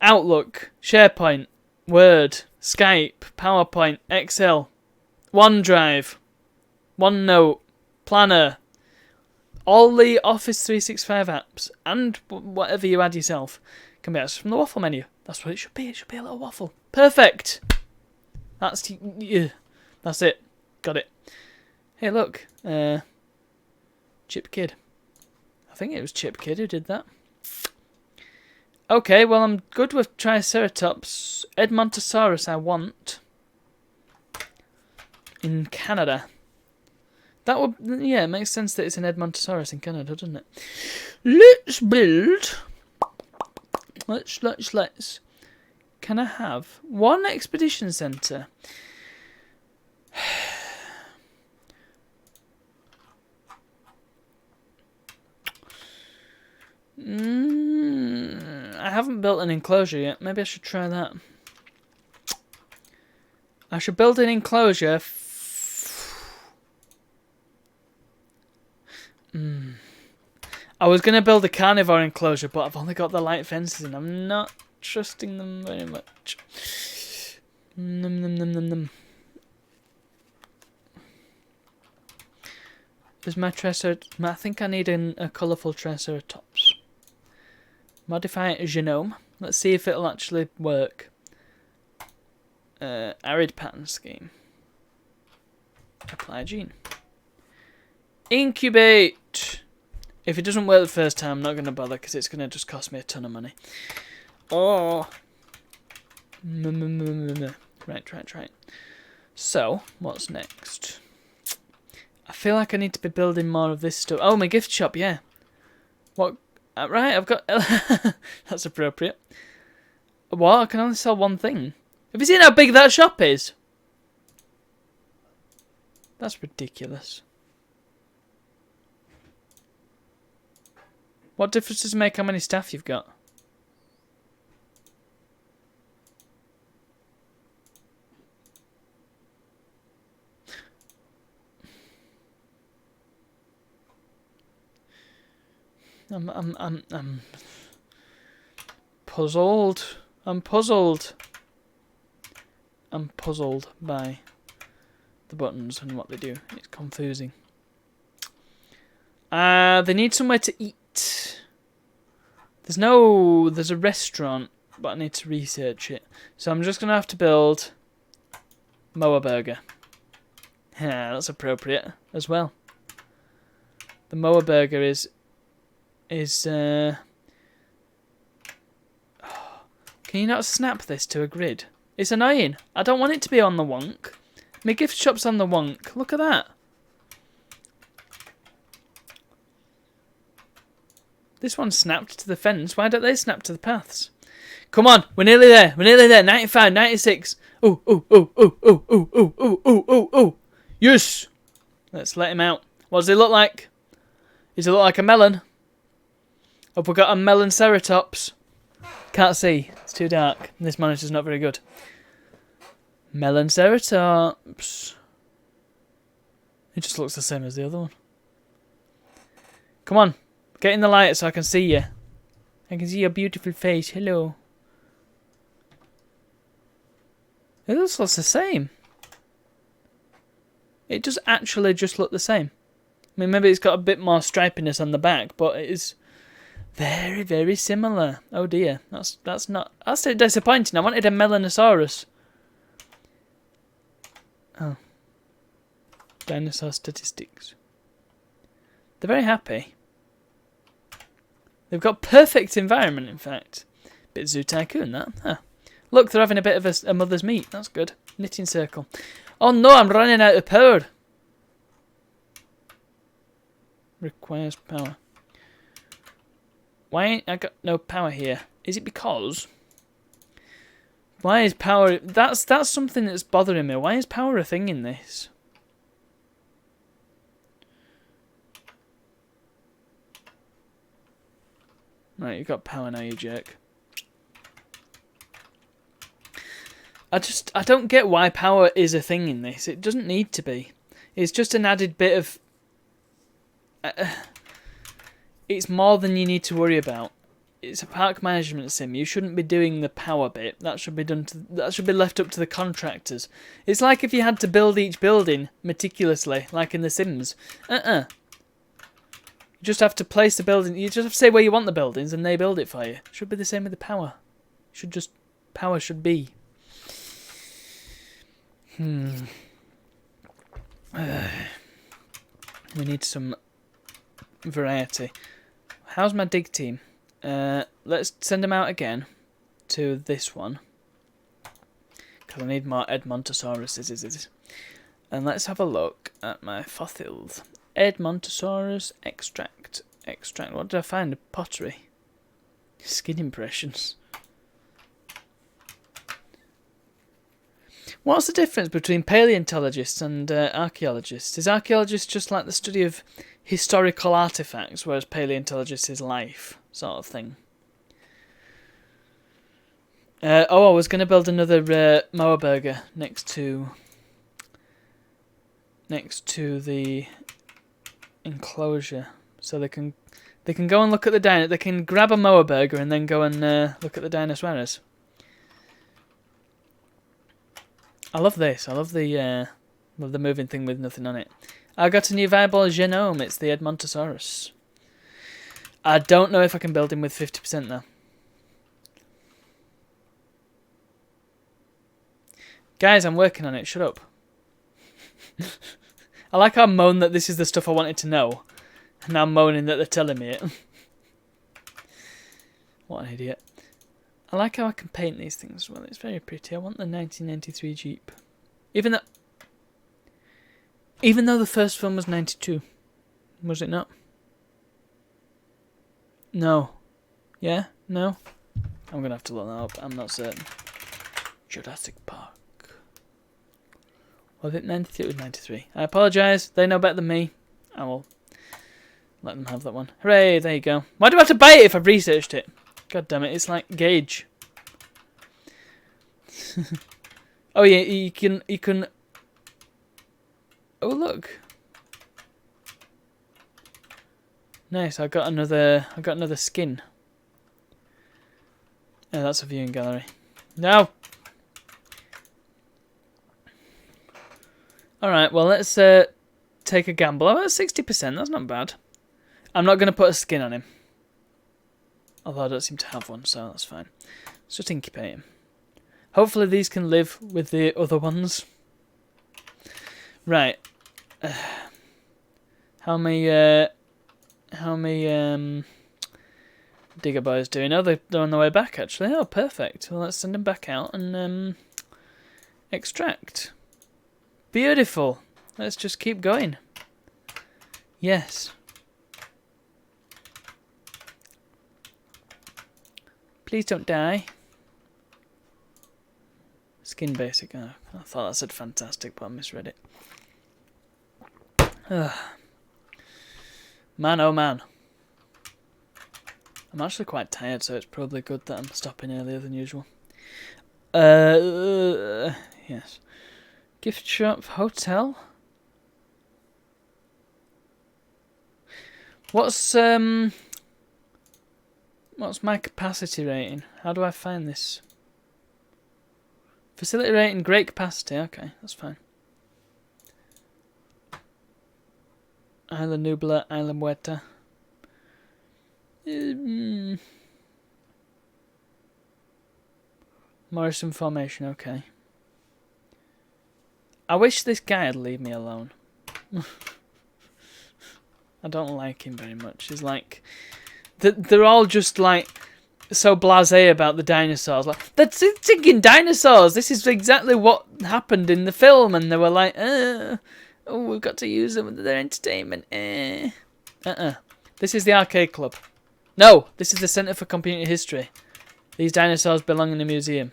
Outlook, SharePoint, Word, Skype, PowerPoint, Excel, OneDrive, OneNote, Planner, all the Office 365 apps, and whatever you add yourself can be accessed from the waffle menu. That's what it should be. It should be a little waffle. Perfect! That's it. Got it. Hey, look. Chip Kid. I think it was Chip Kid who did that. Okay, well, I'm good with Triceratops. Edmontosaurus I want. In Canada. That would... Yeah, it makes sense that it's an Edmontosaurus in Canada, doesn't it? Let's build... Let's... Can I have one expedition centre? I haven't built an enclosure yet. Maybe I should try that. I should build an enclosure. I was going to build a carnivore enclosure, but I've only got the light fences and I'm not trusting them very much. There's my Triceratops. I think I need a colourful Triceratops. Modify genome. Let's see if it'll actually work. Arid pattern scheme. Apply gene. Incubate. If it doesn't work the first time, I'm not going to bother because it's going to just cost me a ton of money. Oh. Right. So, what's next? I feel like I need to be building more of this stuff. Oh, my gift shop, yeah. What? Right, I've got... That's appropriate. What? I can only sell one thing. Have you seen how big that shop is? That's ridiculous. What difference does it make how many staff you've got? I'm puzzled. I'm puzzled by the buttons and what they do. It's confusing. They need somewhere to eat. There's a restaurant, but I need to research it. So I'm just gonna have to build Moa Burger. Yeah, that's appropriate as well. The Moa Burger is can you not snap this to a grid? It's annoying. I don't want it to be on the wonk. My gift shop's on the wonk. Look at that. This one snapped to the fence. Why don't they snap to the paths? Come on, we're nearly there. We're nearly there. 95, 96. Ooh, ooh, ooh, ooh, ooh, ooh, ooh, ooh, ooh, ooh, ooh. Yes! Let's let him out. What does he look like? Does he look like a melon? Have we got a melon ceratops? Can't see. It's too dark. This monitor's not very good. Melon ceratops. It just looks the same as the other one. Come on. Get in the light so I can see you. I can see your beautiful face. Hello. It looks the same. It does actually just look the same. I mean, maybe it's got a bit more stripiness on the back, but it is very, very similar. Oh dear, that's disappointing. I wanted a Melanosaurus. Oh. Dinosaur statistics. They're very happy. They've got perfect environment, in fact. Bit Zoo Tycoon, that. Huh. Look, they're having a bit of a mother's meat. That's good. Knitting circle. Oh no, I'm running out of power. Requires power. Why ain't I got no power here? Is it because... Why is power... That's something that's bothering me. Why is power a thing in this? Right, you've got power now, you jerk. I don't get why power is a thing in this. It doesn't need to be. It's just an added bit of... it's more than you need to worry about. It's a park management sim. You shouldn't be doing the power bit. That should be left up to the contractors. It's like if you had to build each building meticulously, like in The Sims. You just have to place the building. You just have to say where you want the buildings, and they build it for you. It should be the same with the power. Power should be. We need some variety. How's my dig team? Let's send them out again to this one. Because I need more Edmontosauruses. And let's have a look at my fossils. Edmontosaurus extract. What did I find? Pottery. Skin impressions. What's the difference between paleontologists and archaeologists? Is archaeologists just like the study of historical artifacts, whereas paleontologists is life, sort of thing? I was going to build another mower burger next to the enclosure, so they can go and look at the dino. They can grab a mower burger and then go and look at the dinosaurs. I love this. I love the moving thing with nothing on it. I got a new viable genome. It's the Edmontosaurus. I don't know if I can build him with 50% though. Guys, I'm working on it. Shut up. I like how I moan that this is the stuff I wanted to know. And now I'm moaning that they're telling me it. What an idiot. I like how I can paint these things as well. It's very pretty. I want the 1993 Jeep. Even though the first film was 92. Was it not? No. Yeah? No? I'm going to have to look that up. I'm not certain. Jurassic Park. Was it 92? It was 93. I apologise. They know better than me. I will let them have that one. Hooray, there you go. Why do I have to buy it if I've researched it? God damn it, it's like Gauge. Oh yeah, you can... Oh look. Nice, I got another skin. Oh, that's a viewing gallery. No! Alright, well let's take a gamble. Oh, that's 60%, that's not bad. I'm not going to put a skin on him. Although I don't seem to have one, so that's fine. Let's just incubate him. Hopefully these can live with the other ones. Right. How many digger boys doing? Oh, they're on the way back actually. Oh, perfect. Well, let's send them back out and extract. Beautiful. Let's just keep going. Yes. Please don't die. Skin basic. Oh, I thought that said fantastic, but I misread it. Man, oh man. I'm actually quite tired, so it's probably good that I'm stopping earlier than usual. Yes. Gift shop, hotel. What's my capacity rating? How do I find this? Facility rating, great capacity. Okay, that's fine. Isla Nubla, Isla Muerta. Morrison Formation, okay. I wish this guy would leave me alone. I don't like him very much. He's like... They're all just like... so blasé about the dinosaurs. Like, they're thinking dinosaurs! This is exactly what happened in the film. And they were like, oh, we've got to use them for their entertainment. This is the arcade club. No, this is the Centre for Computer History. These dinosaurs belong in a museum.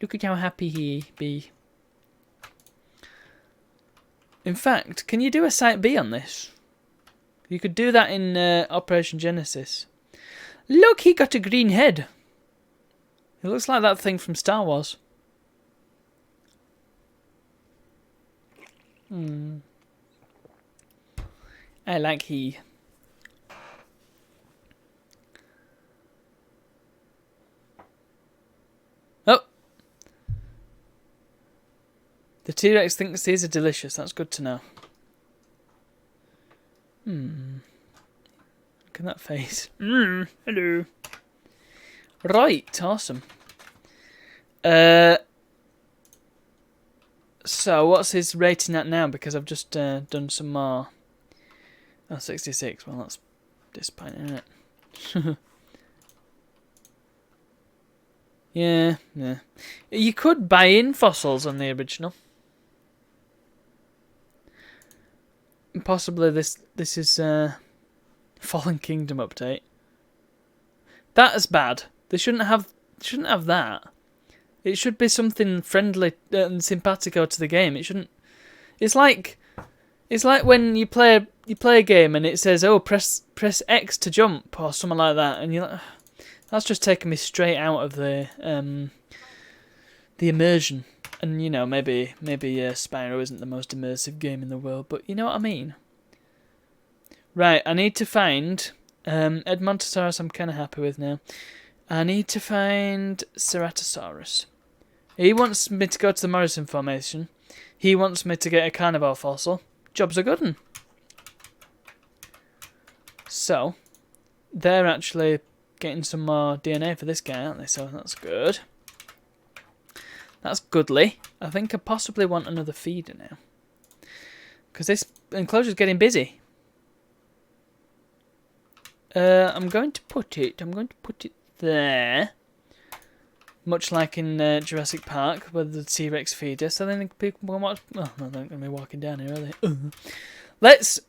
Look at how happy he be. In fact, can you do a Site B on this? You could do that in Operation Genesis. Look, he got a green head. It looks like that thing from Star Wars. I like he. Oh! The T-Rex thinks these are delicious. That's good to know. Look at that face. Hello. Right, awesome. So, what's his rating at now? Because I've just done some more. Oh, 66. Well, that's disappointing, isn't it? Yeah. You could buy in fossils on the original. Possibly this is Fallen Kingdom update. That is bad. They shouldn't have that. It should be something friendly and simpatico to the game. It shouldn't. It's like when you play a game and it says, "Oh, press X to jump" or something like that, and you're like, that's just taking me straight out of the immersion. And you know, maybe Spyro isn't the most immersive game in the world, but you know what I mean. Right, I need to find Edmontosaurus. I'm kind of happy with now. I need to find Ceratosaurus. He wants me to go to the Morrison Formation. He wants me to get a carnivore fossil. Job's a good one. So, they're actually getting some more DNA for this guy, aren't they? So that's good. That's goodly. I think I possibly want another feeder now. Because this enclosure's getting busy. I'm going to put it there. Much like in Jurassic Park with the T-Rex feeder. So then people will watch... Oh, no, they're not going to be walking down here, are they? Let's...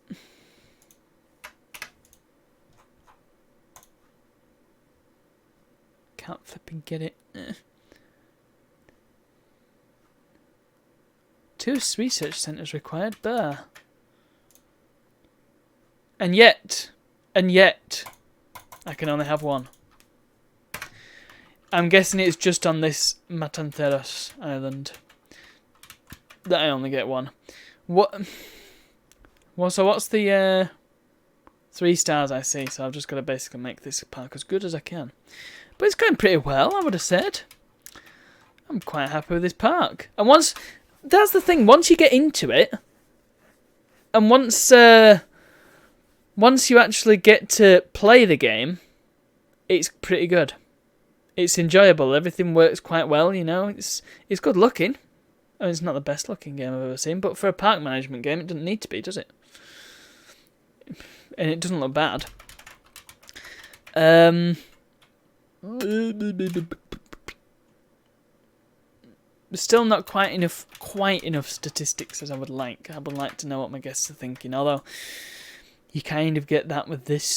Can't flipping get it. 2 research centres required. Bah. And yet, I can only have 1. I'm guessing it's just on this Matantheros island that I only get 1. What? Well, so what's the 3 stars I see? So I've just got to basically make this park as good as I can. But it's going pretty well, I would have said. I'm quite happy with this park. And that's the thing, once you get into it, and once you actually get to play the game, it's pretty good. It's enjoyable. Everything works quite well, you know. It's good looking. I mean, it's not the best looking game I've ever seen, but for a park management game, it doesn't need to be, does it? And it doesn't look bad. Still not quite enough statistics as I would like. I would like to know what my guests are thinking. Although you kind of get that with this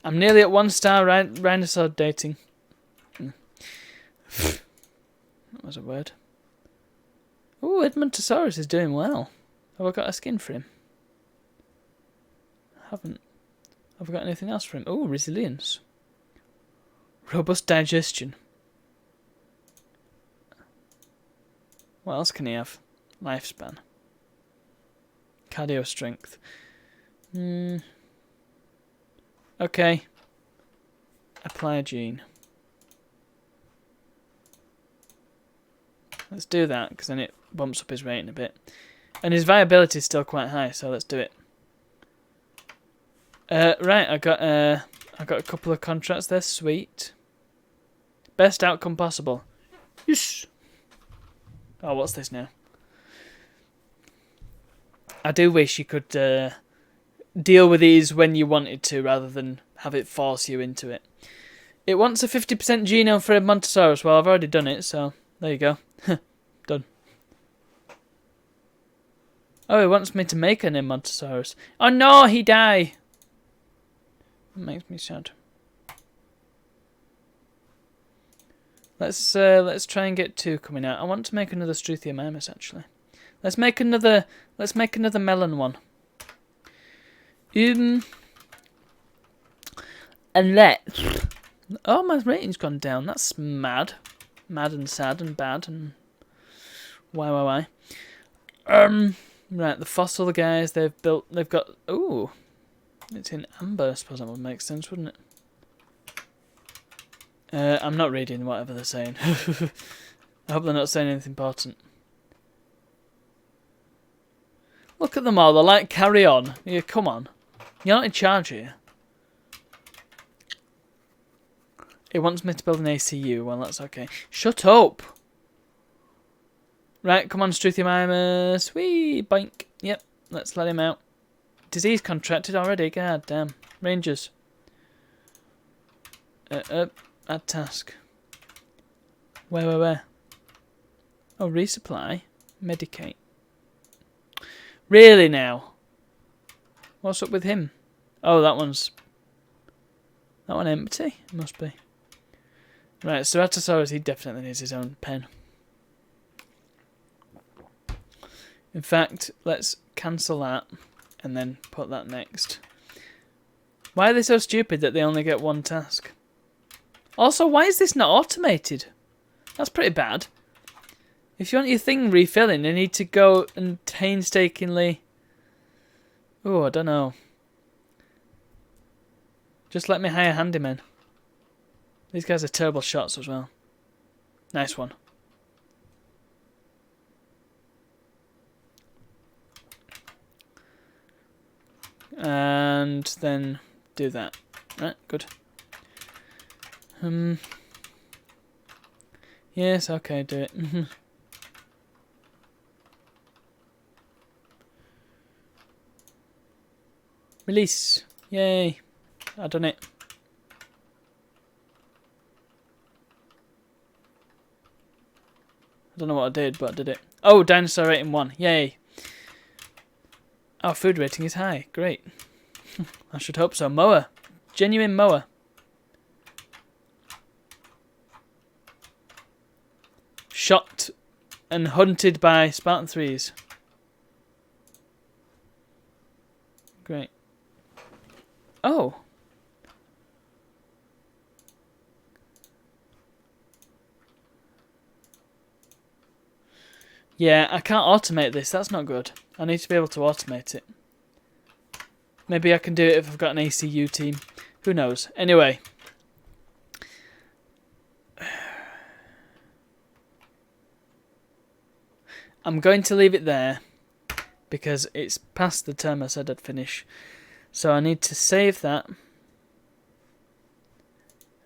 I'm nearly at 1 star rhinoceros dating. That was a word. Ooh, Edmontosaurus is doing well. Have I got a skin for him? I haven't. Have I got anything else for him? Ooh, resilience. Robust digestion. What else can he have? Lifespan. Cardio strength. Okay. Apply a gene. Let's do that, because then it bumps up his rating a bit. And his viability is still quite high, so let's do it. Right, I got a couple of contracts there. Sweet. Best outcome possible. Yes. Oh, what's this now? I do wish you could deal with these when you wanted to, rather than have it force you into it. It wants a 50% genome for a Edmontosaurus. Well, I've already done it, so there you go. Done. Oh, it wants me to make an Edmontosaurus. Oh no, he died. That makes me sad. Let's try and get 2 coming out. I want to make another Struthiomimus actually. Let's make another melon one. And let's. Oh, my rating's gone down. That's mad. Mad and sad and bad and why. Right, the fossil guys they've got. Ooh, it's in amber. I suppose that would make sense, wouldn't it? I'm not reading whatever they're saying. I hope they're not saying anything important. Look at them all. They're like, carry on. Yeah, come on. You're not in charge here. It wants me to build an ACU. Well, that's okay. Shut up. Right, come on, Struthiomimus. Whee, boink. Yep, let's let him out. Disease contracted already. God damn. Rangers. Add task. Where? Oh, resupply. Medicate. Really now? What's up with him? Oh, that one empty? It must be. Right, Ceratosaurus, he definitely needs his own pen. In fact, let's cancel that and then put that next. Why are they so stupid that they only get 1 task? Also, why is this not automated? That's pretty bad. If you want your thing refilling, you need to go and painstakingly... Oh, I don't know. Just let me hire handymen. These guys are terrible shots as well. Nice one. And then do that. Right, good. Yes, okay, do it. Release. Yay. I done it. I don't know what I did, but I did it. Oh, dinosaur rating 1. Yay. Our food rating is high. Great. I should hope so. Mower. Genuine mower. Shot and hunted by Spartan 3s. Great. Oh. Yeah, I can't automate this. That's not good. I need to be able to automate it. Maybe I can do it if I've got an ACU team. Who knows? Anyway. I'm going to leave it there because it's past the term I said I'd finish. So I need to save that.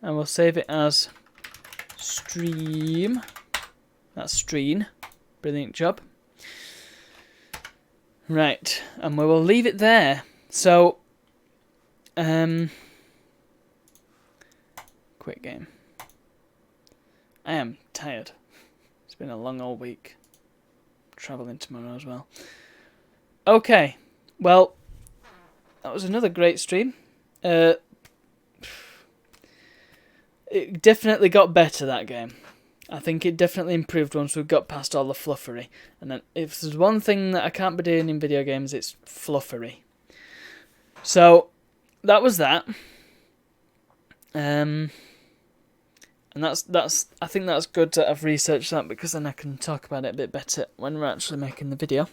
And we'll save it as stream. That's stream. Brilliant job. Right, and we will leave it there. So, quick game. I am tired. It's been a long old week. Travelling tomorrow as well. Okay, well, that was another great stream. it definitely got better, that game. I think it definitely improved once we got past all the fluffery. And then if there's one thing that I can't be doing in video games, it's fluffery. So that was that. And that's I think that's good that I've researched that, because then I can talk about it a bit better when we're actually making the video.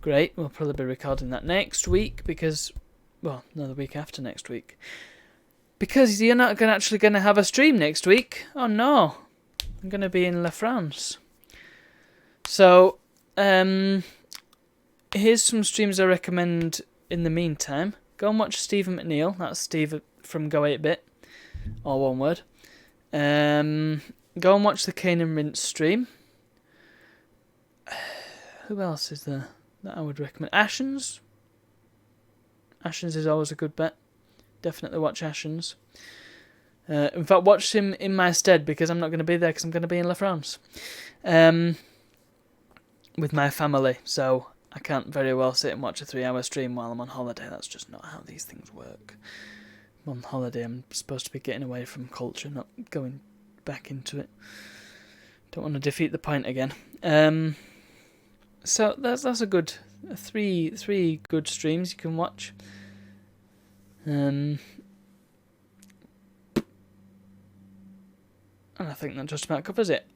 Great, we'll probably be recording that next week, because, well, no, the week after next week. Because you're not actually going to have a stream next week. Oh no, I'm going to be in La France. So, here's some streams I recommend in the meantime. Go and watch Stephen McNeil, that's Steve from Go 8-Bit, all one word. Go and watch the Cane and Rinse stream. Who else is there that I would recommend? Ashens. Ashens is always a good bet. Definitely watch Ashens. In fact, watch him in my stead, because I'm not going to be there, because I'm going to be in La France. With my family, so I can't very well sit and watch a 3-hour stream while I'm on holiday. That's just not how these things work. On holiday, I'm supposed to be getting away from culture, not going back into it. Don't want to defeat the point again. So that's a good three good streams you can watch. And I think that just about covers it.